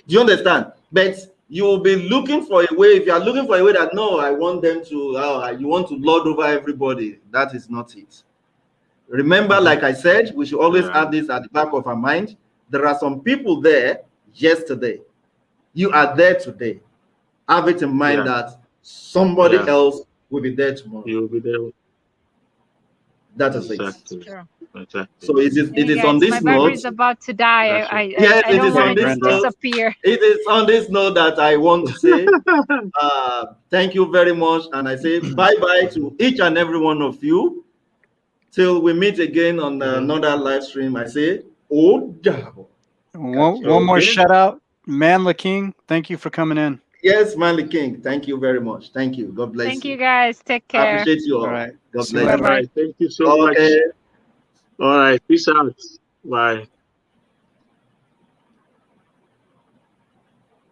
[SPEAKER 1] Do you understand? But you will be looking for a way. If you are looking for a way that, no, I want them to, you want to lord over everybody, that is not it. Remember, like I said, we should always have this at the back of our mind. There are some people there yesterday. You are there today. Have it in mind that somebody else will be there tomorrow.
[SPEAKER 8] You will be there.
[SPEAKER 1] That is it.
[SPEAKER 8] Exactly.
[SPEAKER 1] So it is on this
[SPEAKER 3] my
[SPEAKER 1] note.
[SPEAKER 3] battery is about to die. I don't want it to disappear.
[SPEAKER 1] It is on this note that I want to say thank you very much, and I say bye-bye to each and every one of you. Till we meet again on another live stream, I say, oh, double.
[SPEAKER 5] One more shout out, Manla King. Thank you for coming in.
[SPEAKER 1] Yes, Manly King. Thank you very much. Thank you. God bless you.
[SPEAKER 3] Thank you, guys. Take care.
[SPEAKER 1] I appreciate you all.
[SPEAKER 5] All right.
[SPEAKER 1] God bless
[SPEAKER 5] you.
[SPEAKER 1] you.
[SPEAKER 8] All right. Thank you so much. All right. Peace out. Bye.